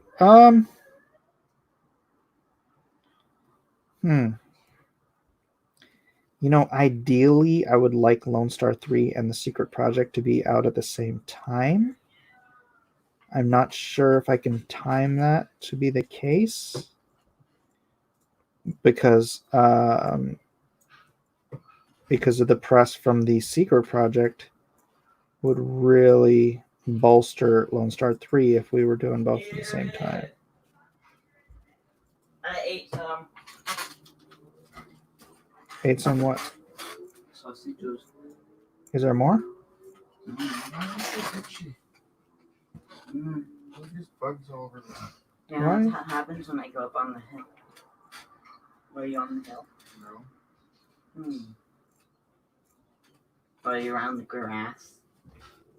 You know, ideally, I would like Lone Star 3 and the Secret Project to be out at the same time. I'm not sure if I can time that to be the case because of the press from the Secret Project would really bolster Lone Star 3 if we were doing both at the same time. I ate some Ate some what? sausages. Is there more? Mm. There's bugs all over the Yeah, Why? that's what happens when I go up on the hill. Were you on the hill? no. Are you around the grass?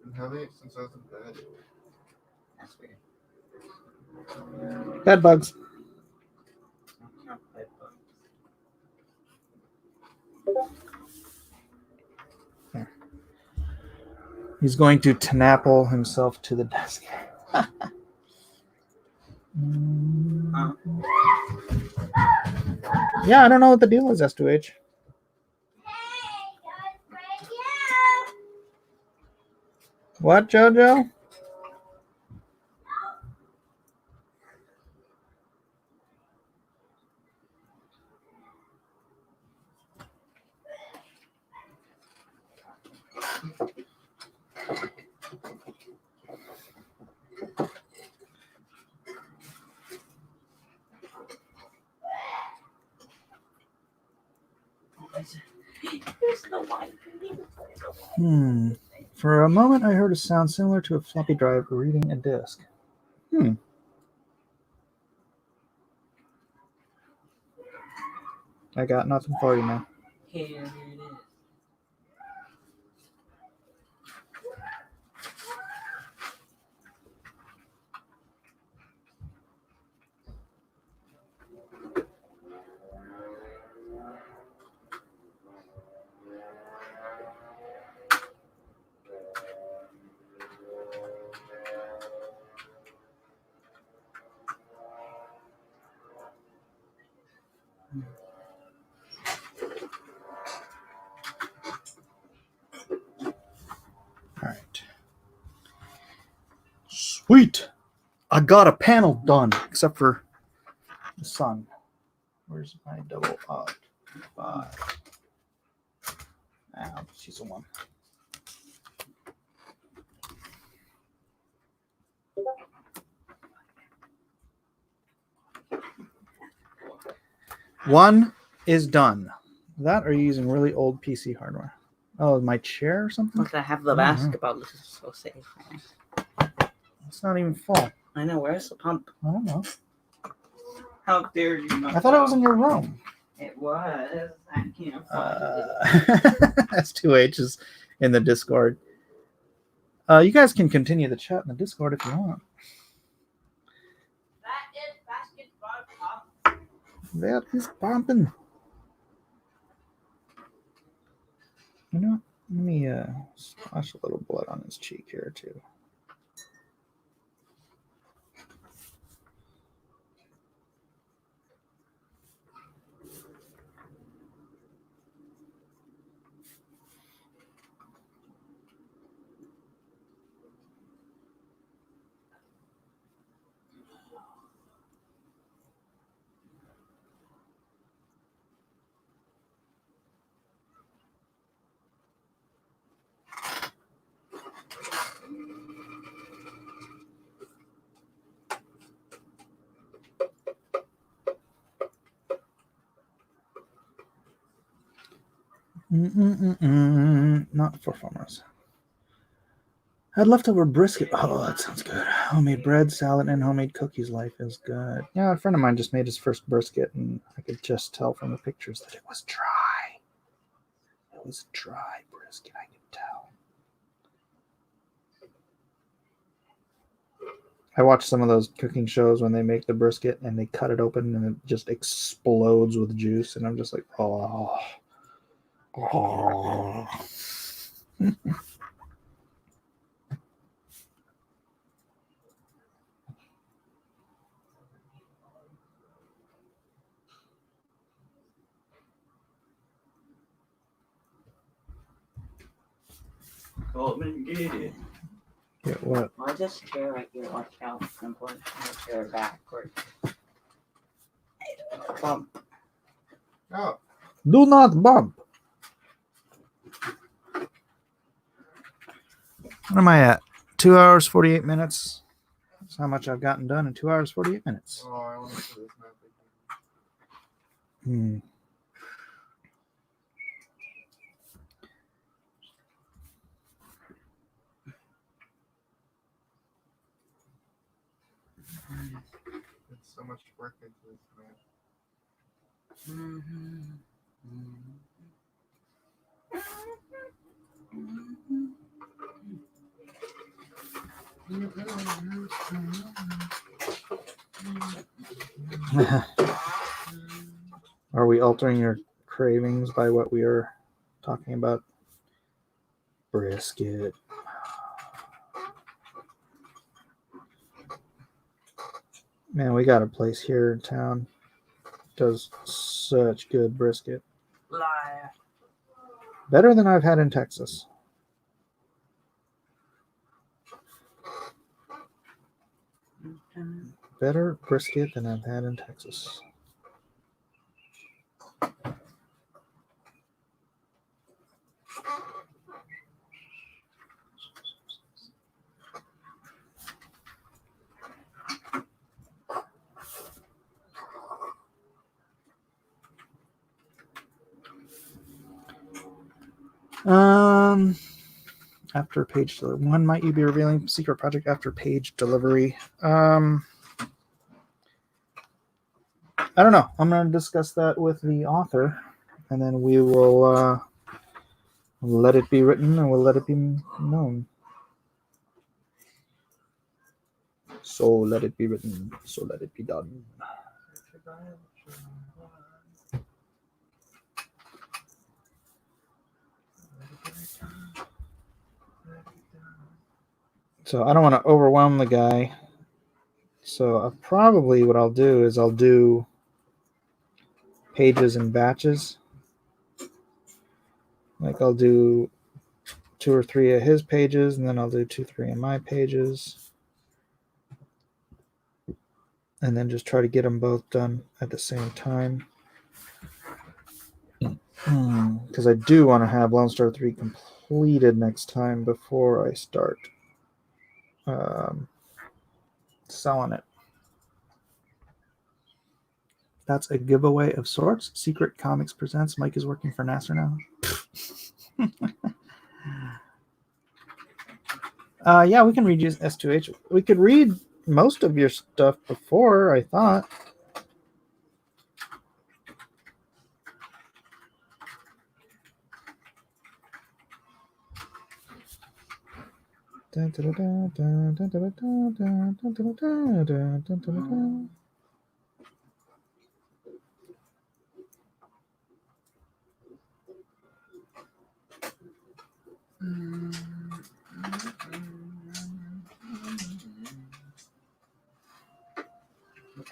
And how they since I was in bed. That's weird. Bed bugs. Not quite bugs. He's going to Tanapple himself to the desk. Yeah, I don't know what the deal is, S2H. What, JoJo? There's no light. For a moment, I heard a sound similar to a floppy drive reading a disk. I got nothing for you, man. Here it is. All right. Sweet. I got a panel done, except for the sun. Where's my double odd 5? I'll just use a 1. One is done. That or are you using really old PC hardware? Oh, my chair or something? Once I have the I don't know. basketball, this is so safe. It's not even full. I know, where's the pump? I don't know. How dare you not I thought it was know? in your room. It was. I can't find it. That's two H's in the Discord. You guys can continue the chat in the Discord if you want. That is basketball. That is pumping. You know, let me splash a little blood on his cheek here too. Not for farmers. Had leftover brisket. Oh, that sounds good. Homemade bread, salad, and homemade cookies. Life is good. Yeah, a friend of mine just made his first brisket, and I could just tell from the pictures that it was dry. It was dry brisket, I could tell. I watch some of those cooking shows when they make the brisket and they cut it open and it just explodes with juice, and I'm just like, oh. Oh. Come and get it. Yeah, what? Why just stare at your watch out and point your backward? Bump. Oh, Do not bump. What am I at? 2 hours, 48 minutes. That's how much I've gotten done in 2 hours, 48 minutes. oh, I want to see this map again. Hmm. It's so much work into this map. Are we altering your cravings by what we are talking about? Brisket. Man, we got a place here in town. Does such good brisket. Liar. Better than I've had in Texas. Better brisket than I've had in Texas. After page delivery. When might you be revealing secret project after page delivery? I don't know. I'm going to discuss that with the author, and then we will let it be written and we'll let it be known. So let it be written. So let it be done. So I don't want to overwhelm the guy. So probably what I'll do is I'll do pages in batches. Like I'll do 2 or 3 of his pages, and then I'll do 2, 3 of my pages. And then just try to get them both done at the same time. Because I do want to have Lone Star 3 completed next time before I start selling it. That's a giveaway of sorts. Secret Comics presents. Mike is working for NASA now. Yeah, we can read you S2H. We could read most of your stuff before, I thought. I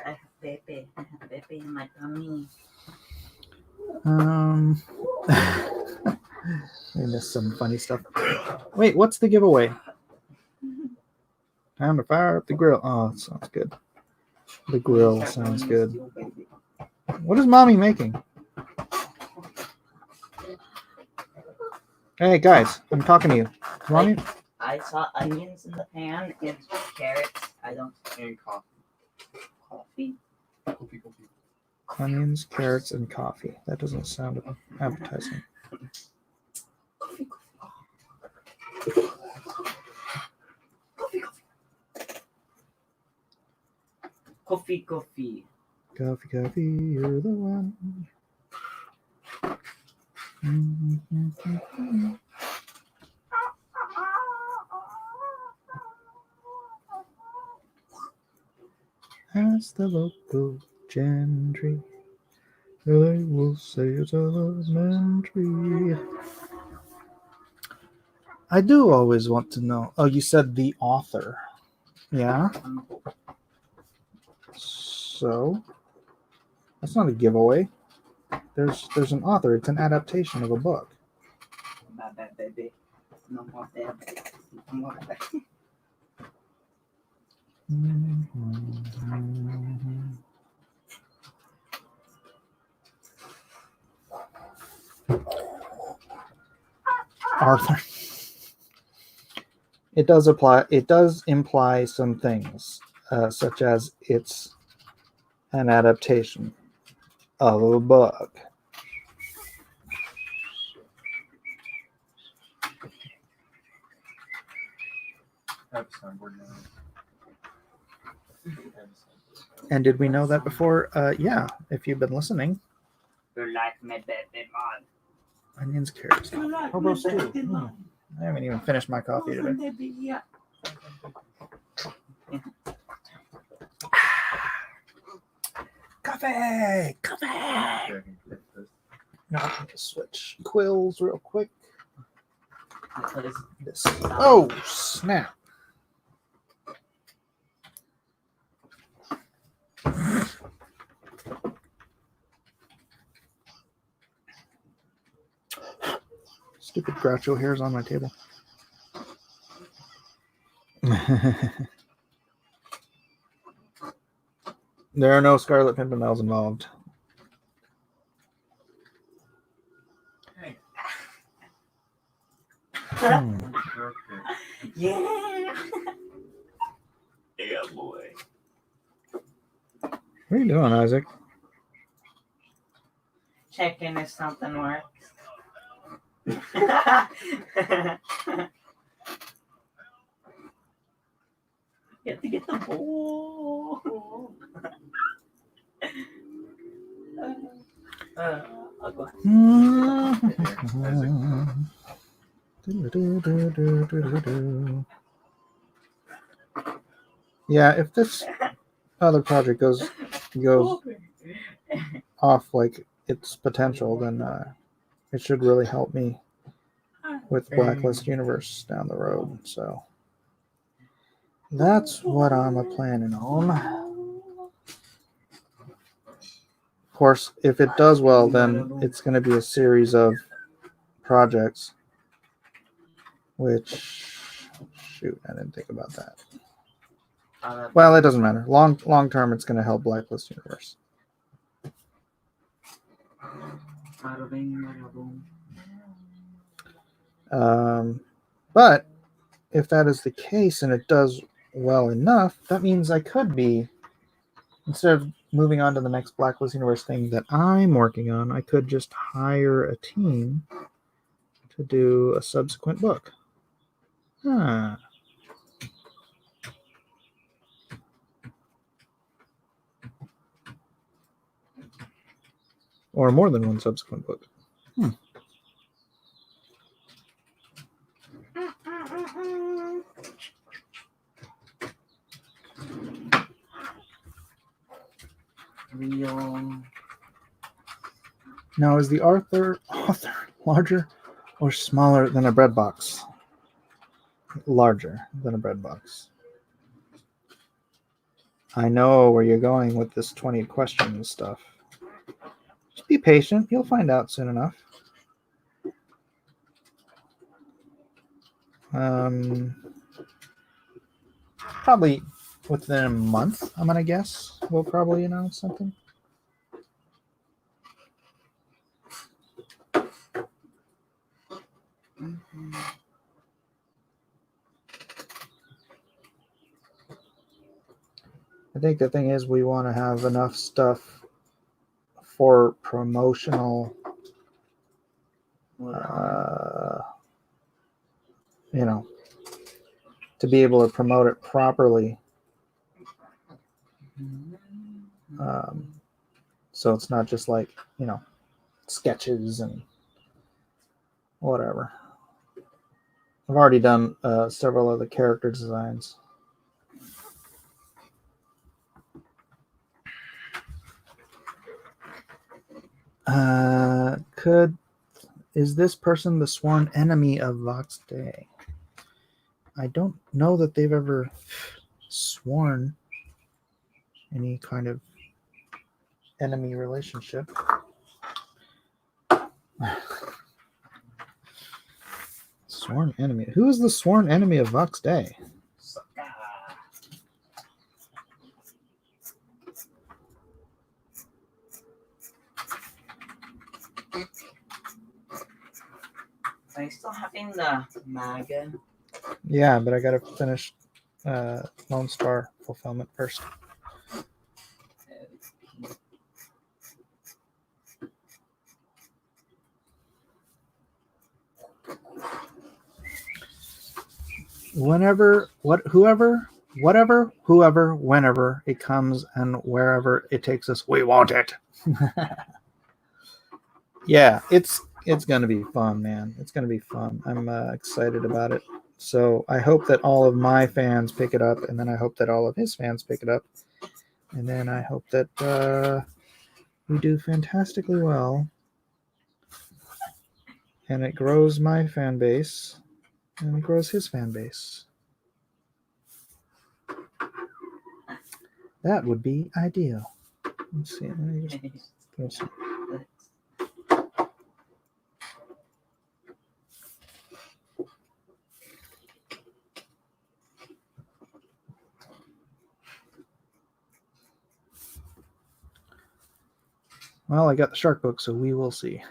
have Pepe. I have Pepe in my tummy. I missed some funny stuff. Wait, what's the giveaway? Time to fire up the grill. Oh, it sounds good. The grill sounds good. What is mommy making? Hey guys, I'm talking to you. Mommy, I saw onions in the pan and carrots. I don't. And coffee. Coffee? Coffee. onions, carrots, and coffee. That doesn't sound appetizing. Coffee. Coffee, coffee, you're the one. Ask the local gentry. They will say it's elementary. I do always want to know. Oh, you said the author. Yeah. So that's not a giveaway. There's an author. It's an adaptation of a book. Bye, baby. No more that. No more that. Arthur. It does apply. It does imply some things, such as it's an adaptation of a book. Have a soundboard now. And did we know that before? Yeah. If you've been listening, You like me, baby, man. onions, carrots. You like Hobo me, stew. baby, man. I haven't even finished my coffee today. Baby, yeah. Coffee. Now I can just switch quills real quick. Because This. Oh snap! Stupid Groucho hairs on my table. There are no Scarlet Pimpernels involved. Hey. Hmm. Okay. yeah. Yeah, boy. What are you doing, Isaac? Checking if something works. You have to get the ball. I'll go. Yeah, if this other project goes off like its potential, then it should really help me with Blacklist Universe down the road. So that's what I'm planning on. Of course, if it does well, then it's going to be a series of projects. Which, shoot, I didn't think about that. Well, it doesn't matter. Long term, it's going to help Blacklist Universe. But if that is the case and it does well enough, that means I could be, instead of moving on to the next Blacklist Universe thing that I'm working on, I could just hire a team to do a subsequent book. Huh. Or more than one subsequent book. Real. Now, is the author larger or smaller than a bread box? Larger than a bread box. I know where you're going with this 20 questions stuff. Just be patient. You'll find out soon enough. Probably within a month, I'm going to guess. We'll probably announce something. Mhm. I think the thing is we want to have enough stuff for promotional, to be able to promote it properly. So it's not just like, sketches and whatever. I've already done several of the character designs. Is this person the sworn enemy of Vox Day? I don't know that they've ever sworn any kind of enemy relationship. Sworn enemy. Who is the sworn enemy of Vox Day? Are you still having the MAGA? Yeah, but I gotta finish Lone Star Fulfillment first. Whenever whenever it comes and wherever it takes us, we want it. Yeah, it's gonna be fun, man. It's gonna be fun. I'm excited about it. So I hope that all of my fans pick it up, and then I hope that all of his fans pick it up, and then I hope that we do fantastically well, and it grows my fan base, and it grows his fan base. That would be ideal. Let's see. Let me just throw some. Well, I got the shark book, so we will see.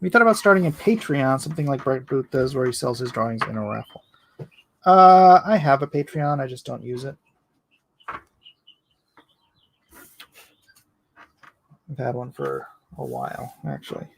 We thought about starting a Patreon, something like Bright Boot does, where he sells his drawings in a raffle. I have a Patreon, I just don't use it. I've had one for a while, actually.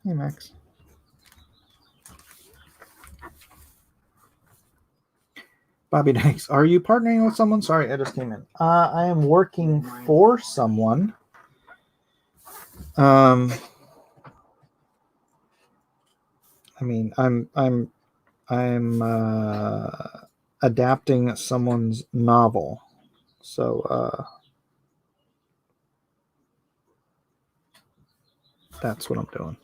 Hey, Max. Bobby Danks, are you partnering with someone? Sorry, I just came in. I am working for someone. I mean, I'm adapting someone's novel, so that's what I'm doing.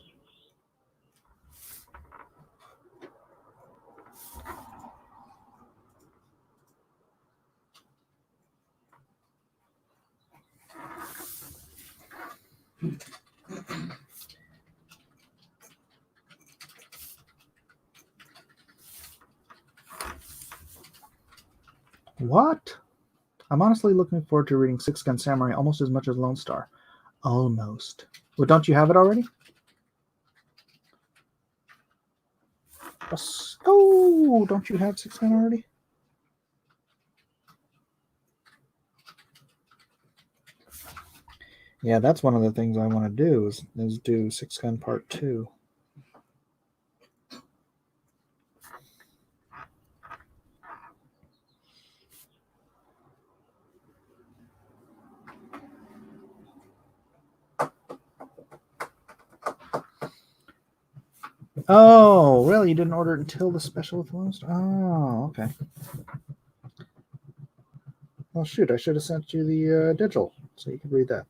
What? I'm honestly looking forward to reading Six Gun Samurai almost as much as Lone Star. Almost. Well, don't you have it already? Oh, don't you have Six Gun already? Yeah, that's one of the things I want to do is do Six Gun Part 2. Oh, really? You didn't order it until the special with Lone Star? Oh, okay. Well, shoot, I should have sent you the digital so you could read that.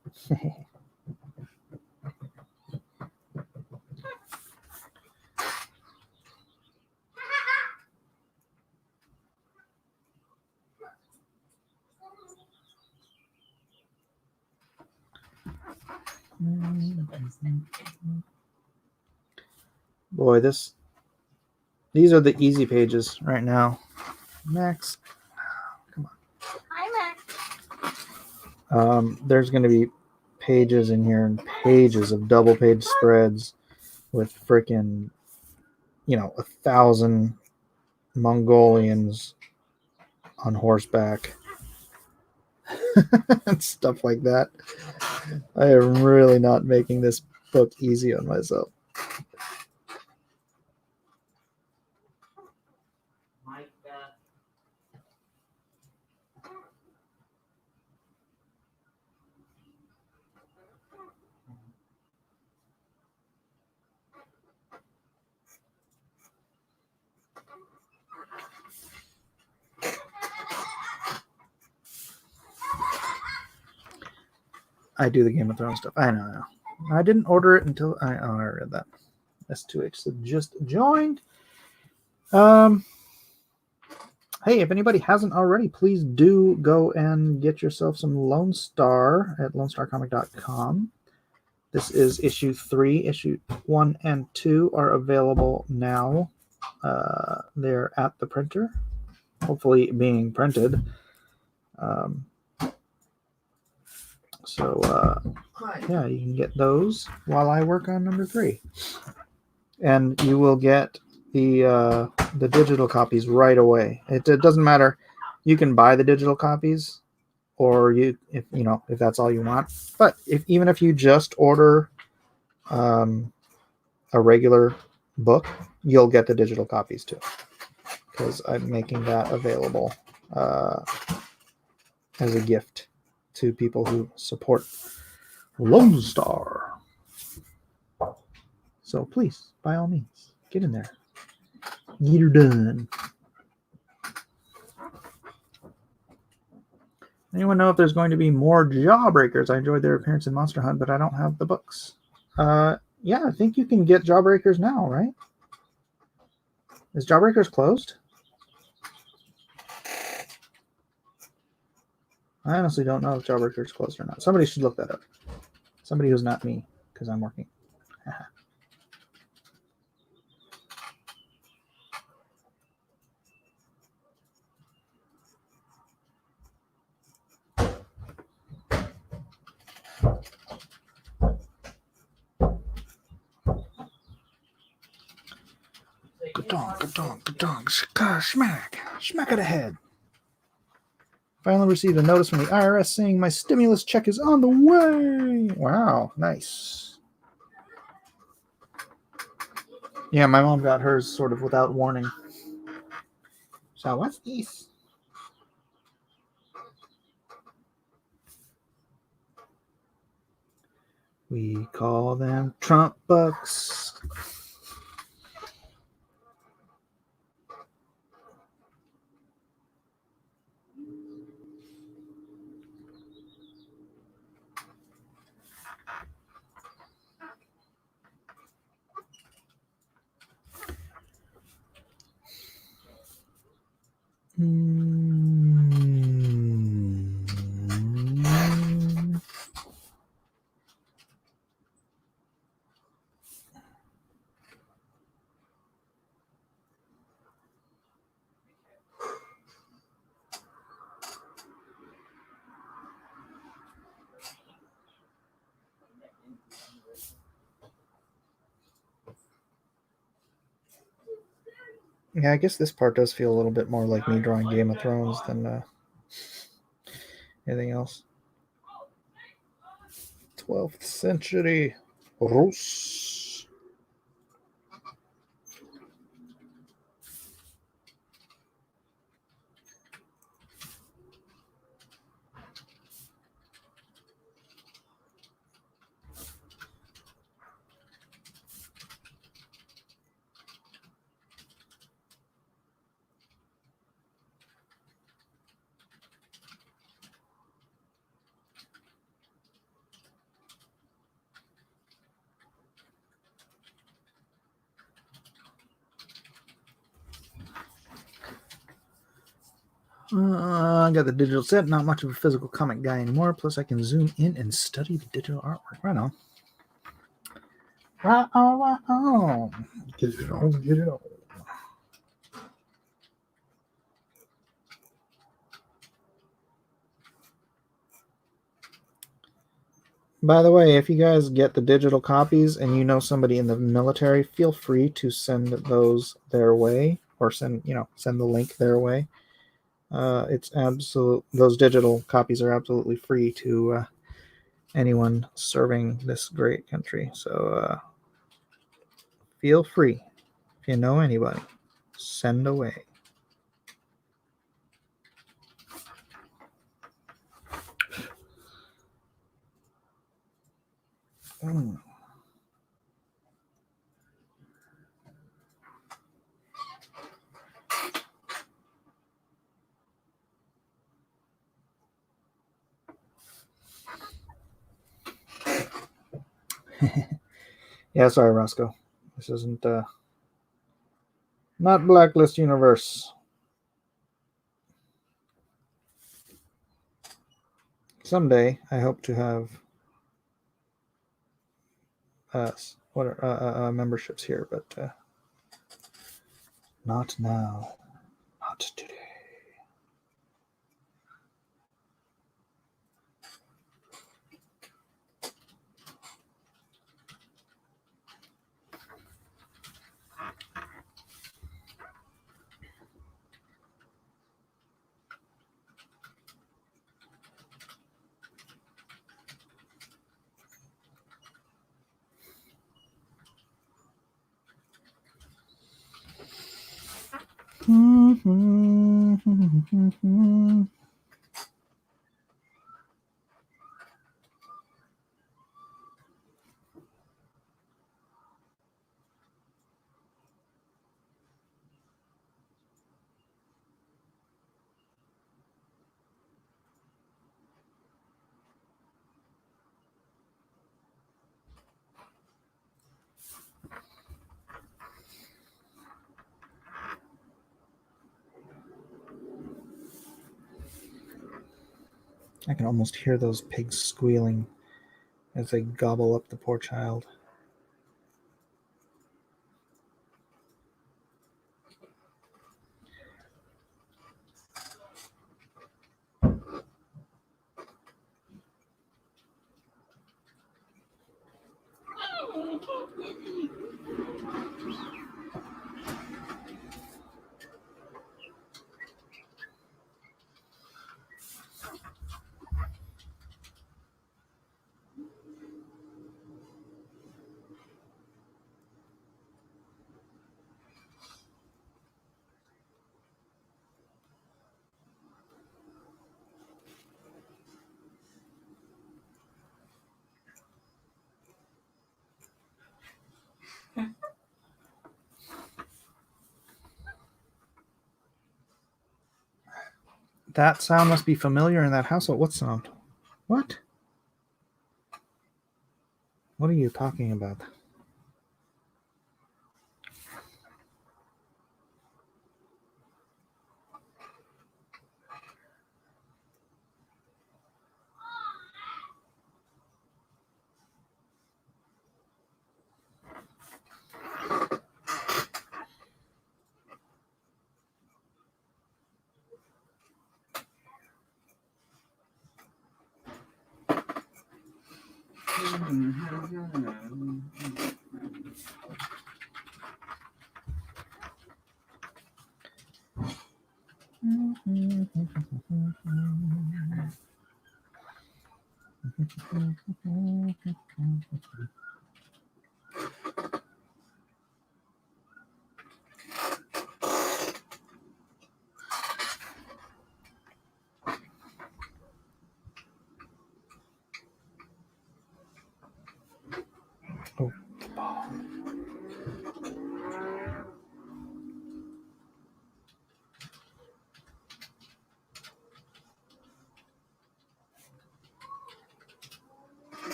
Boy, these are the easy pages right now. Max, come Hi, Max. on. There's going to be pages in here and pages of double page spreads with freaking, 1,000 Mongolians on horseback and stuff like that. I am really not making this book easy on myself. Mike, I do the Game of Thrones stuff. I know. I didn't order it until I read that. S2H so just joined. Hey, if anybody hasn't already, please do go and get yourself some Lone Star at lonestarcomic.com. This is issue 3. Issue 1 and 2 are available now. They're at the printer, hopefully being printed. Yeah, you can get those while I work on number 3. And you will get the digital copies right away. It doesn't matter. You can buy the digital copies, or if that's all you want. But even if you just order a regular book, you'll get the digital copies too, because I'm making that available as a gift to people who support Lone Star. So please, by all means, get in there. Get her done. Anyone know if there's going to be more Jawbreakers? I enjoyed their appearance in Monster Hunt, but I don't have the books. Yeah, I think you can get Jawbreakers now, right? Is Jawbreakers closed? I honestly don't know if Jawbreakers closed or not. Somebody should look that up. Somebody who's not me, because I'm working. Ka-dong, smack at the head. Finally received a notice from the IRS saying my stimulus check is on the way. Wow, nice. Yeah, my mom got hers sort of without warning. So what's this? We call them Trump bucks. Yeah, I guess this part does feel a little bit more like me drawing Game of Thrones than anything else. 12th century Rus. I got the digital set, not much of a physical comic guy anymore. Plus, I can zoom in and study the digital artwork. Right on. Right on, right on. Get it on, get it on. By the way, if you guys get the digital copies and you know somebody in the military, feel free to send those their way, or send the link their way. It's absolute. Those digital copies are absolutely free to anyone serving this great country. So feel free. If you know anybody, send away. Mm. Yeah, sorry, Roscoe. This isn't not Blacklist Universe. Someday, I hope to have memberships here, but not now, not today. I can almost hear those pigs squealing as they gobble up the poor child. That sound must be familiar in that household. What sound? What? What are you talking about? Oh.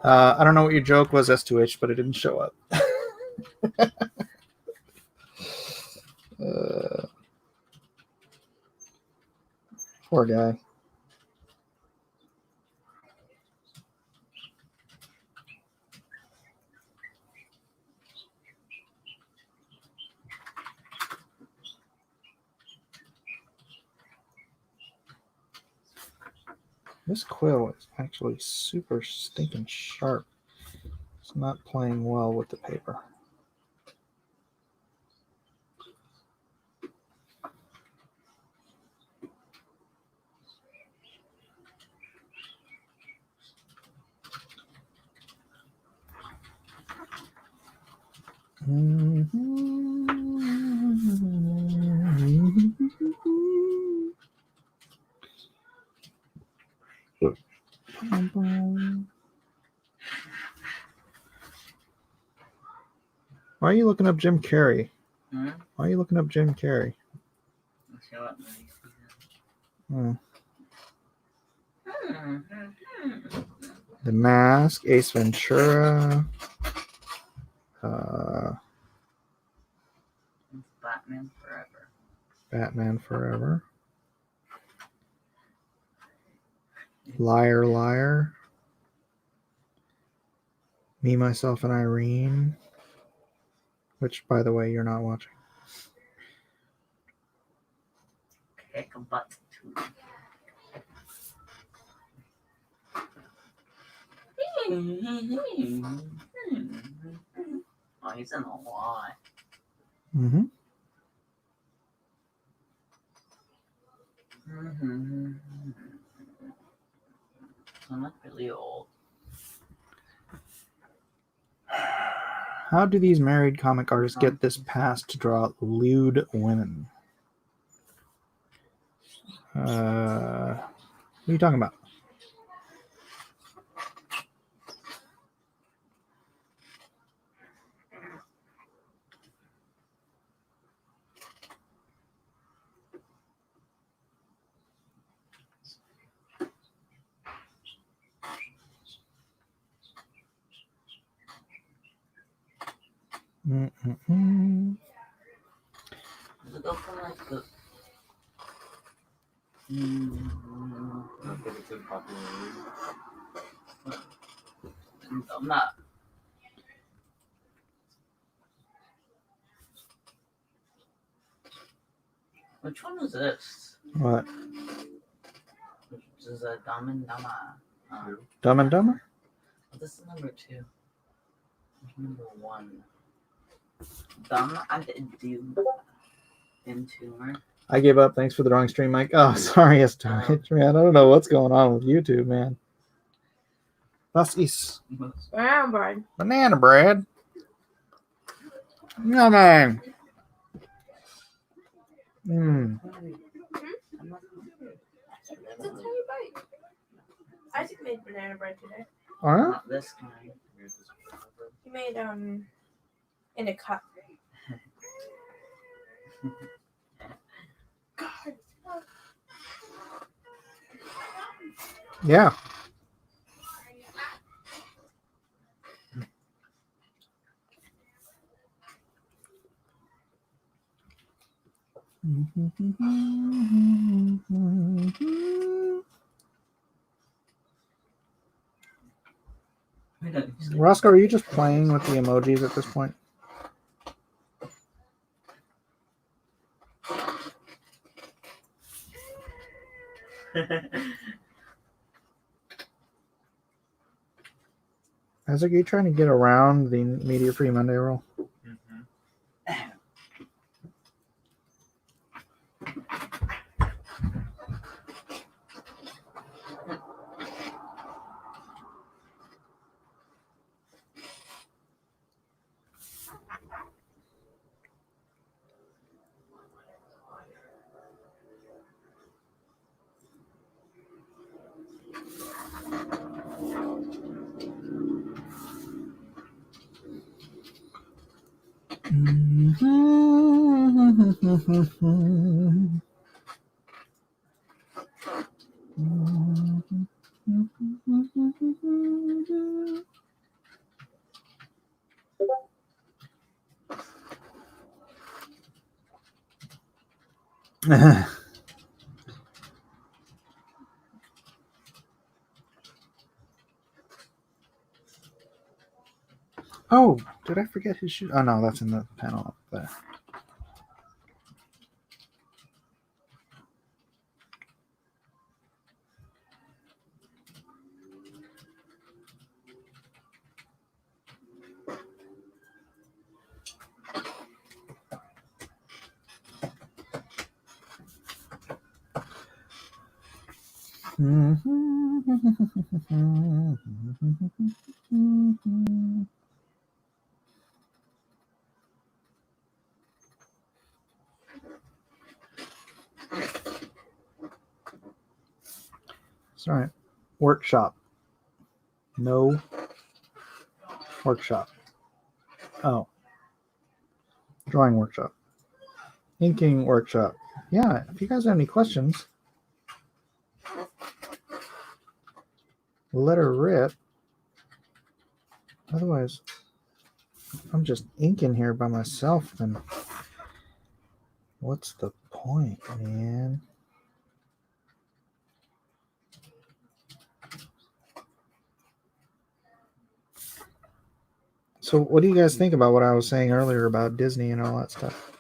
I don't know what your joke was, S2H, but it didn't show up. Poor guy. This quill is actually super stinking sharp. It's not playing well with the paper. Why are you looking up Jim Carrey? Hmm? Why are you looking up Jim Carrey? Let's see what movie Oh. season. The Mask, Ace Ventura. It's Batman Forever. Batman Forever. Liar, Liar. Me, Myself, and Irene. Which, by the way, you're not watching. Kick a butt too. Oh, he's in a lot. Mm-hmm. I'm not really old. How do these married comic artists get this pass to draw lewd women? What are you talking about? Mm-mm-mm. Does it go from like the... I think it's in popularity. I'm not... Which one is this? What? Which is a Dumb and Dumber. Dumb and Dumber? This is number 2. Number 1. Dumb and Tumor. I gave up. Thanks for the wrong stream, Mike. Oh, sorry, S2H, man. I don't know what's going on with YouTube, man. Das ist Brown. banana bread. No, man. Mm. It's a tiny bite. Isaac made banana bread today. All right. Not this kind. He made in a cup. God. Yeah. Roscoe, are you just playing with the emojis at this point? Isaac, are you trying to get around the Media Free Monday rule? Oh, did I forget his shoe? Oh no, that's in the panel up there. Sorry. Workshop. No workshop. Oh. Drawing workshop. Inking workshop. Yeah, if you guys have any questions, let her rip. Otherwise, if I'm just inking here by myself, then what's the point, man? So what do you guys think about what I was saying earlier about Disney and all that stuff?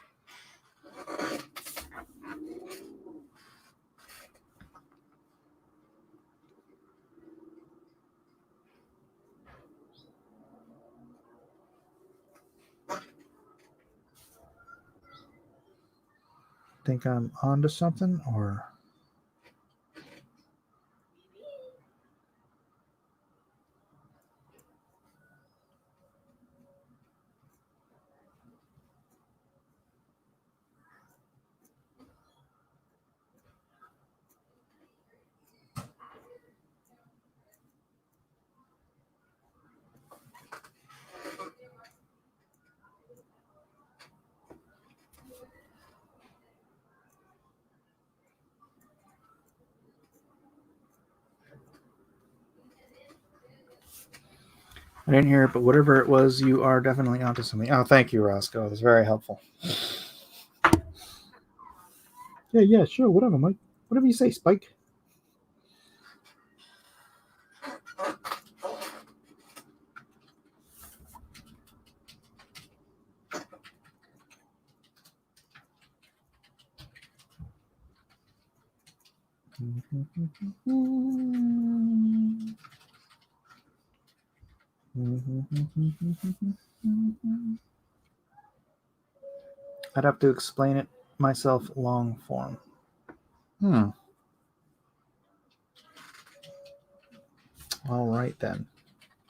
Think I'm onto something, or I didn't hear it, but whatever it was, you are definitely onto something. Oh, thank you, Roscoe. That's very helpful. Yeah, sure. Whatever, Mike. Whatever you say, Spike. I'd have to explain it myself long form. All right then.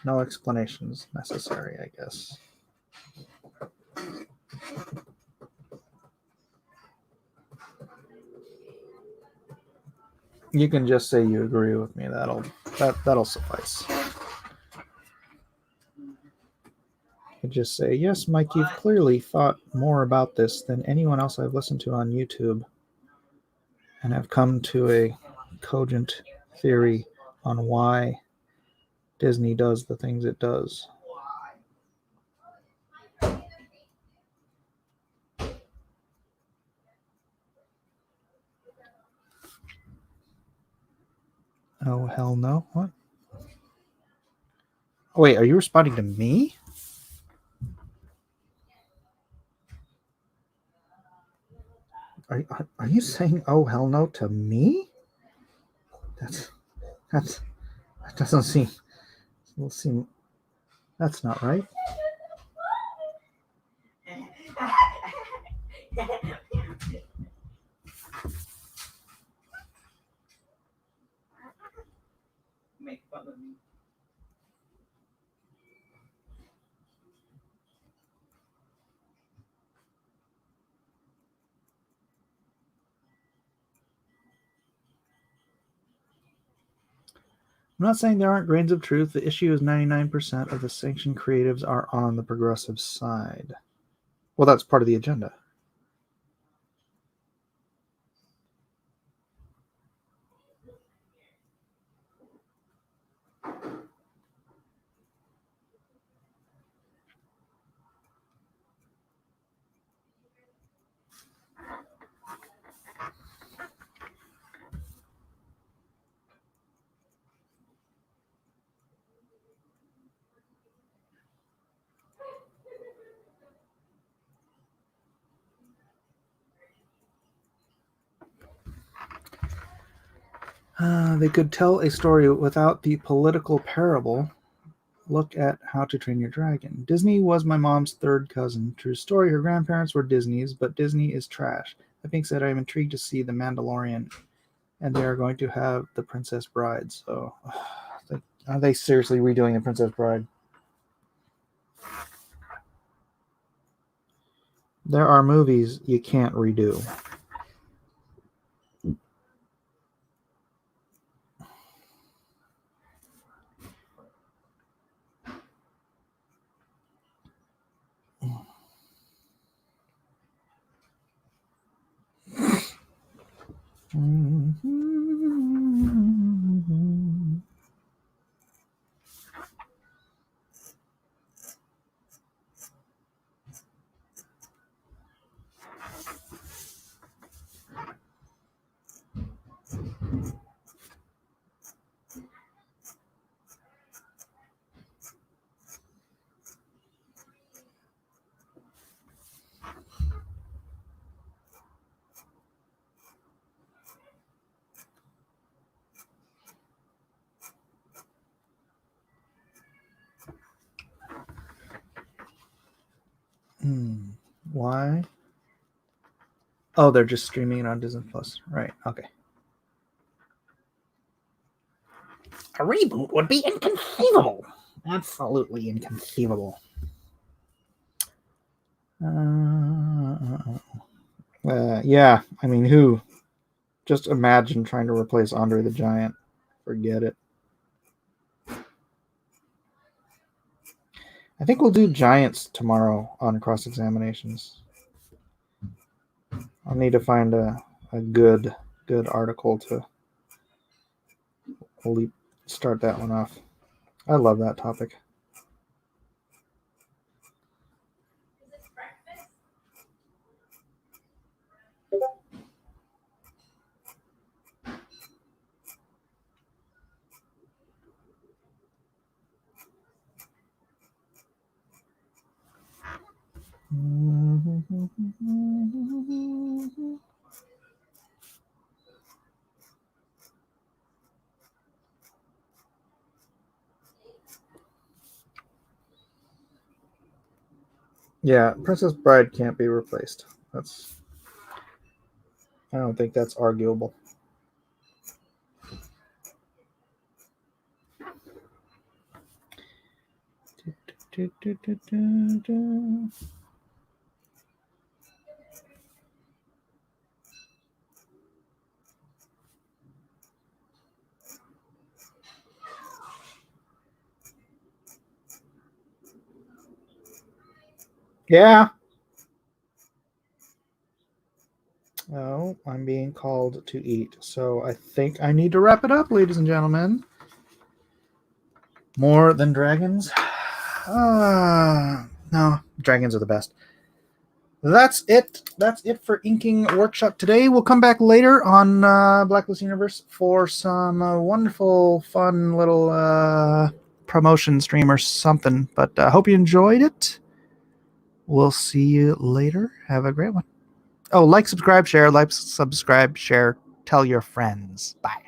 No explanations necessary, I guess. You can just say you agree with me. That'll suffice. You can just say, yes, Mike, you've clearly thought more about this than anyone else I've listened to on YouTube, and have come to a cogent theory on why Disney does the things it does. Oh, hell no. What? Oh, wait, are you responding to me? Are you saying oh hell no to me? That doesn't seem that's not right. Make fun of me. I'm not saying there aren't grains of truth. The issue is 99% of the sanctioned creatives are on the progressive side. Well, that's part of the agenda. They could tell a story without the political parable. Look at How to Train Your Dragon. Disney was my mom's third cousin. True story, her grandparents were Disney's, but Disney is trash. That being said, I am intrigued to see The Mandalorian, and they are going to have The Princess Bride. So, are they seriously redoing The Princess Bride? There are movies you can't redo. Why? Oh, they're just streaming it on Disney Plus. Right. Okay. A reboot would be inconceivable. Absolutely inconceivable. Yeah, I mean, who? Just imagine trying to replace Andre the Giant. Forget it. I think we'll do Giants tomorrow on Cross Examinations. I'll need to find a good article to start that one off. I love that topic. Yeah, Princess Bride can't be replaced. I don't think that's arguable. Yeah. Oh, I'm being called to eat. So I think I need to wrap it up, ladies and gentlemen. More than dragons? No, dragons are the best. That's it. That's it for inking workshop today. We'll come back later on Blacklist Universe for some wonderful, fun little promotion stream or something. But I hope you enjoyed it. We'll see you later. Have a great one. Oh, like, subscribe, share, tell your friends. Bye.